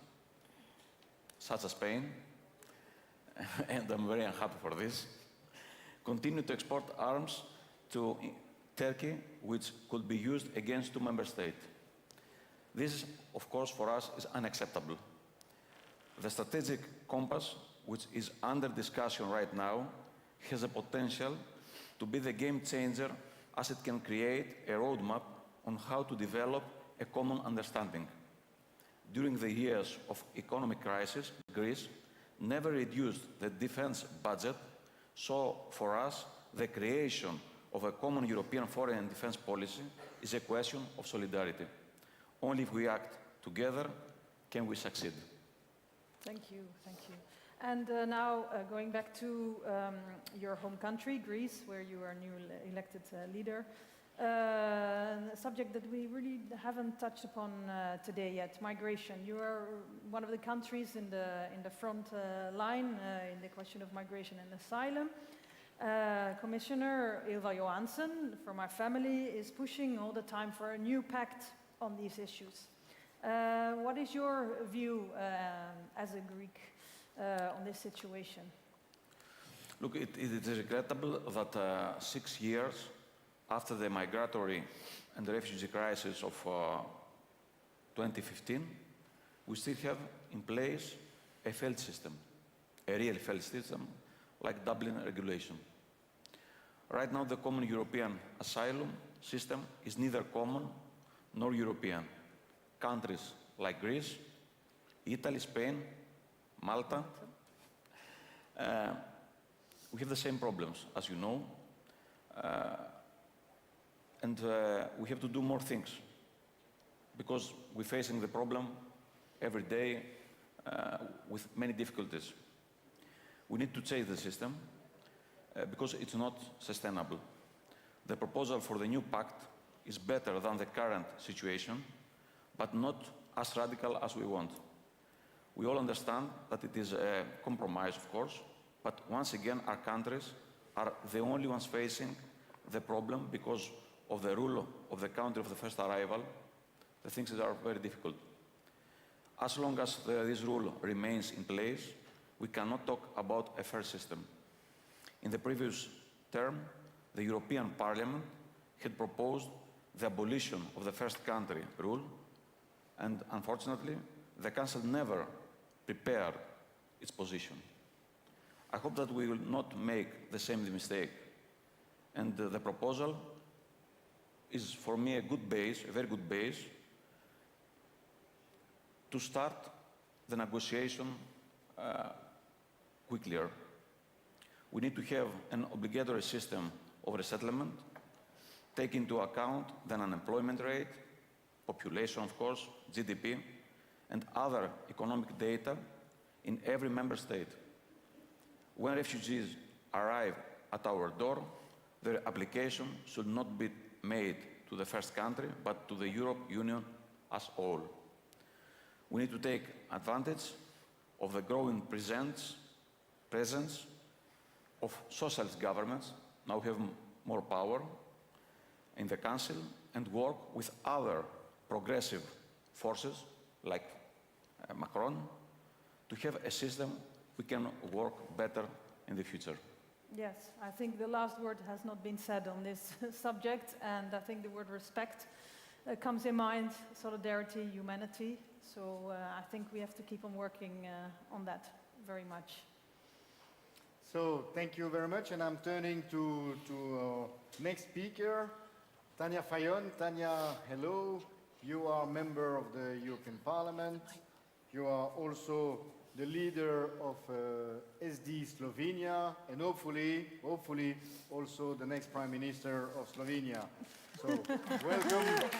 such as Spain, and I'm very unhappy for this, continue to export arms to Turkey, which could be used against two member states. This, of course, for us is unacceptable. The strategic compass, which is under discussion right now, has the potential to be the game changer, as it can create a roadmap on how to develop a common understanding. During the years of economic crisis, Greece never reduced the defense budget, so for us, the creation of a common European foreign and defense policy is a question of solidarity. Only if we act together can we succeed. Thank you, thank you. And now going back to your home country, Greece, where you are new elected leader, a subject that we really haven't touched upon today yet, migration. You are one of the countries in the front line in the question of migration and asylum. Commissioner Ylva Johansson from our family is pushing all the time for a new pact on these issues. What is your view as a Greek on this situation? Look, it is regrettable that 6 years after the migratory and the refugee crisis of 2015, we still have in place a failed system, a real failed system, like Dublin regulation. Right now, the common European asylum system is neither common nor European. Countries like Greece, Italy, Spain, Malta, we have the same problems, as you know, and we have to do more things, because we're facing the problem every day with many difficulties. We need to change the system because it's not sustainable. The proposal for the new pact is better than the current situation, but not as radical as we want. We all understand that it is a compromise, of course, but once again, our countries are the only ones facing the problem because of the rule of the country of the first arrival. The things are very difficult. As long as this rule remains in place, we cannot talk about a fair system. In the previous term, the European Parliament had proposed the abolition of the first country rule, and unfortunately, the Council never prepared its position. I hope that we will not make the same mistake. And the proposal is, for me, a good base, a very good base, to start the negotiation quicker. We need to have an obligatory system of resettlement, take into account the unemployment rate, population, of course, GDP, and other economic data in every member state. When refugees arrive at our door, their application should not be made to the first country, but to the European Union as a whole. We need to take advantage of the growing presence of socialist governments. Now we have more power in the Council and work with other progressive forces like Macron to have a system we can work better in the future. Yes, I think the last word has not been said on this subject, and I think the word respect comes in mind, solidarity, humanity. So I think we have to keep on working on that very much. So thank you very much, and I'm turning to next speaker, Tanja Fajon. Tanja, hello. You are a member of the European Parliament. You are also the leader of SD Slovenia, and hopefully also the next Prime Minister of Slovenia. So welcome.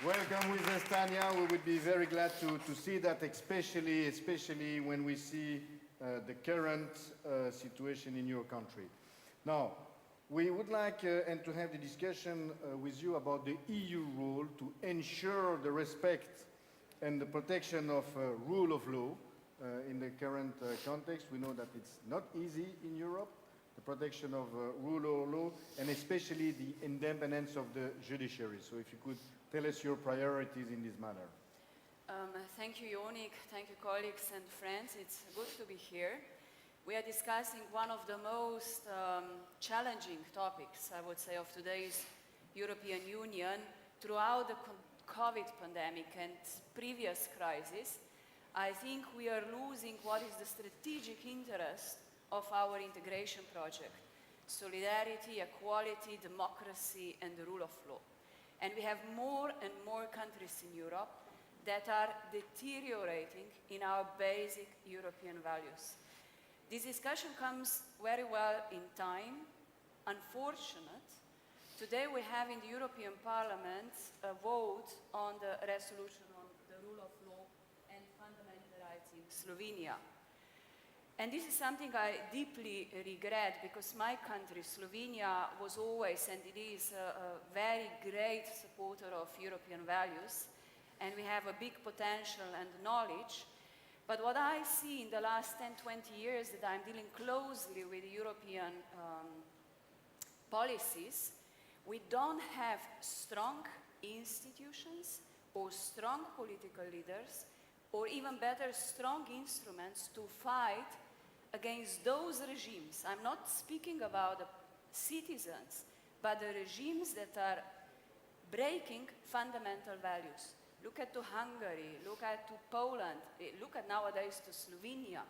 Welcome with us, Tanja. We would be very glad to see that, especially when we see the current situation in your country. Now, we would like and to have the discussion with you about the EU role to ensure the respect and the protection of rule of law in the current context. We know that it's not easy in Europe, the protection of rule of law, and especially the independence of the judiciary. So if you could tell us your priorities in this matter. Thank you, Yonik. Thank you, colleagues and friends. It's good to be here. We are discussing one of the most challenging topics, I would say, of today's European Union. Throughout the COVID pandemic and previous crises, I think we are losing what is the strategic interest of our integration project: solidarity, equality, democracy, and the rule of law. And we have more and more countries in Europe that are deteriorating in our basic European values. This discussion comes very well in time. Unfortunate, today we have in the European Parliament a vote on the resolution on the rule of law and fundamental rights in Slovenia. And this is something I deeply regret, because my country, Slovenia, was always and it is a very great supporter of European values, and we have a big potential and knowledge. But what I see in the last 10-20 years that I'm dealing closely with European policies, we don't have strong institutions or strong political leaders, or even better, strong instruments to fight against those regimes. I'm not speaking about the citizens, but the regimes that are breaking fundamental values. Look at to Hungary, look at to Poland, look at nowadays to Slovenia.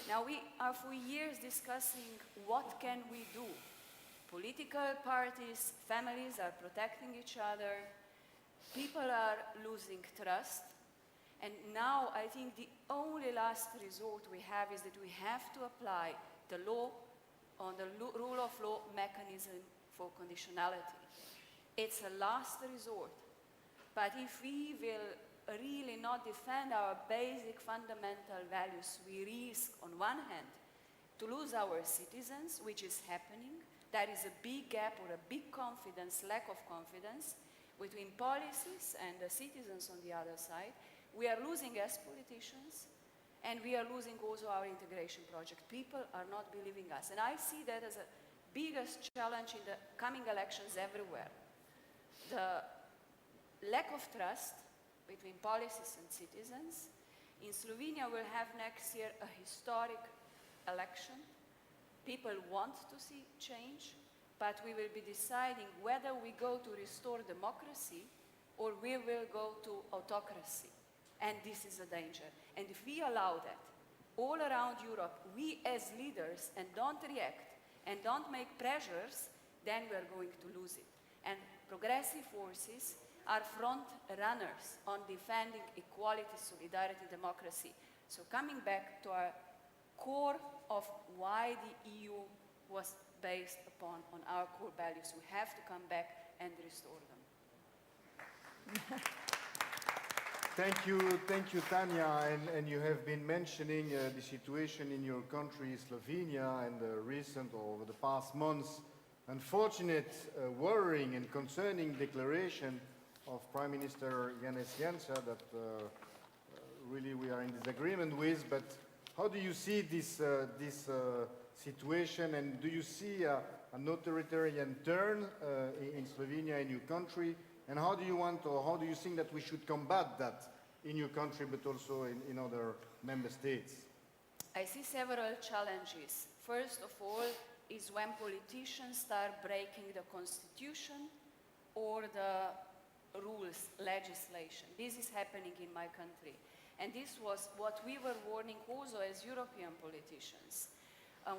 Now we are for years discussing what can we do. Political parties, families are protecting each other, people are losing trust, and now I think the only last resort we have is that we have to apply the law on the rule of law mechanism for conditionality. It's a last resort, but if we will really not defend our basic fundamental values, we risk on one hand to lose our citizens, which is happening. There is a big gap or a big confidence, lack of confidence between policies and the citizens on the other side. We are losing as politicians, and we are losing also our integration project. People are not believing us. And I see that as a biggest challenge in the coming elections everywhere. The lack of trust between policies and citizens. In Slovenia, we'll have next year a historic election. People want to see change, but we will be deciding whether we go to restore democracy or we will go to autocracy. And this is a danger. And if we allow that all around Europe, we as leaders, and don't react and don't make pressures, then we are going to lose it. And progressive forces are front runners on defending equality, solidarity, democracy. So coming back to our core of why the EU was based upon on our core values. We have to come back and restore them. Thank you, Tanya. And you have been mentioning the situation in your country, Slovenia, and the recent, or over the past months, unfortunate, worrying and concerning declaration of Prime Minister Janez Janša that really we are in disagreement with. But how do you see this situation, and do you see an authoritarian turn in Slovenia, in your country? And how do you want, or how do you think that we should combat that in your country, but also in other member states? I see several challenges. First of all is when politicians start breaking the constitution or the rules, legislation. This is happening in my country. And this was what we were warning also as European politicians.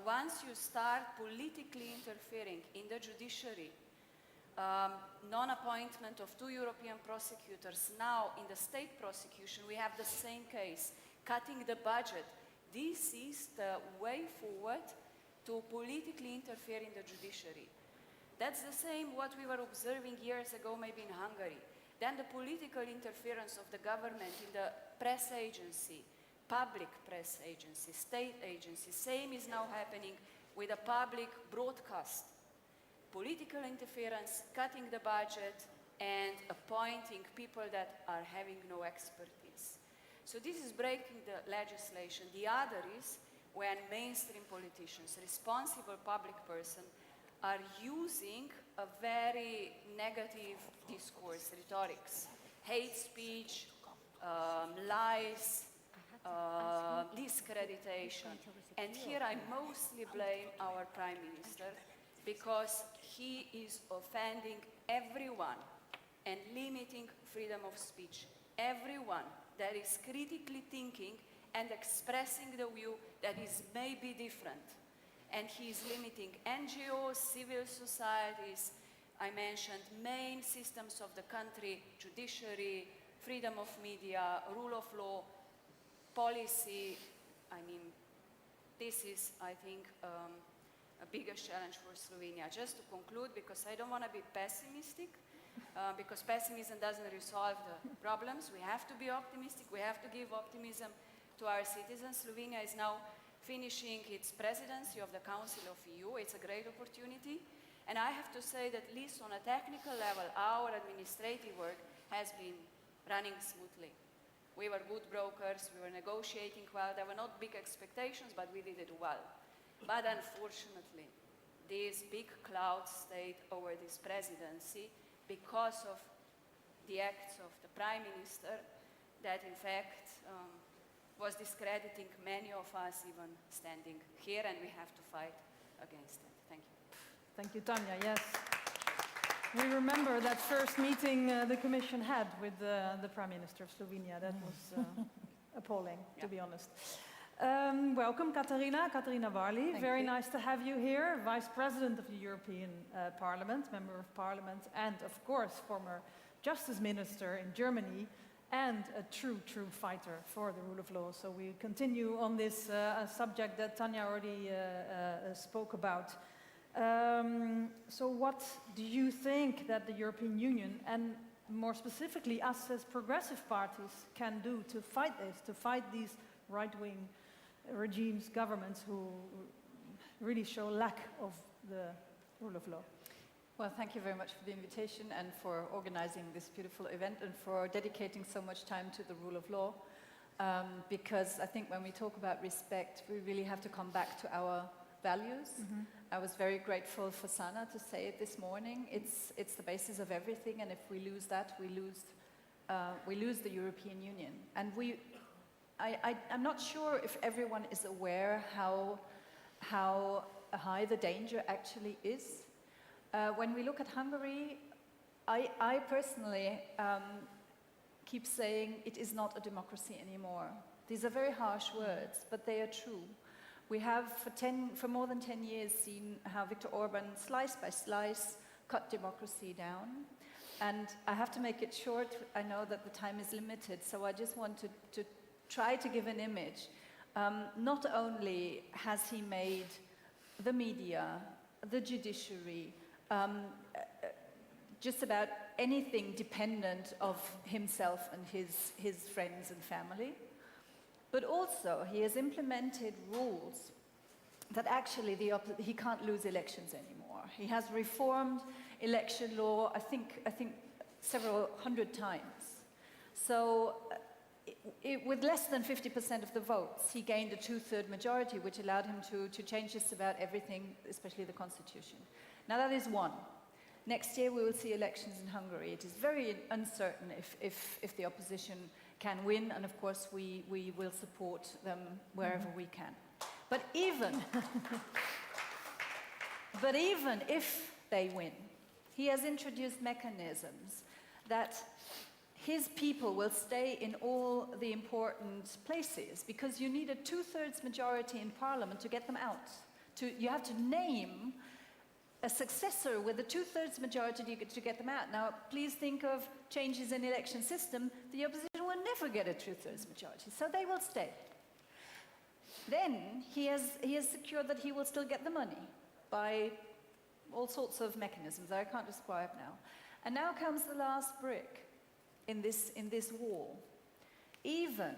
Once you start politically interfering in the judiciary, non-appointment of 2 European prosecutors. Now, in the state prosecution, we have the same case, cutting the budget. This is the way forward to politically interfere in the judiciary. That's the same what we were observing years ago, maybe in Hungary. Then the political interference of the government in the press agency, public press agency, state agency. Same is now happening with a public broadcast. Political interference, cutting the budget, and appointing people that are having no expertise. So this is breaking the legislation. The other is when mainstream politicians, responsible public person, are using a very negative discourse, rhetorics, hate speech, lies, discreditation. And here I mostly blame our Prime Minister, because he is offending everyone and limiting freedom of speech. Everyone that is critically thinking and expressing the view that is maybe different. And he is limiting NGOs, civil societies, I mentioned main systems of the country, judiciary, freedom of media, rule of law, policy. I mean, this is, I think, a biggest challenge for Slovenia. Just to conclude, because I don't want to be pessimistic, because pessimism doesn't resolve the problems. We have to be optimistic. We have to give optimism to our citizens. Slovenia is now finishing its presidency of the Council of EU. It's a great opportunity. And I have to say that at least on a technical level, our administrative work has been running smoothly. We were good brokers. We were negotiating well. There were not big expectations, but we did it well. But unfortunately, this big cloud stayed over this presidency because of the acts of the Prime Minister that in fact was discrediting many of us even standing here, and we have to fight against it. Thank you. Thank you, Tanya. Yes. We remember that first meeting the Commission had with the Prime Minister of Slovenia. That was appalling, to be honest. Welcome, Katarina Varli. Very nice to have you here, Vice President of the European Parliament, Member of Parliament, and of course, former Justice Minister in Germany, and a true fighter for the rule of law. So we continue on this subject that Tanya already spoke about. So what do you think that the European Union, and more specifically us as progressive parties, can do to fight this, to fight these right-wing regimes, governments who really show lack of the rule of law? Well, thank you very much for the invitation and for organizing this beautiful event and for dedicating so much time to the rule of law. Because I think when we talk about respect, we really have to come back to our values. I was very grateful for Sana to say it this morning. It's the basis of everything, and if we lose that, we lose the European Union. And I'm not sure if everyone is aware how high the danger actually is. When we look at Hungary, I personally keep saying it is not a democracy anymore. These are very harsh words, but they are true. We have for more than 10 years seen how Viktor Orban, slice by slice, cut democracy down. And I have to make it short. I know that the time is limited, so I just want to try to give an image not only has he made the media, the judiciary, just about anything dependent of himself and his friends and family, but also he has implemented rules that actually he can't lose elections anymore. He has reformed election law, I think several hundred times. So with less than 50% of the votes, he gained a 2/3 majority, which allowed him to change just about everything, especially the constitution. Now that is one. Next year we will see elections in Hungary. It is very uncertain if the opposition can win, and of course we will support them wherever we can. But even if they win, he has introduced mechanisms that his people will stay in all the important places, because you need a 2/3 majority in parliament to get them out. You have to name a successor with a 2/3 majority to get them out. Now, please think of changes in the election system. The opposition will never get a 2/3 majority, so they will stay. Then he has secured that he will still get the money by all sorts of mechanisms that I can't describe now. And now comes the last brick in this wall. Even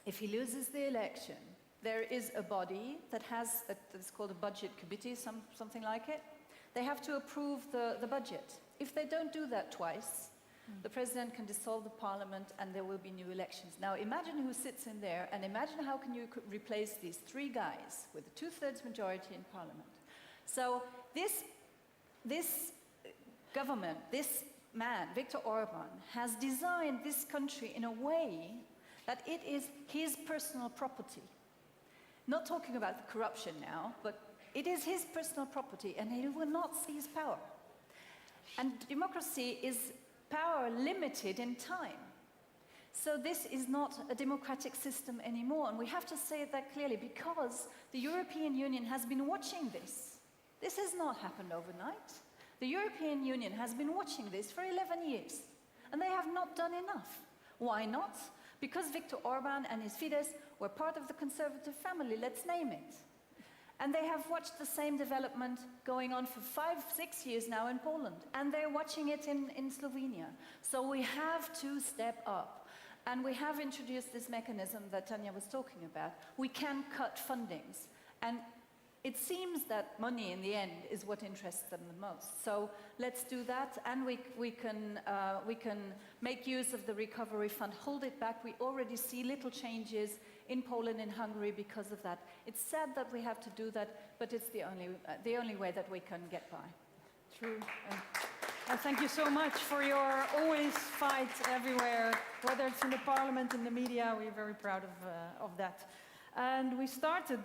if he loses the election, there is a body that's called a budget committee, something like it. They have to approve the budget. If they don't do that twice, the president can dissolve the parliament and there will be new elections. Now imagine who sits in there, and imagine how can you replace these three guys with a 2/3 majority in parliament. So this government, this man, Viktor Orban, has designed this country in a way that it is his personal property. Not talking about the corruption now, but it is his personal property, and he will not seize power. And democracy is power limited in time. So this is not a democratic system anymore, and we have to say that clearly, because the European Union has been watching this. This has not happened overnight. The European Union has been watching this for 11 years, and they have not done enough. Why not? Because Viktor Orban and his Fidesz were part of the conservative family, let's name it. And they have watched the same development going on for 5-6 years now in Poland, and they're watching it in Slovenia. So we have to step up, and we have introduced this mechanism that Tanya was talking about. We can cut fundings, and it seems that money in the end is what interests them the most. So let's do that, and we can make use of the recovery fund, hold it back. We already see little changes in Poland and Hungary because of that. It's sad that we have to do that, but it's the only way that we can get by. True. And thank you so much for your always fight everywhere, whether it's in the parliament, in the media. We're very proud of that. And we started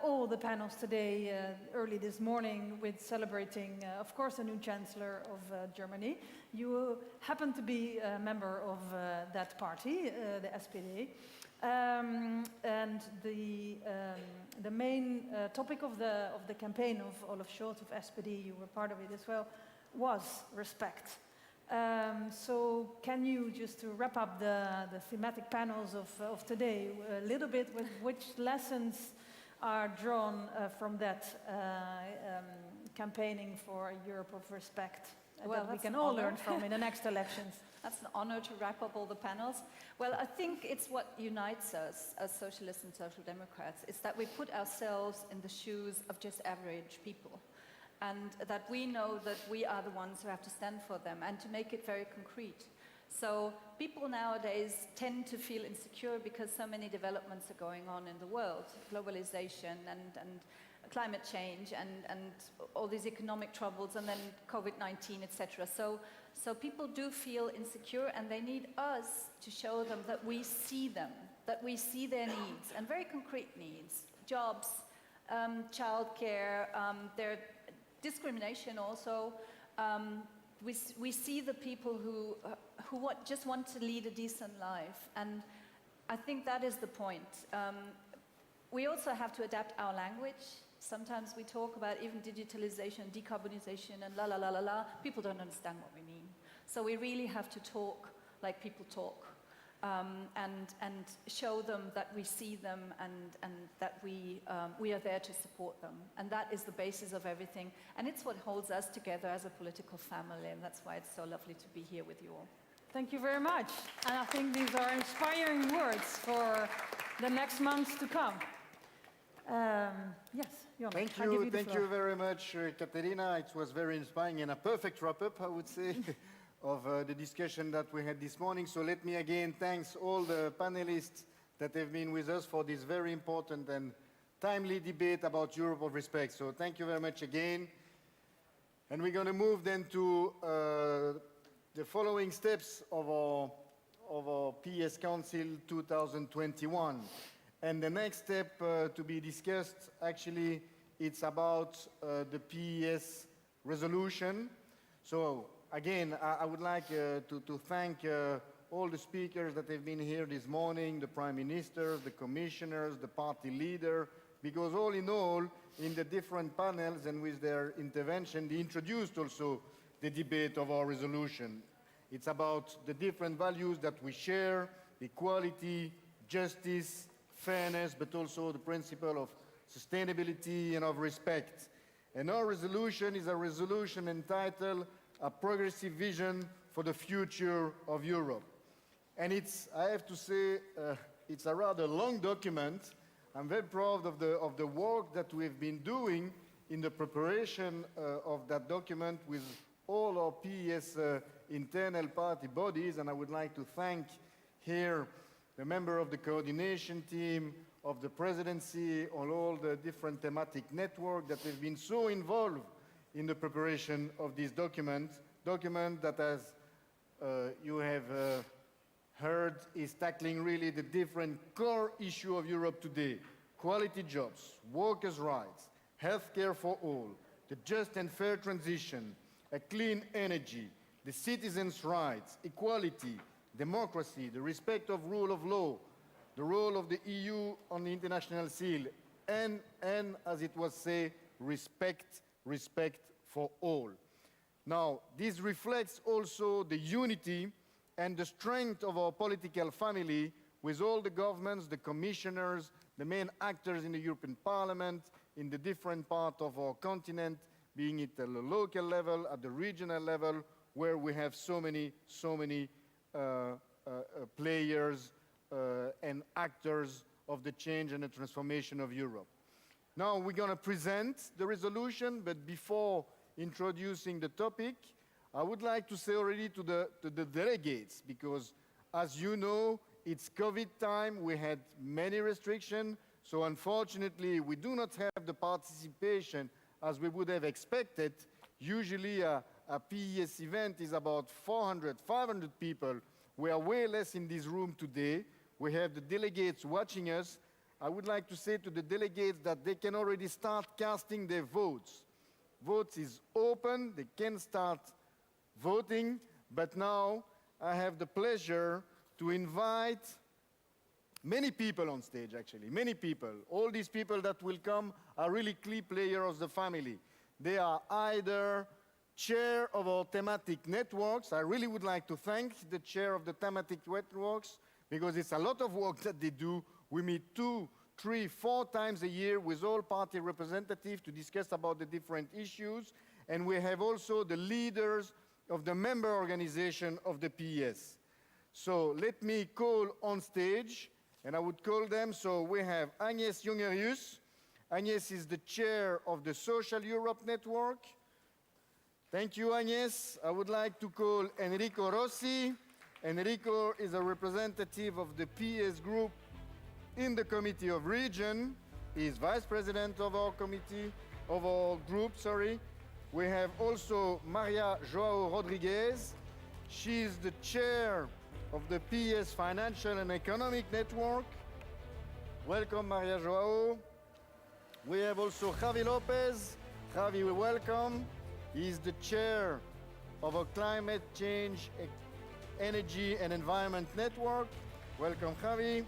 all the panels today early this morning with celebrating, of course, a new chancellor of Germany. You happen to be a member of that party, the SPD. And the main topic of the campaign of Olaf Scholz of SPD, you were part of it as well, was respect. So can you, just to wrap up the thematic panels of today, a little bit with which lessons are drawn from that campaigning for a Europe of respect that we can all learn from in the next elections? That's an honor to wrap up all the panels. Well, I think it's what unites us as socialists and social democrats, is that we put ourselves in the shoes of just average people. And that we know that we are the ones who have to stand for them, and to make it very concrete. So people nowadays tend to feel insecure because so many developments are going on in the world, globalization and climate change and all these economic troubles, and then COVID-19, etc. So people do feel insecure, and they need us to show them that we see them, that we see their needs, and very concrete needs: jobs, childcare, their discrimination also. We see the people who just want to lead a decent life, and I think that is the point. We also have to adapt our language. Sometimes we talk about even digitalization, decarbonization, and la la la la la. People don't understand what we mean. So we really have to talk like people talk. and show them that we see them and that we are there to support them. And that is the basis of everything. And it's what holds us together as a political family. And that's why it's so lovely to be here with you all. Thank you very much. And I think these are inspiring words for the next months to come. Yes, Jon, Thank I'll give you, the thank floor. you very much, Katerina. It was very inspiring and a perfect wrap-up, I would say, of the discussion that we had this morning. So let me again thank all the panelists that have been with us for this very important and timely debate about Europe of respect. So thank you very much again. And we're going to move then to the following steps of our PES Council 2021. And the next step to be discussed, actually, it's about the PES resolution. So again, I would like to thank all the speakers that have been here this morning, the Prime Ministers, the Commissioners, the party leader, because all in all, in the different panels and with their intervention, they introduced also the debate of our resolution. It's about the different values that we share, equality, justice, fairness, but also the principle of sustainability and of respect. And our resolution is a resolution entitled A Progressive Vision for the Future of Europe. And it's, I have to say, it's a rather long document. I'm very proud of the work that we've been doing in the preparation of that document with all our PES internal party bodies, and I would like to thank here the member of the coordination team, of the presidency, on all the different thematic networks that have been so involved in the preparation of this document that, as you have heard, is tackling really the different core issue of Europe today: quality jobs, workers' rights, healthcare for all, the just and fair transition, a clean energy, the citizens' rights, equality, democracy, the respect of rule of law, the role of the EU on the international scene, and as it was said, respect for all. Now, this reflects also the unity and the strength of our political family with all the governments, the commissioners, the main actors in the European Parliament, in the different parts of our continent, being it at the local level, at the regional level, where we have so many players and actors of the change and the transformation of Europe. Now we're going to present the resolution, but before introducing the topic, I would like to say already to the delegates, because as you know, it's COVID time, we had many restrictions, so unfortunately we do not have the participation as we would have expected. Usually a PES event is about 400, 500 people. We are way less in this room today. We have the delegates watching us. I would like to say to the delegates that they can already start casting their votes. Votes is open, they can start voting, but now I have the pleasure to invite many people on stage, actually, many people. All these people that will come are really key players of the family. They are either chair of our thematic networks. I really would like to thank the chair of the thematic networks, because it's a lot of work that they do. We meet 2, 3, 4 times a year with all party representatives to discuss about the different issues. And we have also the leaders of the member organization of the PES. So let me call on stage, and I would call them. So we have Agnes Jongerius. Agnes is the chair of the Social Europe Network. Thank you, Agnes. I would like to call Enrico Rossi. Enrico is a representative of the PES group in the Committee of Region. He is vice president of our committee, of our group, sorry. We have also Maria Joao Rodriguez. She is the chair of the PES Financial and Economic Network. Welcome, Maria Joao. We have also Javi Lopez. Javi, welcome. He is the chair of a Climate Change, Energy and Environment Network. Welcome, Javi.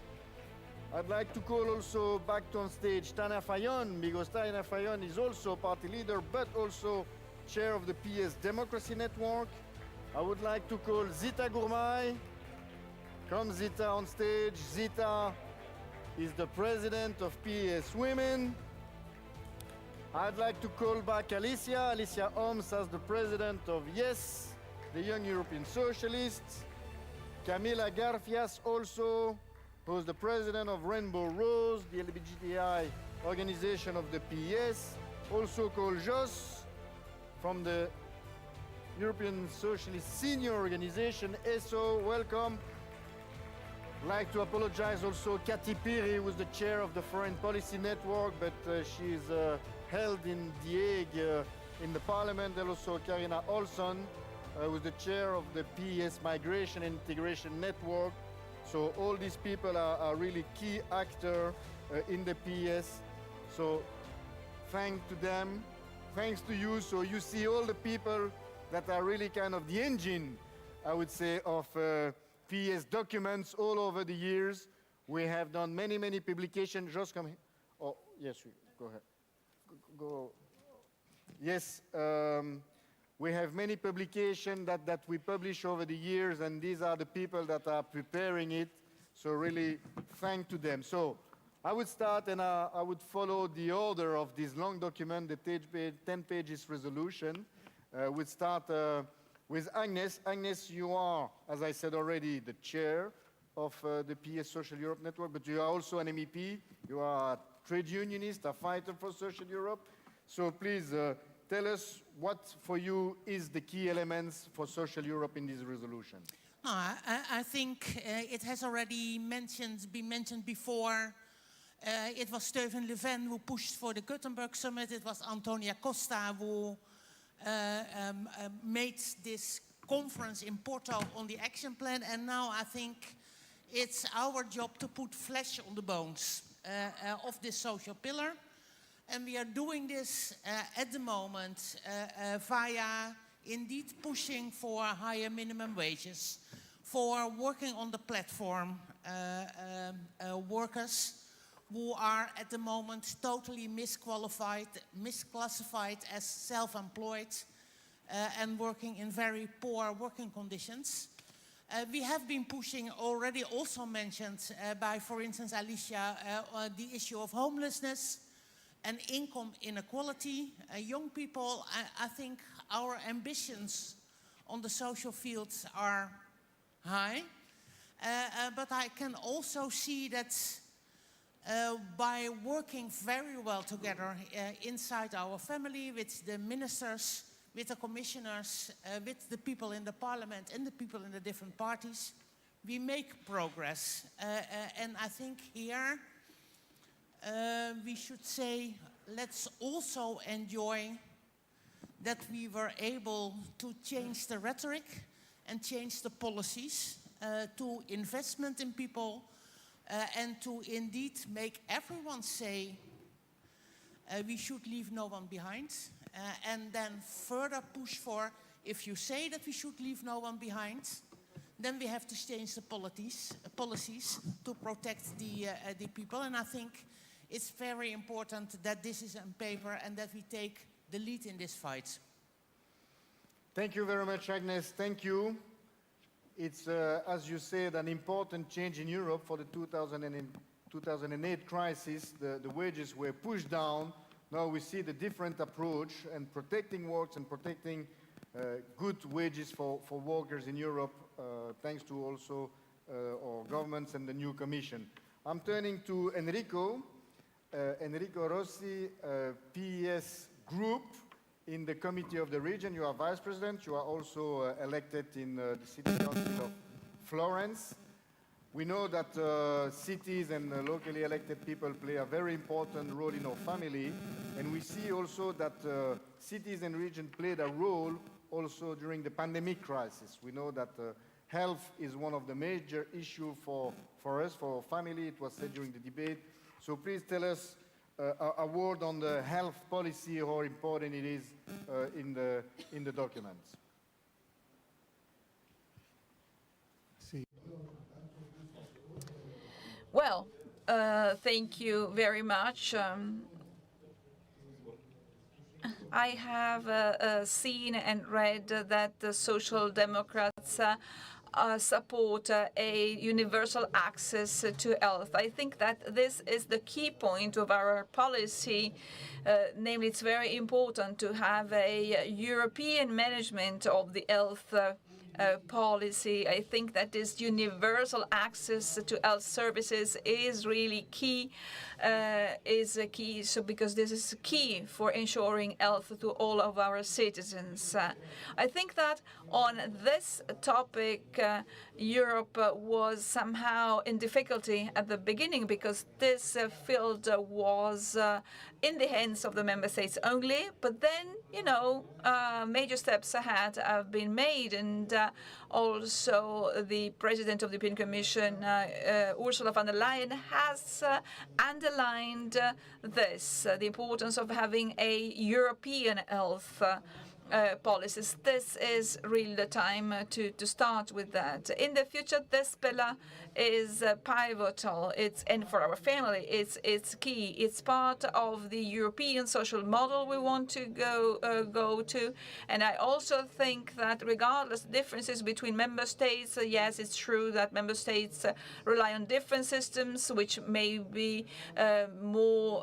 I'd like to call also back on stage Tania Fayon, because Tania Fayon is also party leader, but also chair of the PES Democracy Network. I would like to call Zita Gourmay. Come Zita on stage. Zita is the president of PES Women. I'd like to call back Alicia Holmes as the president of YES, the Young European Socialists. Camila Garfias also, who's the president of Rainbow Rose, the LGBTI organization of the PES. Also called Jos from the European Socialist Senior Organization, ESO, welcome. I'd like to apologize also Kati Piri, who is the chair of the Foreign Policy Network, but she's held in The Hague in the parliament, and also Karina Olsson, who is the chair of the PES Migration and Integration Network. So all these people are really key actors in the PES. So thanks to them, thanks to you. So you see all the people that are really kind of the engine, I would say, of PES documents all over the years. We have done many, many publications. Just come here. Oh, yes, go ahead. Go. Yes, we have many publications that we publish over the years, and these are the people that are preparing it. So really, thank to them. So I would start, and I would follow the order of this long document, the 10 pages resolution. We'd start with Agnes. Agnes, you are, as I said already, the chair of the PES Social Europe Network, but you are also an MEP. You are a trade unionist, a fighter for social Europe. So please tell us what, for you, is the key elements for social Europe in this resolution. I think it has already been mentioned before. It was Steven Levin who pushed for the Gothenburg Summit. It was Antonia Costa who made this conference in Porto on the action plan, and now I think it's our job to put flesh on the bones of this social pillar. And we are doing this at the moment via indeed pushing for higher minimum wages, for working on the platform workers who are at the moment totally misqualified, misclassified as self-employed and working in very poor working conditions. We have been pushing, already also mentioned by, for instance, Alicia, the issue of homelessness and income inequality. Young people, I think our ambitions on the social fields are high, but I can also see that by working very well together inside our family, with the ministers, with the commissioners, with the people in the parliament and the people in the different parties, we make progress. And I think here we should say, let's also enjoy that we were able to change the rhetoric and change the policies to investment in people, and to indeed make everyone say we should leave no one behind, and then further push for, if you say that we should leave no one behind, then we have to change the policies to protect the people. And I think it's very important that this is on paper and that we take the lead in this fight. Thank you very much, Agnes. Thank you. It's, as you said, an important change in Europe for the 2008 crisis. The wages were pushed down. Now we see the different approach and protecting works and protecting good wages for workers in Europe, thanks to also our governments and the new Commission. I'm turning to Enrico Rossi, PES Group in the Committee of the Region. You are Vice President. You are also elected in the City Council of Florence. We know that cities and locally elected people play a very important role in our family, and we see also that cities and regions played a role also during the pandemic crisis. We know that health is one of the major issues for us, for our family. It was said during the debate. So please tell us a word on the health policy, how important it is in the documents. Well, thank you very much. I have seen and read that the Social Democrats support a universal access to health. I think that this is the key point of our policy. Namely, it's very important to have a European management of the health policy. I think that this universal access to health services is really key, So because this is key for ensuring health to all of our citizens. I think that on this topic, Europe was somehow in difficulty at the beginning because this field was in the hands of the member states only. But then, major steps ahead have been made, and also the President of the European Commission, Ursula von der Leyen, has underlined this, the importance of having a European health policies. This is really the time to start with that. In the future, this pillar is pivotal. And for our family, it's key. It's part of the European social model we want to go to. And I also think that regardless of differences between member states, yes, it's true that member states rely on different systems, which may be more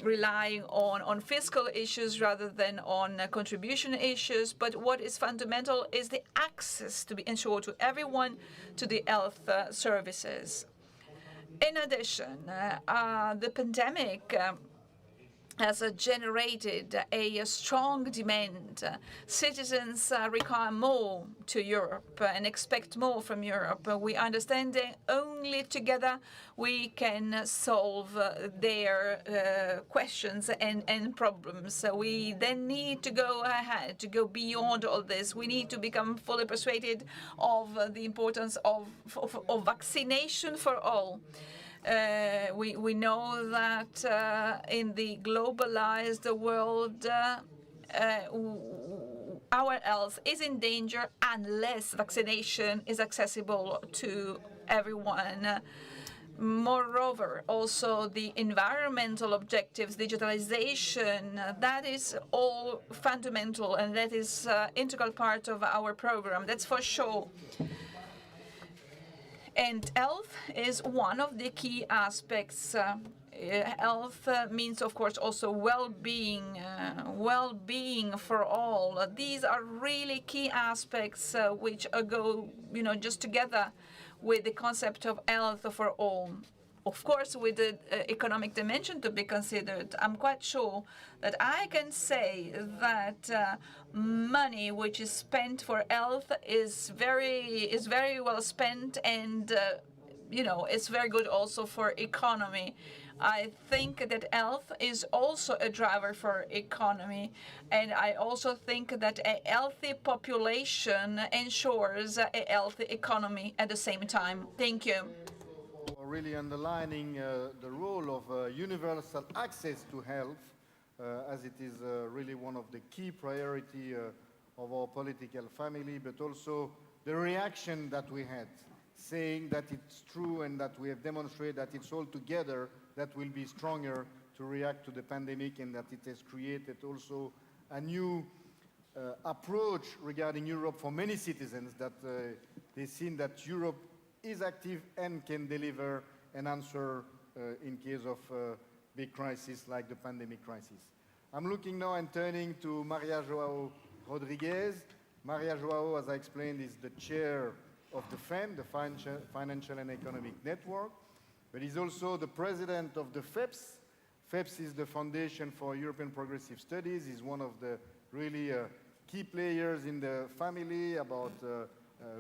relying on fiscal issues rather than on contribution issues, but what is fundamental is the access to be ensured to everyone to the health services. In addition, the pandemic has generated a strong demand. Citizens require more to Europe and expect more from Europe. We understand that only together we can solve their questions and problems. So we then need to go ahead, to go beyond all this. We need to become fully persuaded of the importance of vaccination for all. We know that in the globalized world, our health is in danger unless vaccination is accessible to everyone. Moreover, also the environmental objectives, digitalization, that is all fundamental, and that is integral part of our program. That's for sure. And health is one of the key aspects. Health means, of course, also well-being, well-being for all. These are really key aspects which go, just together with the concept of health for all. Of course, with the economic dimension to be considered, I'm quite sure that I can say that money which is spent for health is very well spent, and it's very good also for economy. I think that health is also a driver for economy, and I also think that a healthy population ensures a healthy economy at the same time. Thank you. Really underlining the role of universal access to health, as it is really one of the key priority of our political family, but also the reaction that we had, saying that it's true and that we have demonstrated that it's all together that will be stronger to react to the pandemic, and that it has created also a new approach regarding Europe for many citizens, that they've seen that Europe is active and can deliver an answer in case of big crisis like the pandemic crisis. I'm looking now and turning to Maria Joao Rodriguez. Maria Joao, as I explained, is the chair of the FEN, the Financial and Economic Network, but he's also the president of the FEPS. FEPS is the Foundation for European Progressive Studies. He's one of the really key players in the family about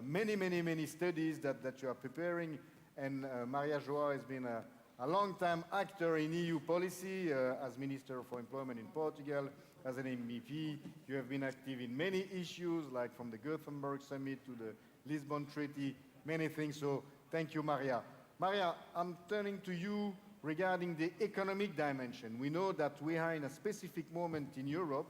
many studies that you are preparing, and Maria Joao has been a long-time actor in EU policy as Minister for Employment in Portugal, as an MEP. You have been active in many issues, like from the Gothenburg Summit to the Lisbon Treaty, many things, so thank you, Maria. Maria, I'm turning to you regarding the economic dimension. We know that we are in a specific moment in Europe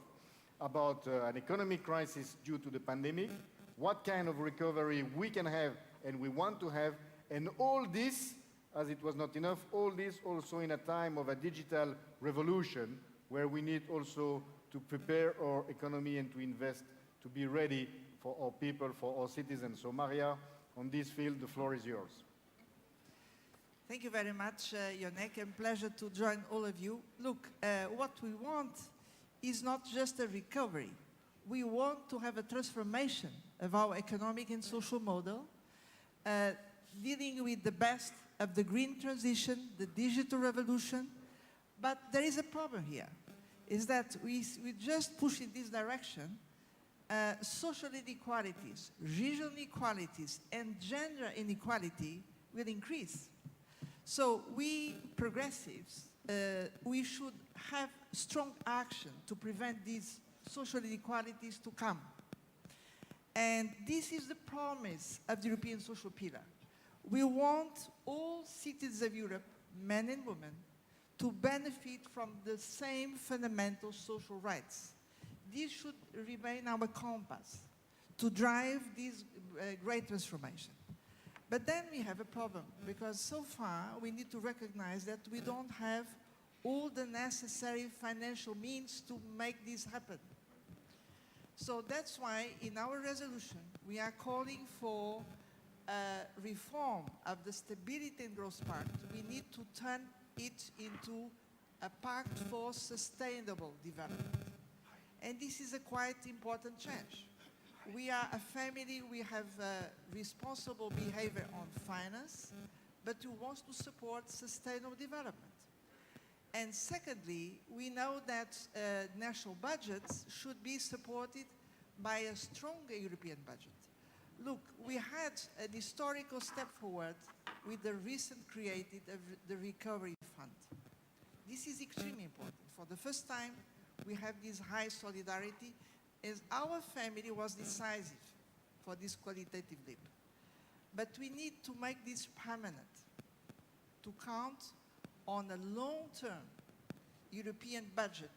about an economic crisis due to the pandemic, what kind of recovery we can have and we want to have, and all this, as it was not enough, all this also in a time of a digital revolution where we need also to prepare our economy and to invest to be ready for our people, for our citizens. So Maria, On this field, the floor is yours. Thank you very much, Yonek, and pleasure to join all of you. Look, what we want is not just a recovery. We want to have a transformation of our economic and social model, dealing with the best of the green transition, the digital revolution. But there is a problem here, is that we just push in this direction, social inequalities, regional inequalities, and gender inequality will increase. So we progressives, we should have strong action to prevent these social inequalities to come. And this is the promise of the European social pillar. We want all citizens of Europe, men and women, to benefit from the same fundamental social rights. This should remain our compass to drive this great transformation. But then we have a problem, because so far we need to recognize that we don't have all the necessary financial means to make this happen. So that's why in our resolution we are calling for reform of the Stability and Growth Pact. We need to turn it into a pact for sustainable development. And this is a quite important change. We are a family, we have responsible behavior on finance, but we want to support sustainable development. And secondly, we know that national budgets should be supported by a stronger European budget. Look, we had an historical step forward with the recent created of the Recovery Fund. This is extremely important. For the first time, we have this high solidarity, as our family was decisive for this qualitative leap. But we need to make this permanent, to count on a long-term European budget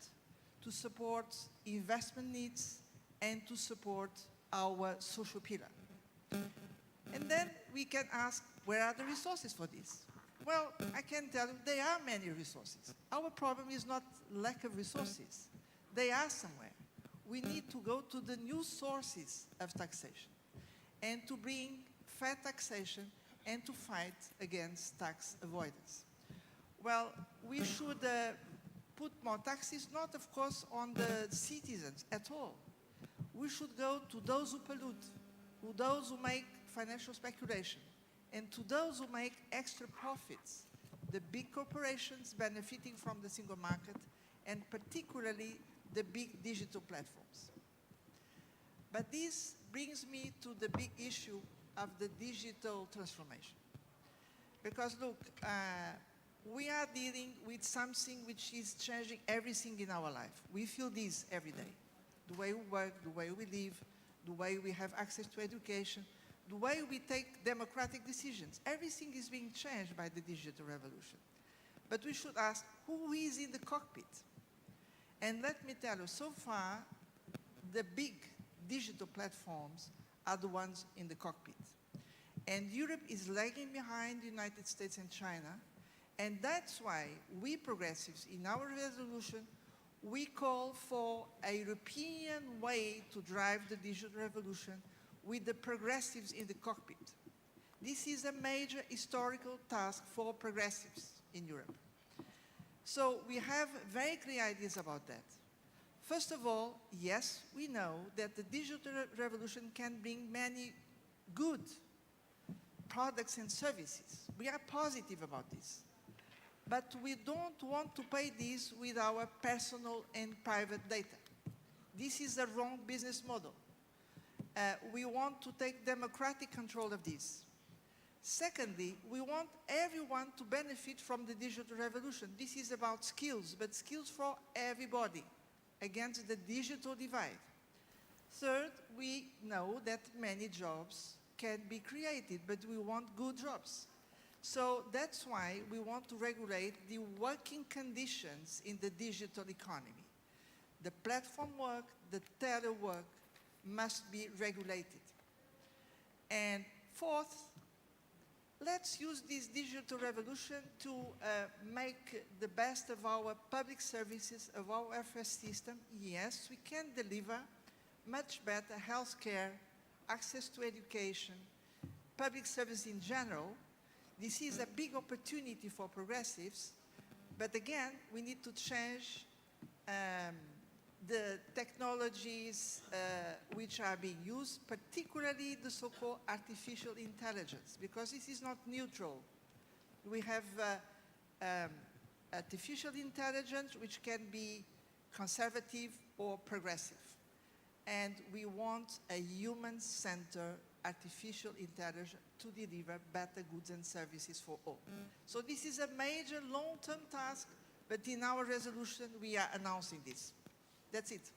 to support investment needs and to support our social pillar. And then we can ask, where are the resources for this? Well, I can tell you there are many resources. Our problem is not lack of resources. They are somewhere. We need to go to the new sources of taxation and to bring fair taxation and to fight against tax avoidance. Well, we should put more taxes, not of course on the citizens at all. We should go to those who pollute, to those who make financial speculation, and to those who make extra profits, the big corporations benefiting from the single market, and particularly the big digital platforms. But this brings me to the big issue of the digital transformation. Because look, we are dealing with something which is changing everything in our life. We feel this every day. The way we work, the way we live, the way we have access to education, the way we take democratic decisions. Everything is being changed by the digital revolution. But we should ask, who is in the cockpit? And let me tell you, so far, the big digital platforms are the ones in the cockpit. And Europe is lagging behind the United States and China. And that's why we progressives, in our resolution, we call for a European way to drive the digital revolution with the progressives in the cockpit. This is a major historical task for progressives in Europe. So we have very clear ideas about that. First of all, yes, we know that the digital revolution can bring many good products and services. We are positive about this. But we don't want to pay this with our personal and private data. This is a wrong business model. We want to take democratic control of this. Secondly, we want everyone to benefit from the digital revolution. This is about skills, but skills for everybody against the digital divide. Third, we know that many jobs can be created, but we want good jobs. So that's why we want to regulate the working conditions in the digital economy. The platform work, the telework must be regulated. And fourth, let's use this digital revolution to make the best of our public services, of our welfare system. Yes, we can deliver much better healthcare, access to education, public service in general, this is a big opportunity for progressives, but again, we need to change the technologies which are being used, particularly the so-called artificial intelligence, because this is not neutral. We have artificial intelligence which can be conservative or progressive. And we want a human-centered artificial intelligence to deliver better goods and services for all. So this is a major long-term task, but in our resolution we are announcing this. That's it.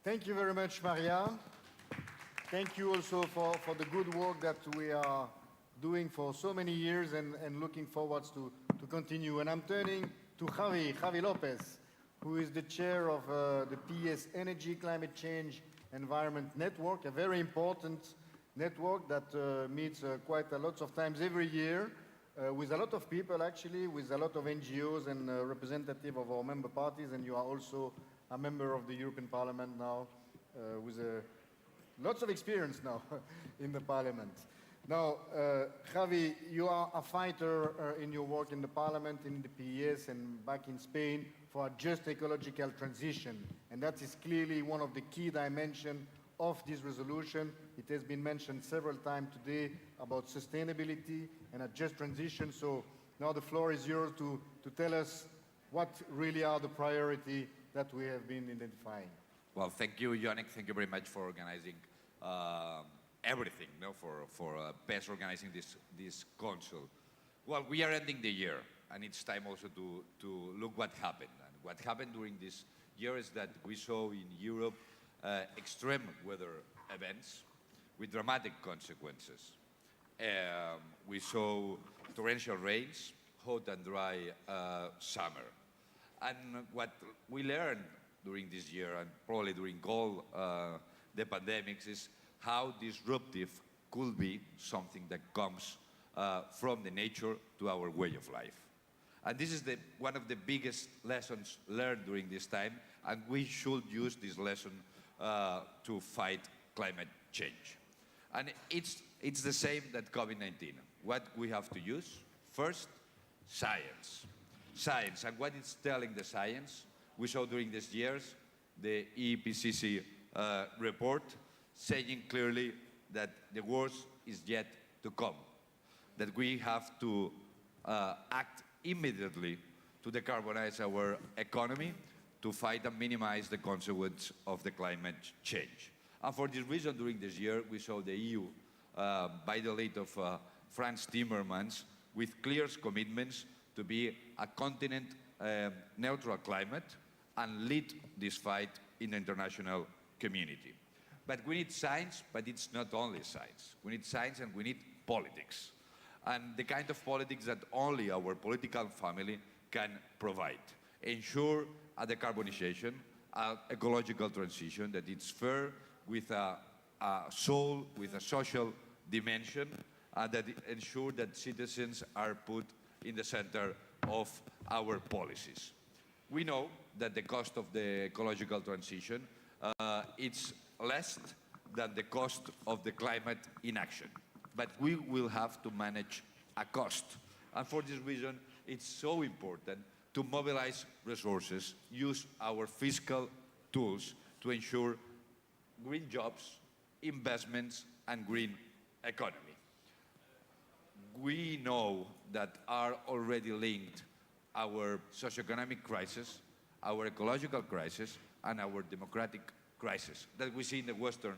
Thank you very much, Maria. Thank you also for the good work that we are doing for so many years and looking forward to continue. And I'm turning to Javi Lopez, who is the chair of the PES Energy, Climate Change, Environment Network, a very important network that meets quite a lot of times every year with a lot of people, actually, with a lot of NGOs and representative of our member parties. And you are also a member of the European Parliament now with lots of experience now in the Parliament. Now, Javi, you are a fighter in your work in the Parliament, in the PES, and back in Spain for a just ecological transition. And that is clearly one of the key dimensions of this resolution. It has been mentioned several times today about sustainability and a just transition. So now the floor is yours to tell us what really are the priorities that we have been identifying. Well, thank you, Yannick. Thank you very much for organizing everything, for PES organizing this council. Well, we are ending the year, and it's time also to look what happened. And what happened during this year is that we saw in Europe extreme weather events with dramatic consequences. We saw torrential rains, hot and dry summer. And what we learned during this year, and probably during all the pandemics, is how disruptive could be something that comes from the nature to our way of life. And this is one of the biggest lessons learned during this time, and we should use this lesson to fight climate change. And it's the same that COVID-19. What we have to use? First, science. Science, and what it's telling the science, we saw during these years the IPCC report saying clearly that the worst is yet to come, that we have to act immediately to decarbonize our economy to fight and minimize the consequence of the climate change. And for this reason, during this year, we saw the EU, by the lead of Frans Timmermans, with clear commitments to be a continent-neutral climate and lead this fight in the international community. But we need science, but it's not only science. We need science and we need politics. And the kind of politics that only our political family can provide. Ensure a decarbonization, an ecological transition that it's fair, with a soul, with a social dimension, and that ensure that citizens are put in the center of our policies. We know that the cost of the ecological transition it's less than the cost of the climate inaction. But we will have to manage a cost. And for this reason, it's so important to mobilize resources, use our fiscal tools to ensure green jobs, investments, and green economy. We know that are already linked our socioeconomic crisis, our ecological crisis, and our democratic crisis that we see in the Western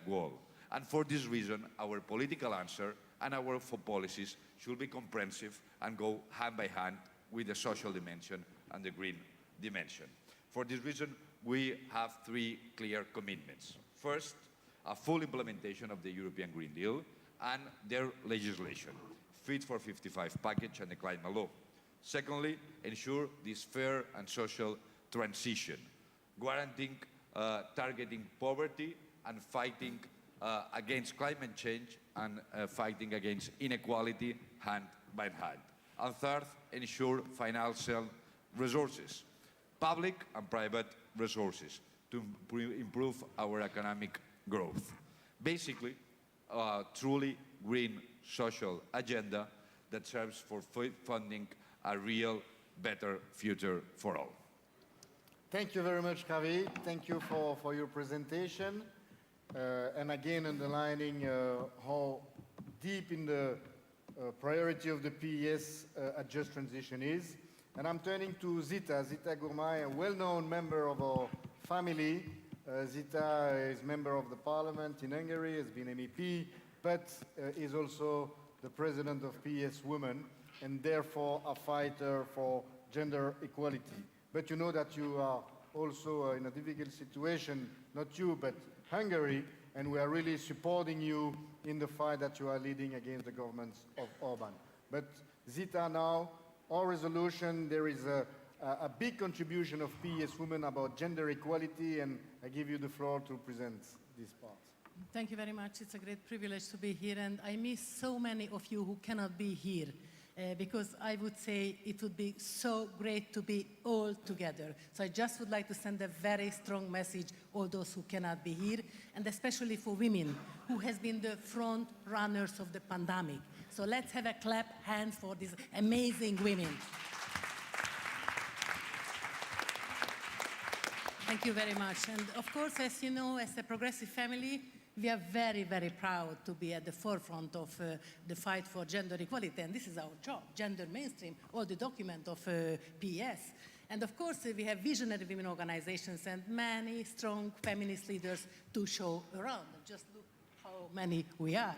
world. And for this reason, our political answer and our policies should be comprehensive and go hand by hand with the social dimension and the green dimension. For this reason, we have three clear commitments. First, a full implementation of the European Green Deal and their legislation, Fit for 55 package and the climate law. Secondly, ensure this fair and social transition, guaranteeing targeting poverty and fighting against climate change and fighting against inequality hand by hand. And third, ensure financial resources, public and private resources, to improve our economic growth. Basically, a truly green social agenda that serves for funding a real, better future for all. Thank you very much, Javi. Thank you for your presentation. And again, underlining how deep in the priority of the PES a just transition is. And I'm turning to Zita Gurmai, a well-known member of our family. Zita is member of the parliament in Hungary, has been MEP, but is also the president of PES Women, and therefore a fighter for gender equality. But you know that you are also in a difficult situation, not you, but Hungary, and we are really supporting you in the fight that you are leading against the government of Orban. But Zita, now, our resolution, there is a big contribution of PES Women about gender equality, and I give you the floor to present this part. Thank you very much. It's a great privilege to be here, and I miss so many of you who cannot be here. Because I would say it would be so great to be all together. So I just would like to send a very strong message all those who cannot be here, and especially for women who has been the front runners of the pandemic. So let's have a clap hands for these amazing women. Thank you very much. And of course, as you know, as a progressive family, we are very, very proud to be at the forefront of the fight for gender equality, and this is our job, gender mainstream, all the document of PES. And of course, we have visionary women organizations and many strong feminist leaders to show around. Just look how many we are.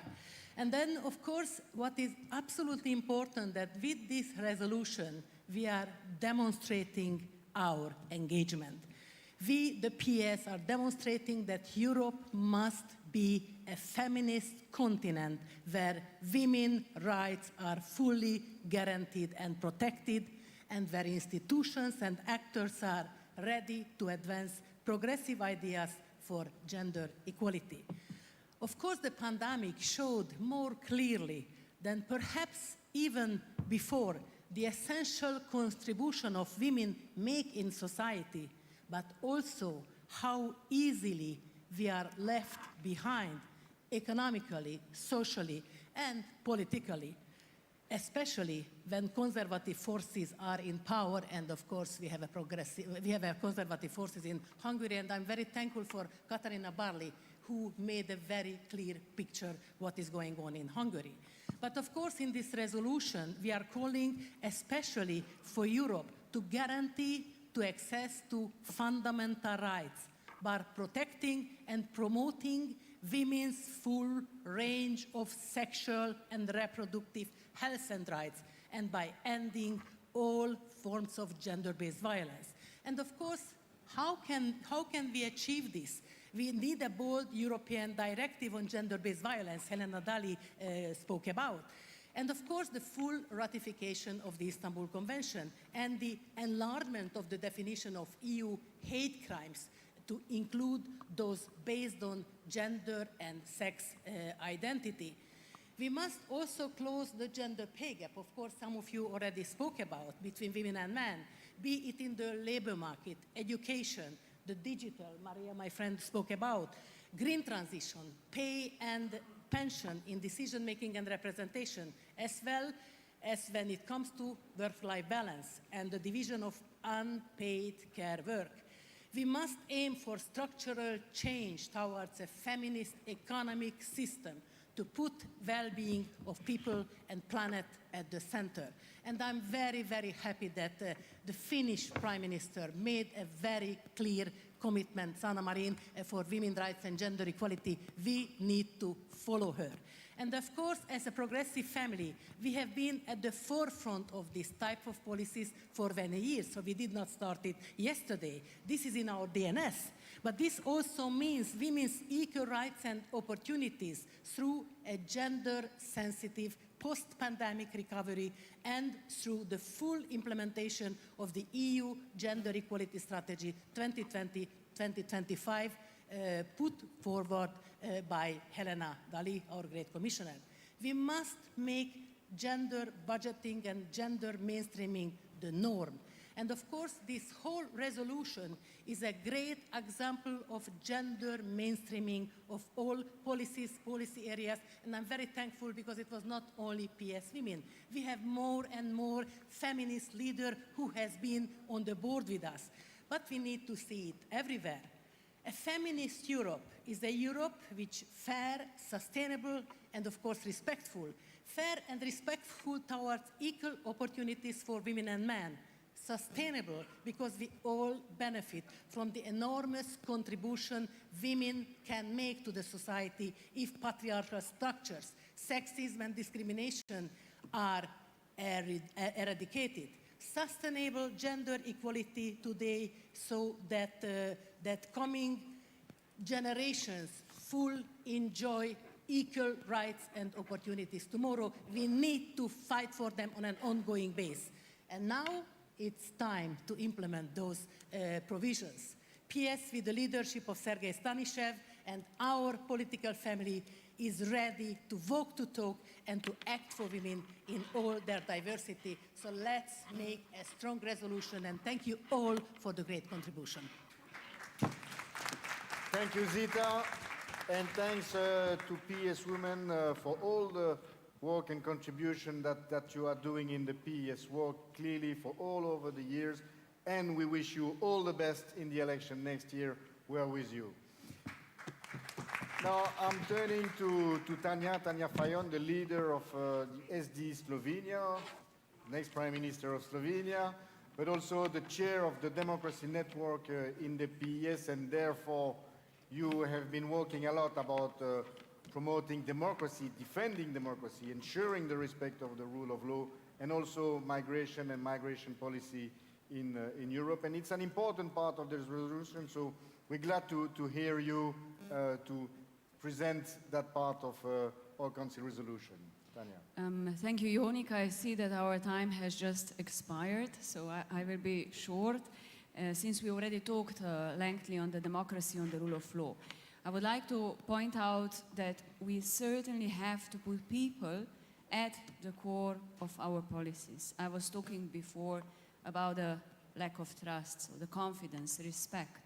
And then, of course, what is absolutely important that with this resolution, we are demonstrating our engagement. We, the PES, are demonstrating that Europe must be a feminist continent where women's rights are fully guaranteed and protected, and where institutions and actors are ready to advance progressive ideas for gender equality. Of course, the pandemic showed more clearly than perhaps even before the essential contribution of women make in society, but also how easily we are left behind economically, socially, and politically, especially when conservative forces are in power, and of course we have conservative forces in Hungary, and I'm very thankful for Katarina Barley, who made a very clear picture what is going on in Hungary. But of course, in this resolution, we are calling especially for Europe to guarantee to access to fundamental rights by protecting and promoting women's full range of sexual and reproductive health and rights, and by ending all forms of gender-based violence. And of course, how can we achieve this? We need a bold European directive on gender-based violence, Helena Dalli spoke about. And of course, the full ratification of the Istanbul Convention and the enlargement of the definition of EU hate crimes to include those based on gender and sex identity. We must also close the gender pay gap, of course, some of you already spoke about, between women and men, be it in the labor market, education, the digital, Maria, my friend, spoke about, green transition, pay and pension in decision-making and representation, as well as when it comes to work-life balance and the division of unpaid care work. We must aim for structural change towards a feminist economic system to put well-being of people and planet at the center. And I'm very, very happy that the Finnish Prime Minister made a very clear commitment, Sanna Marin, for women's rights and gender equality. We need to follow her. And of course, as a progressive family, we have been at the forefront of this type of policies for many years, so we did not start it yesterday. This is in our DNS. But this also means women's equal rights and opportunities through a gender-sensitive post-pandemic recovery and through the full implementation of the EU Gender Equality Strategy 2020-2025 put forward by Helena Dalli, our great commissioner. We must make gender budgeting and gender mainstreaming the norm. And of course, this whole resolution is a great example of gender mainstreaming of all policies, policy areas, and I'm very thankful because it was not only PS Women. We have more and more feminist leaders who has been on the board with us. But we need to see it everywhere. A feminist Europe is a Europe which fair, sustainable, and of course respectful. Fair and respectful towards equal opportunities for women and men. Sustainable because we all benefit from the enormous contribution women can make to the society if patriarchal structures, sexism and discrimination are eradicated. Sustainable gender equality today so that that coming generations full enjoy equal rights and opportunities tomorrow. We need to fight for them on an ongoing basis. And now it's time to implement those provisions. PS, with the leadership of Sergei Stanishev and our political family, is ready to walk to talk and to act for women in all their diversity. So let's make a strong resolution, and thank you all for the great contribution. Thank you, Zita, and thanks to PES Women for all the work and contribution that you are doing in the PES work, clearly for all over the years, and we wish you all the best in the election next year. We are with you. Now I'm turning to Tanja Fajon, the leader of the SD Slovenia, next Prime Minister of Slovenia, but also the chair of the Democracy Network in the PES, and therefore you have been working a lot about promoting democracy, defending democracy, ensuring the respect of the rule of law, and also migration and migration policy in Europe. And it's an important part of this resolution, so we're glad to hear you to present that part of our Council resolution. Tanja. Thank you, Jonik. I see that our time has just expired, so I will be short. Since we already talked lengthily on the democracy, on the rule of law, I would like to point out that we certainly have to put people at the core of our policies. I was talking before about the lack of trust, so the confidence, respect.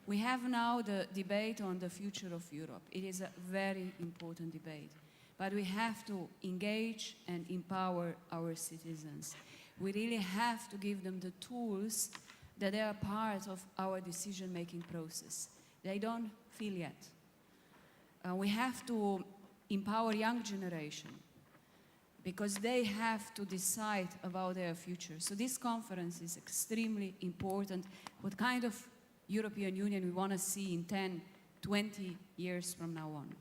We have now the debate on the future of Europe. It is a very important debate, but we have to engage and empower our citizens. We really have to give them the tools that they are part of our decision-making process. They don't feel yet. We have to empower young generation because they have to decide about their future. So this conference is extremely important. What kind of European Union we want to see in 10, 20 years from now on.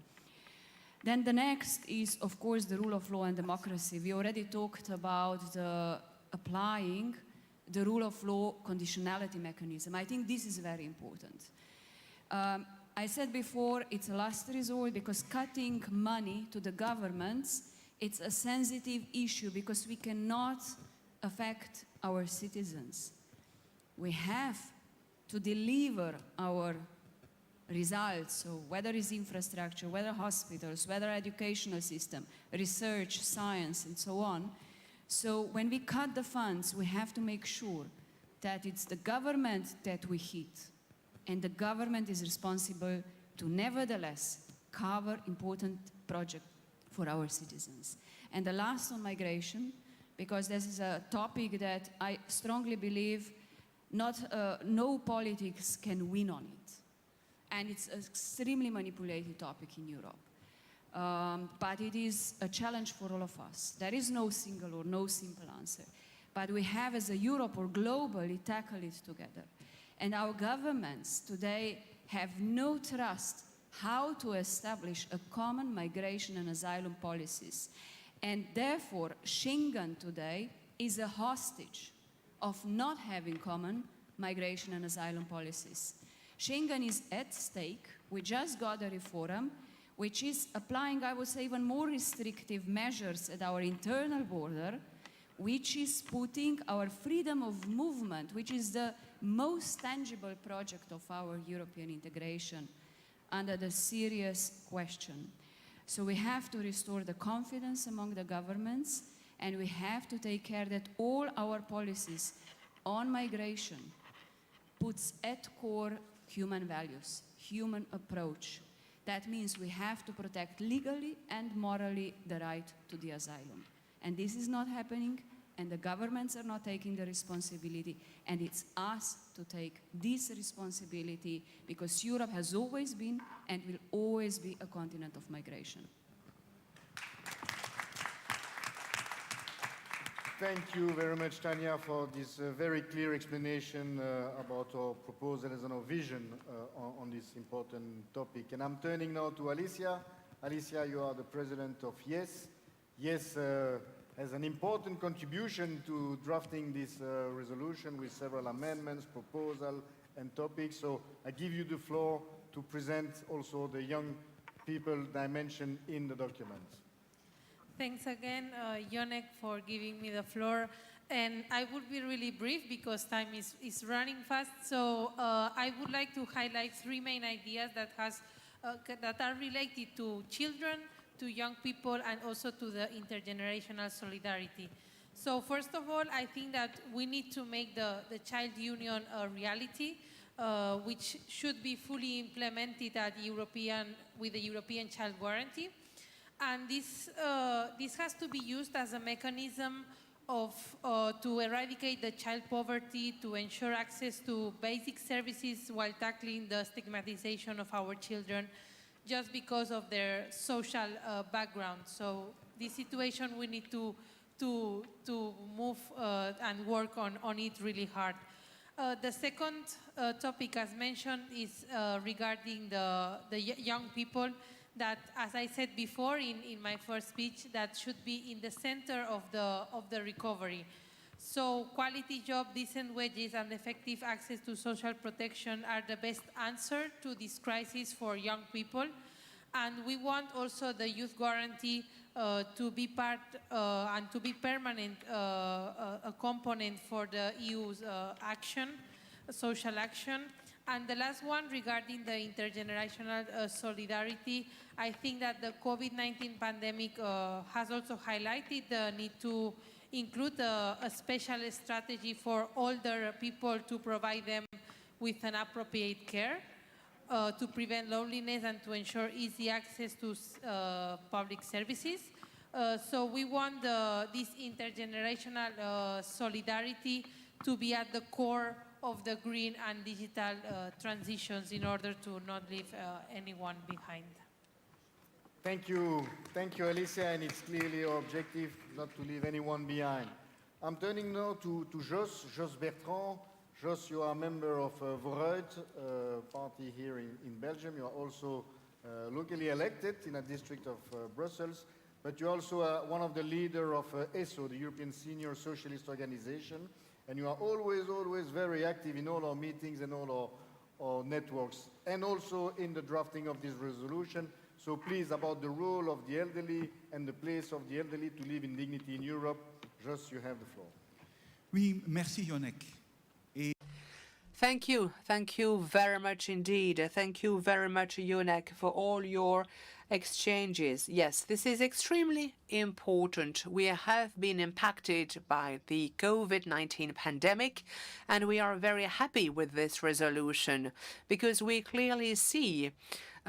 Then the next is, of course, the rule of law and democracy. We already talked about applying the rule of law conditionality mechanism. I think this is very important. I said before, it's a last resort because cutting money to the governments, it's a sensitive issue because we cannot affect our citizens. We have to deliver our results, so whether it's infrastructure, whether hospitals, whether educational system, research, science, and so on. So when we cut the funds, we have to make sure that it's the government that we hit, and the government is responsible to nevertheless cover important projects for our citizens. And the last on migration, because this is a topic that I strongly believe no politics can win on it. And it's an extremely manipulated topic in Europe. But it is a challenge for all of us. There is no single or no simple answer. But we have, as a Europe or globally, tackle it together. And our governments today have no trust how to establish a common migration and asylum policies. And therefore, Schengen today is a hostage of not having common migration and asylum policies. Schengen is at stake. We just got a reform, which is applying, I would say, even more restrictive measures at our internal border, which is putting our freedom of movement, which is the most tangible project of our European integration, under the serious question. So we have to restore the confidence among the governments, and we have to take care that all our policies on migration puts at core human values, human approach. That means we have to protect legally and morally the right to the asylum. And this is not happening, and the governments are not taking the responsibility, and it's us to take this responsibility, because Europe has always been and will always be a continent of migration. Thank you very much, Tanya, for this very clear explanation about our proposal and our vision on this important topic. And I'm turning now to Alicia. Alicia, you are the president of YES. YES has an important contribution to drafting this resolution with several amendments, proposals, and topics. So I give you the floor to present also the young people dimension in the document. Thanks again, Yonek, for giving me the floor. And I would be really brief because time is running fast. So I would like to highlight three main ideas that are related to children, to young people, and also to the intergenerational solidarity. So first of all, I think that we need to make the child union a reality, which should be fully implemented with the European Child Guarantee. And this has to be used as a mechanism to eradicate the child poverty, to ensure access to basic services while tackling the stigmatization of our children just because of their social background. So this situation we need to move and work on it really hard. The second topic, as mentioned, is regarding the young people that, as I said before in my first speech, that should be in the center of the recovery. So quality job, decent wages, and effective access to social protection are the best answer to this crisis for young people. And we want also the youth guarantee to be part and to be permanent a component for the EU's social action. And the last one, regarding the intergenerational solidarity, I think that the COVID-19 pandemic has also highlighted the need to include a special strategy for older people to provide them with an appropriate care, to prevent loneliness and to ensure easy access to public services. So we want this intergenerational solidarity to be at the core of the green and digital transitions in order to not leave anyone behind. Thank you, Alicia, and it's clearly our objective not to leave anyone behind. I'm turning now to Jos Bertrand. Jos, you are a member of Vooruit party here in Belgium. You are also locally elected in a district of Brussels, but you're also one of the leaders of ESO, the European Senior Socialist Organization, and you are always very active in all our meetings and all our networks, and also in the drafting of this resolution. So please, about the role of the elderly and the place of the elderly to live in dignity in Europe, Jos, you have the floor. Oui, merci Yonek. Thank you very much indeed. Thank you very much, Yonek, for all your exchanges. Yes, this is extremely important. We have been impacted by the COVID-19 pandemic, and we are very happy with this resolution because we clearly see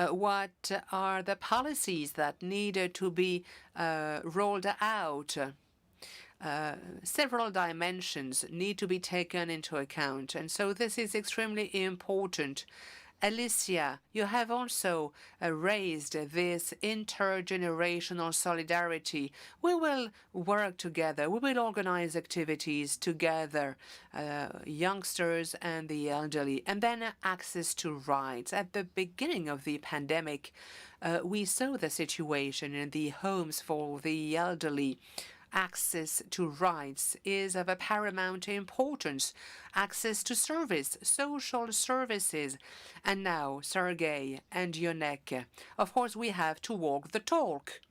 what are the policies that need to be rolled out. Several dimensions need to be taken into account, and so this is extremely important. Alicia, you have also raised this intergenerational solidarity. We will work together. We will organize activities together, youngsters and the elderly, and then access to rights. At the beginning of the pandemic, we saw the situation in the homes for the elderly. Access to rights is of a paramount importance. Access to service, social services. And now, Sergei and Yonek, of course, we have to walk the talk.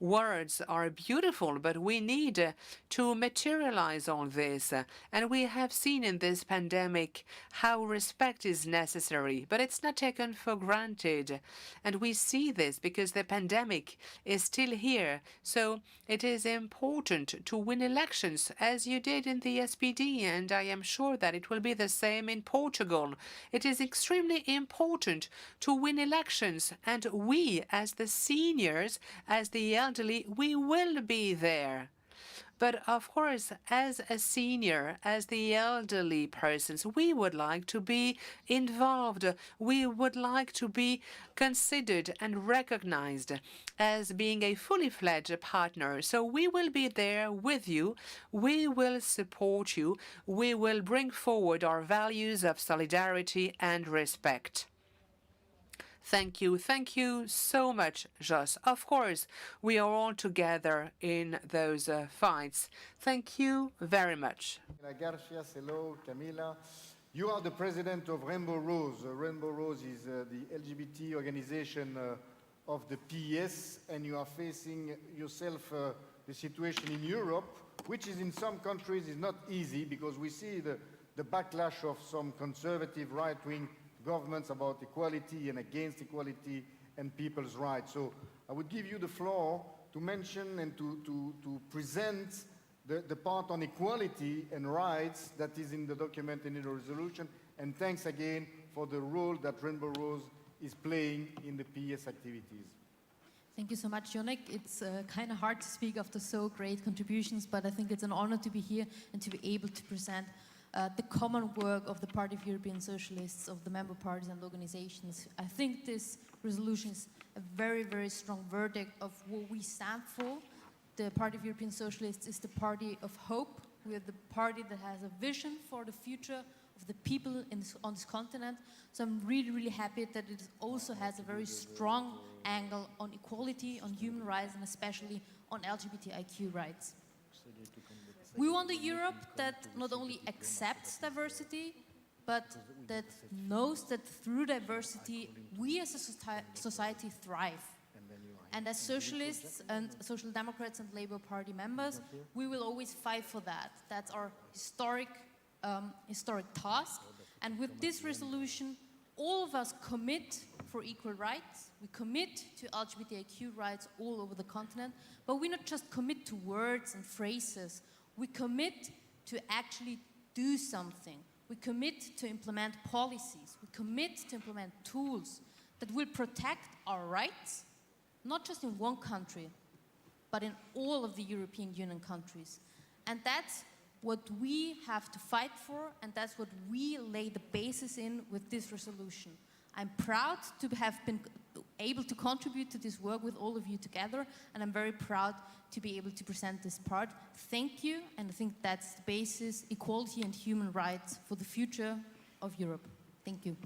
Words are beautiful, but we need to materialize all this. And we have seen in this pandemic how respect is necessary, but it's not taken for granted. And we see this because the pandemic is still here. So it is important to win elections, as you did in the SPD, and I am sure that it will be the same in Portugal. It is extremely important to win elections, and we, as the seniors, as the elderly, we will be there. But of course, as a senior, as the elderly persons, we would like to be involved. We would like to be considered and recognized as being a fully fledged partner. So we will be there with you. We will support you. We will bring forward our values of solidarity and respect. Thank you. Thank you so much, Jos. Of course, we are all together in those fights. Thank you very much. Garcias, hello, Camila. You are the president of Rainbow Rose. Rainbow Rose is the LGBT organization of the PES, and you are facing yourself the situation in Europe, which is in some countries is not easy because we see the backlash of some conservative right-wing governments about equality and against equality and people's rights. So I would give you the floor to mention and to present the part on equality and rights that is in the document and in the resolution. And thanks again for the role that Rainbow Rose is playing in the PES activities. Thank you so much, Jonik. It's kind of hard to speak after so great contributions, but I think it's an honor to be here and to be able to present the common work of the Party of European Socialists, of the member parties and organizations. I think this resolution is a very, very strong verdict of what we stand for. The Party of European Socialists is the party of hope. We are the party that has a vision for the future of the people on this continent. So I'm really, really happy that it also has a very strong angle on equality, on human rights, and especially on LGBTIQ rights. We want a Europe that not only accepts diversity, but that knows that through diversity, we as a society thrive. And as socialists and social democrats and Labour Party members, we will always fight for that. That's our historic task. And with this resolution, all of us commit for equal rights. We commit to LGBTIQ rights all over the continent, but we not just commit to words and phrases. We commit to actually do something. We commit to implement policies. We commit to implement tools that will protect our rights, not just in one country, but in all of the European Union countries. And that's what we have to fight for, and that's what we lay the basis in with this resolution. I'm proud to have been able to contribute to this work with all of you together, and I'm very proud to be able to present this part. Thank you, and I think that's the basis, equality and human rights for the future of Europe. Thank you.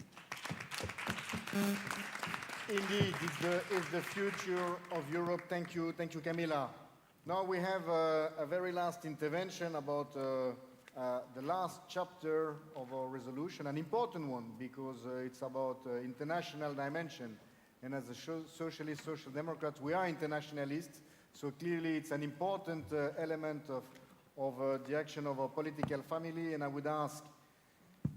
Indeed, it's the future of Europe. Thank you, Camila. Now we have a very last intervention about the last chapter of our resolution, an important one because it's about international dimension. And as a socialist, social democrats, we are internationalists, so clearly it's an important element of the action of our political family. And I would ask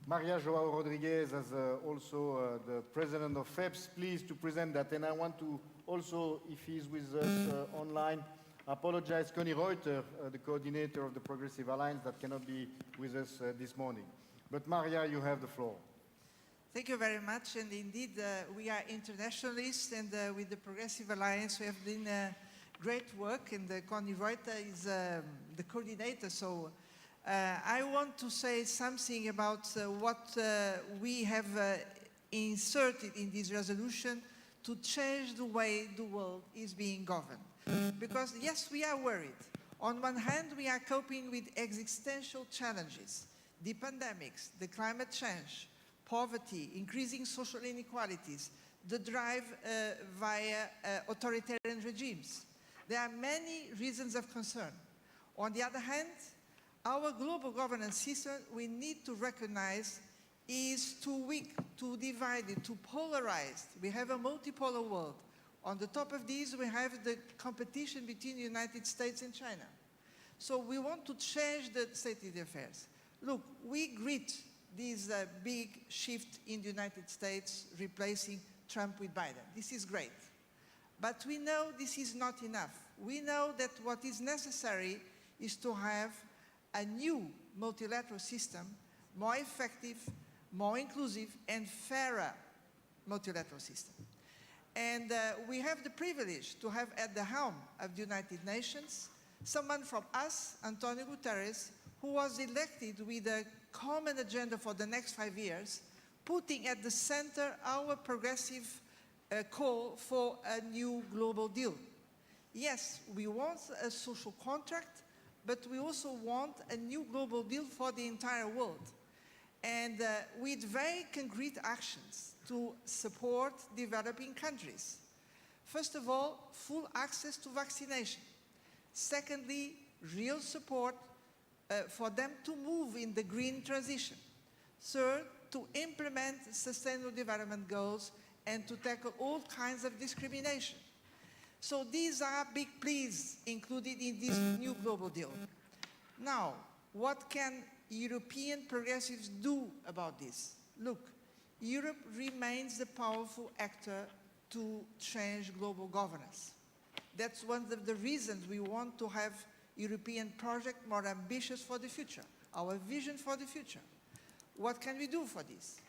Maria Joao Rodriguez, as also the president of FEPS, please to present that. And I want to also, if he's with us online, apologize Connie Reuter, the coordinator of the Progressive Alliance, that cannot be with us this morning. But Maria, you have the floor. Thank you very much. And indeed, we are internationalists, and with the Progressive Alliance, we have done great work, and Connie Reuter is the coordinator. So I want to say something about what we have inserted in this resolution to change the way the world is being governed. Because yes, we are worried. On one hand, we are coping with existential challenges, the pandemics, the climate change, poverty, increasing social inequalities, the drive via authoritarian regimes. There are many reasons of concern. On the other hand, our global governance system, we need to recognize, is too weak, too divided, too polarized. We have a multipolar world. On the top of these, we have the competition between the United States and China. So we want to change the state of the affairs. Look, we greet this big shift in the United States, replacing Trump with Biden. This is great. But we know this is not enough. We know that what is necessary is to have a new multilateral system, more effective, more inclusive, and fairer multilateral system. And we have the privilege to have at the helm of the United Nations someone from us, Antonio Guterres, who was elected with a common agenda for the next 5 years, putting at the center our progressive call for a new global deal. Yes, we want a social contract, but we also want a new global deal for the entire world. And with very concrete actions to support developing countries. First of all, full access to vaccination. Secondly, real support for them to move in the green transition. Third, to implement sustainable development goals and to tackle all kinds of discrimination. So these are big pleas included in this new global deal. Now, what can European progressives do about this? Look, Europe remains the powerful actor to change global governance. That's one of the reasons we want to have European project more ambitious for the future, our vision for the future. What can we do for this?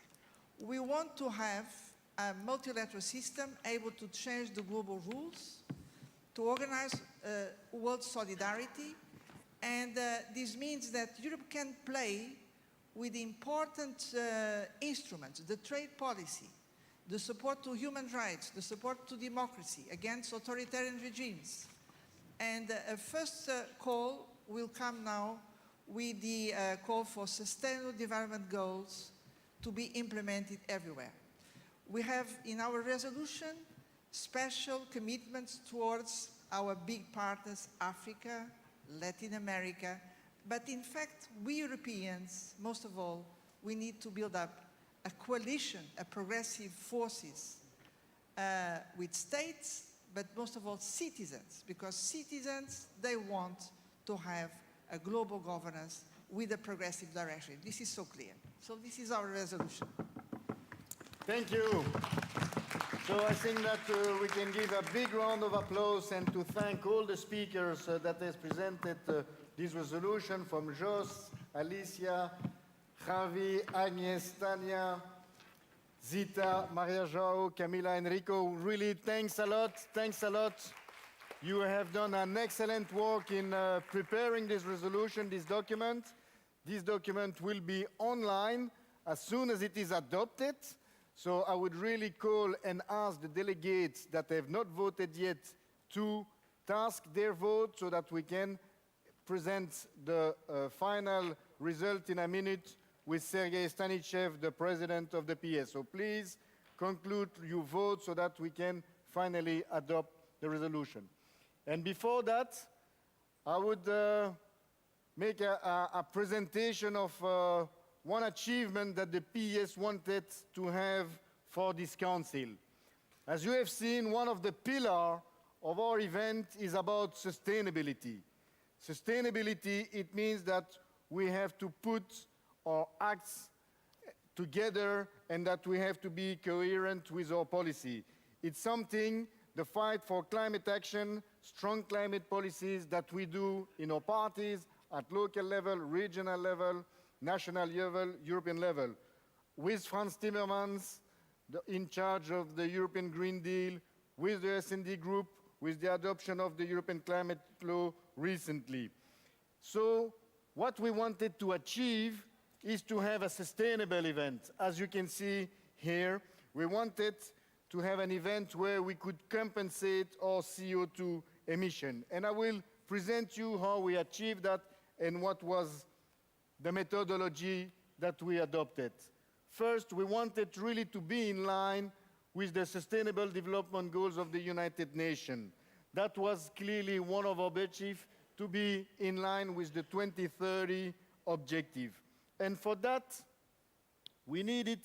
We want to have a multilateral system able to change the global rules, to organize world solidarity, and this means that Europe can play with important instruments, the trade policy, the support to human rights, the support to democracy against authoritarian regimes. And a first call will come now with the call for sustainable development goals to be implemented everywhere. We have in our resolution special commitments towards our big partners, Africa, Latin America, but in fact, we Europeans, most of all, we need to build up a coalition of progressive forces with states, but most of all citizens, because citizens, they want to have a global governance with a progressive direction. This is so clear. So this is our resolution. Thank you. So I think that we can give a big round of applause and to thank all the speakers that has presented this resolution, from Jos, Alicia, Javi, Agnes, Tania, Zita, Maria Joao, Camila, Enrico. Really, thanks a lot. Thanks a lot. You have done an excellent work in preparing this resolution, this document. This document will be online as soon as it is adopted. So I would really call and ask the delegates that have not voted yet to task their vote so that we can present the final result in a minute with Sergei Stanichev, the president of the PES. So please conclude your vote so that we can finally adopt the resolution. And before that, I would make a presentation of one achievement that the PES wanted to have for this council. As you have seen, one of the pillars of our event is about sustainability. Sustainability, it means that we have to put our acts together and that we have to be coherent with our policy. It's something, the fight for climate action, strong climate policies that we do in our parties at local level, regional level, national level, European level. With Franz Timmermans in charge of the European Green Deal, with the S&D group, with the adoption of the European climate law recently. So what we wanted to achieve is to have a sustainable event. As you can see here, we wanted to have an event where we could compensate our CO2 emission. And I will present you how we achieved that and what was the methodology that we adopted. First, we wanted really to be in line with the Sustainable Development Goals of the United Nations. That was clearly one of our objectives, to be in line with the 2030 objective. And for that, we needed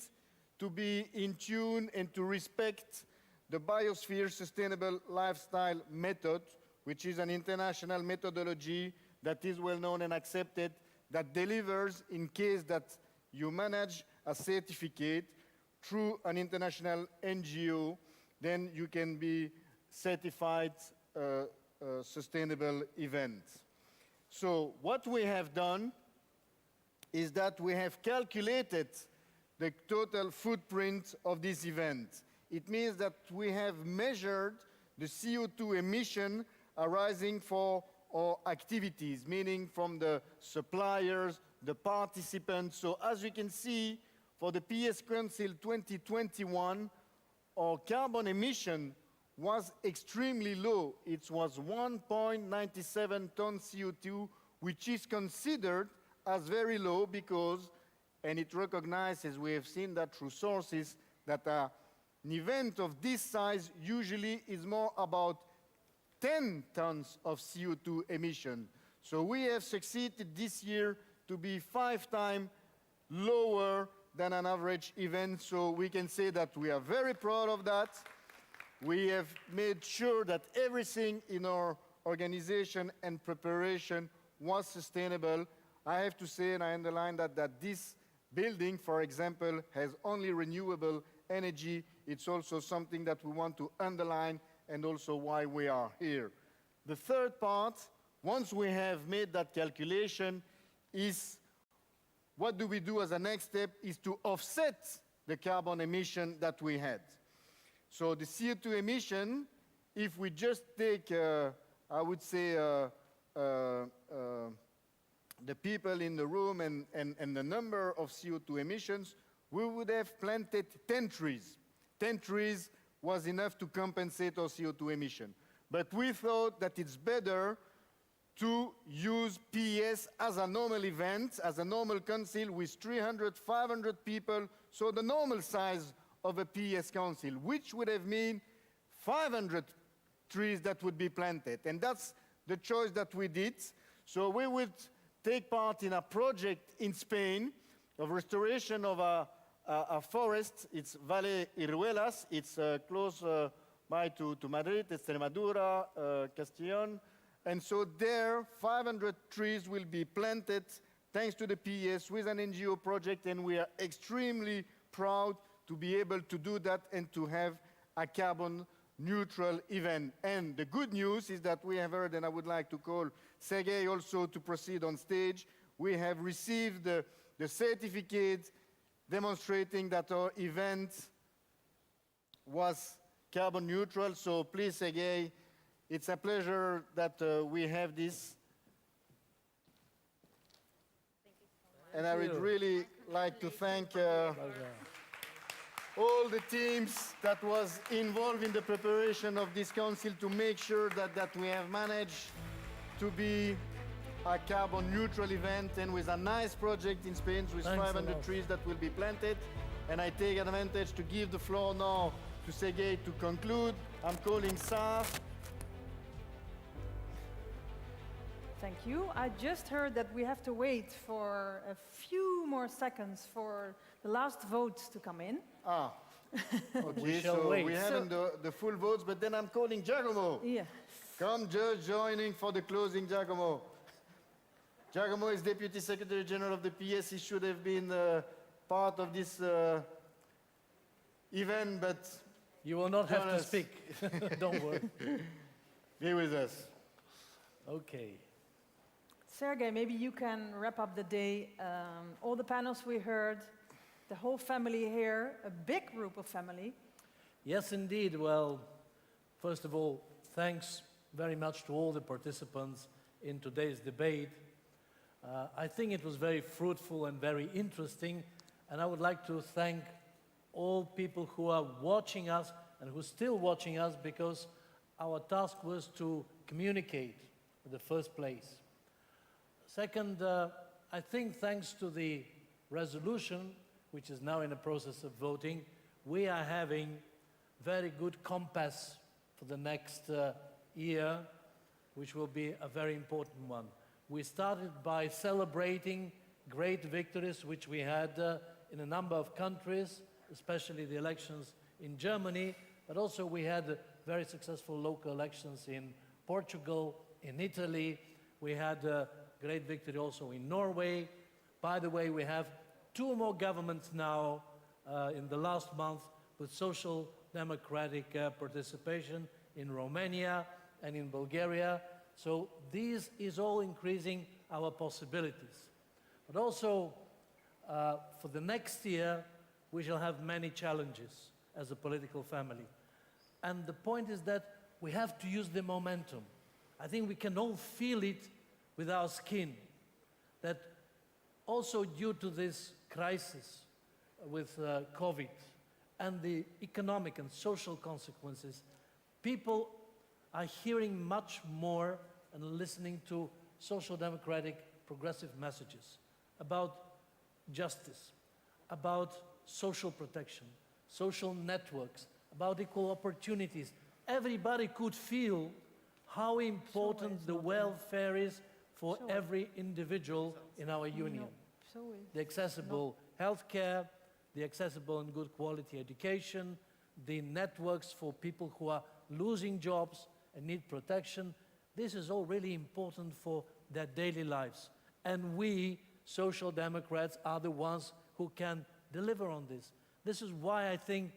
to be in tune and to respect the Biosphere Sustainable Lifestyle Method, which is an international methodology that is well known and accepted, that delivers in case that you manage a certificate through an international NGO, then you can be certified sustainable event. So what we have done is that we have calculated the total footprint of this event. It means that we have measured the CO2 emission arising for our activities, meaning from the suppliers, the participants. So as you can see, for the PES Council 2021, our carbon emission was extremely low. It was 1.97 tons CO2, which is considered as very low because, and it recognizes, we have seen that through sources, that an event of this size usually is more about 10 tons of CO2 emission. So we have succeeded this year to be 5 times lower than an average event. So we can say that we are very proud of that. We have made sure that everything in our organization and preparation was sustainable. I have to say, and I underline that this building, for example, has only renewable energy. It's also something that we want to underline and also why we are here. The third part, once we have made that calculation, is what do we do as a next step is to offset the carbon emission that we had. So the CO2 emission, if we just take, I would say, the people in the room and the number of CO2 emissions, we would have planted 10 trees. 10 trees was enough to compensate our CO2 emission. But we thought that it's better to use PES as a normal event, as a normal council with 300, 500 people, so the normal size of a PES council, which would have meant 500 trees that would be planted. And that's the choice that we did. So we would take part in a project in Spain of restoration of a forest. It's Valle Iruelas. It's close by to Madrid, Extremadura, Castellón. And so there, 500 trees will be planted thanks to the PES with an NGO project, and we are extremely proud to be able to do that and to have a carbon neutral event. And the good news is that we have heard, and I would like to call Sergei also to proceed on stage, we have received the certificate demonstrating that our event was carbon neutral. So please, Sergei, it's a pleasure that we have this. And I would really like to thank all the teams that was involved in the preparation of this council to make sure that we have managed to be a carbon neutral event and with a nice project in Spain with 500 trees that will be planted. And I take advantage to give the floor now to Sergei to conclude. I'm calling Sar. Thank you. I just heard that we have to wait for a few more seconds for the last votes to come in. Ah, okay, so we haven't the full votes, but then I'm calling Giacomo. Yeah. Come just joining for the closing, Giacomo. Giacomo is Deputy Secretary General of the PES. He should have been part of this event, but... You will not have to speak. Don't worry. Be with us. Okay. Sergei, maybe you can wrap up the day. All the panels we heard, the whole family here, a big group of family. Yes, indeed. Well, first of all, thanks very much to all the participants in today's debate. I think it was very fruitful and very interesting, and I would like to thank all people who are watching us and who are still watching us, because our task was to communicate in the first place. Second, I think thanks to the resolution, which is now in the process of voting, we are having very good compass for the next year, which will be a very important one. We started by celebrating great victories which we had in a number of countries, especially the elections in Germany, but also we had very successful local elections in Portugal, in Italy. We had a great victory also in Norway. By the way, we have 2 more governments now in the last month with social democratic participation in Romania and in Bulgaria. So this is all increasing our possibilities. But also, for the next year, we shall have many challenges as a political family. And the point is that we have to use the momentum. I think we can all feel it with our skin, that also due to this crisis with COVID and the economic and social consequences, people are hearing much more and listening to social democratic progressive messages about justice, about social protection, social networks, about equal opportunities. Everybody could feel how important the welfare is for every individual in our union. The accessible healthcare, the accessible and good quality education, the networks for people who are losing jobs and need protection. This is all really important for their daily lives. And we, Social Democrats, are the ones who can deliver on this. This is why I think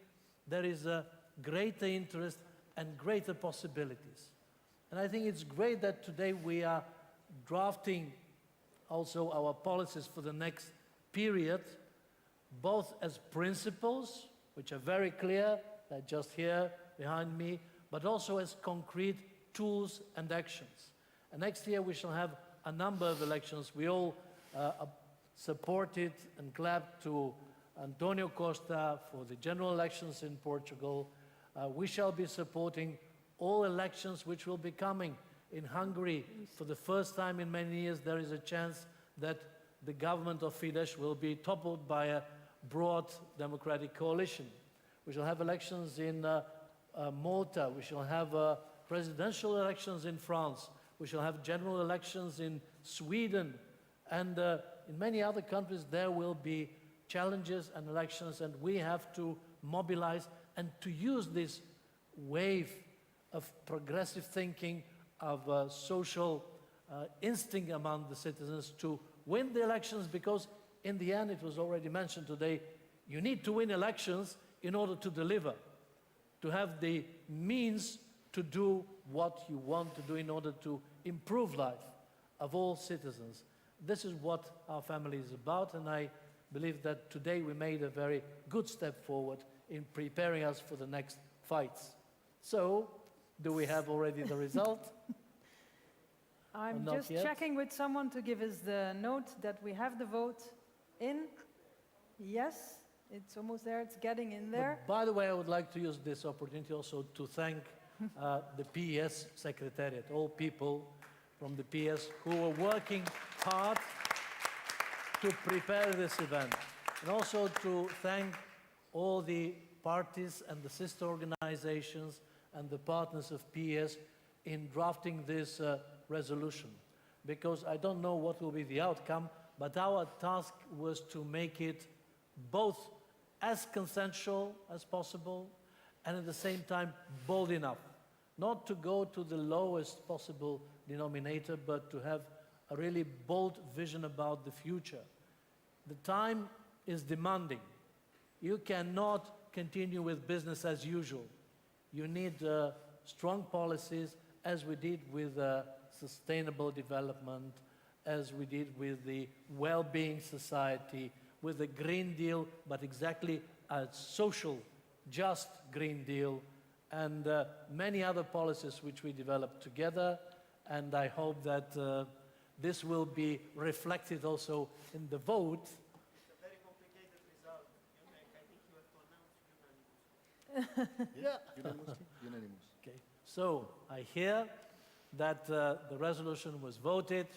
there is a greater interest and greater possibilities. And I think it's great that today we are drafting also our policies for the next period, both as principles, which are very clear, they're just here behind me, but also as concrete tools and actions. And next year we shall have a number of elections. We all supported and clapped to Antonio Costa for the general elections in Portugal. We shall be supporting all elections which will be coming in Hungary. For the first time in many years, there is a chance that the government of Fidesz will be toppled by a broad democratic coalition. We shall have elections in Malta. We shall have presidential elections in France. We shall have general elections in Sweden. And in many other countries, there will be challenges and elections, and we have to mobilize and to use this wave of progressive thinking, of social instinct among the citizens to win the elections, because in the end, it was already mentioned today, you need to win elections in order to deliver, to have the means to do what you want to do in order to improve life of all citizens. This is what our family is about, and I believe that today we made a very good step forward in preparing us for the next fights. So, do we have already the result? I'm Not just yet? checking with someone to give us the note that we have the vote in. Yes, it's almost there, it's getting in there. But by the way, I would like to use this opportunity also to thank the PES Secretariat, all people from the PES who are working hard to prepare this event. And also to thank all the parties and the sister organizations and the partners of PES in drafting this resolution. Because I don't know what will be the outcome, but our task was to make it both as consensual as possible and at the same time bold enough. Not to go to the lowest possible denominator, but to have a really bold vision about the future. The time is demanding. You cannot continue with business as usual. You need strong policies, as we did with sustainable development, as we did with the well-being society, with the Green Deal, but exactly a social, just Green Deal, and many other policies which we developed together. And I hope that this will be reflected also in the vote. It's a very complicated result. I think you have to announce unanimous. Yeah. Unanimously? Unanimous. Okay. So I hear that the resolution was voted.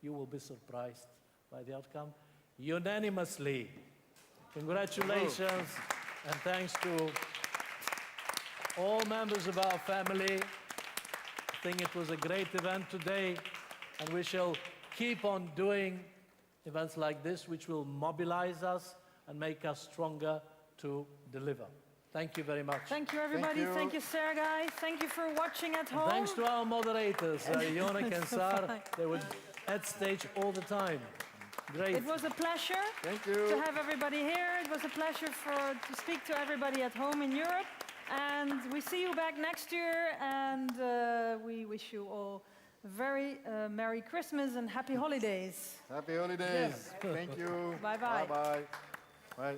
You will be surprised by the outcome. Unanimously. Congratulations and thanks to all members of our family. I think it was a great event today, and we shall keep on doing events like this, which will mobilize us and make us stronger to deliver. Thank you very much. Thank you, everybody. Thank you, Sergei. Thank you for watching at home. Thanks to our moderators, Yonek and Sar. They were at stage all the time. Great. It was a pleasure to have everybody here. It was a pleasure to speak to everybody at home in Europe. And we see you back next year. And we wish you all a very Merry Christmas and Happy Holidays. Happy holidays. Thank you. Bye-bye. Bye-bye. Bye.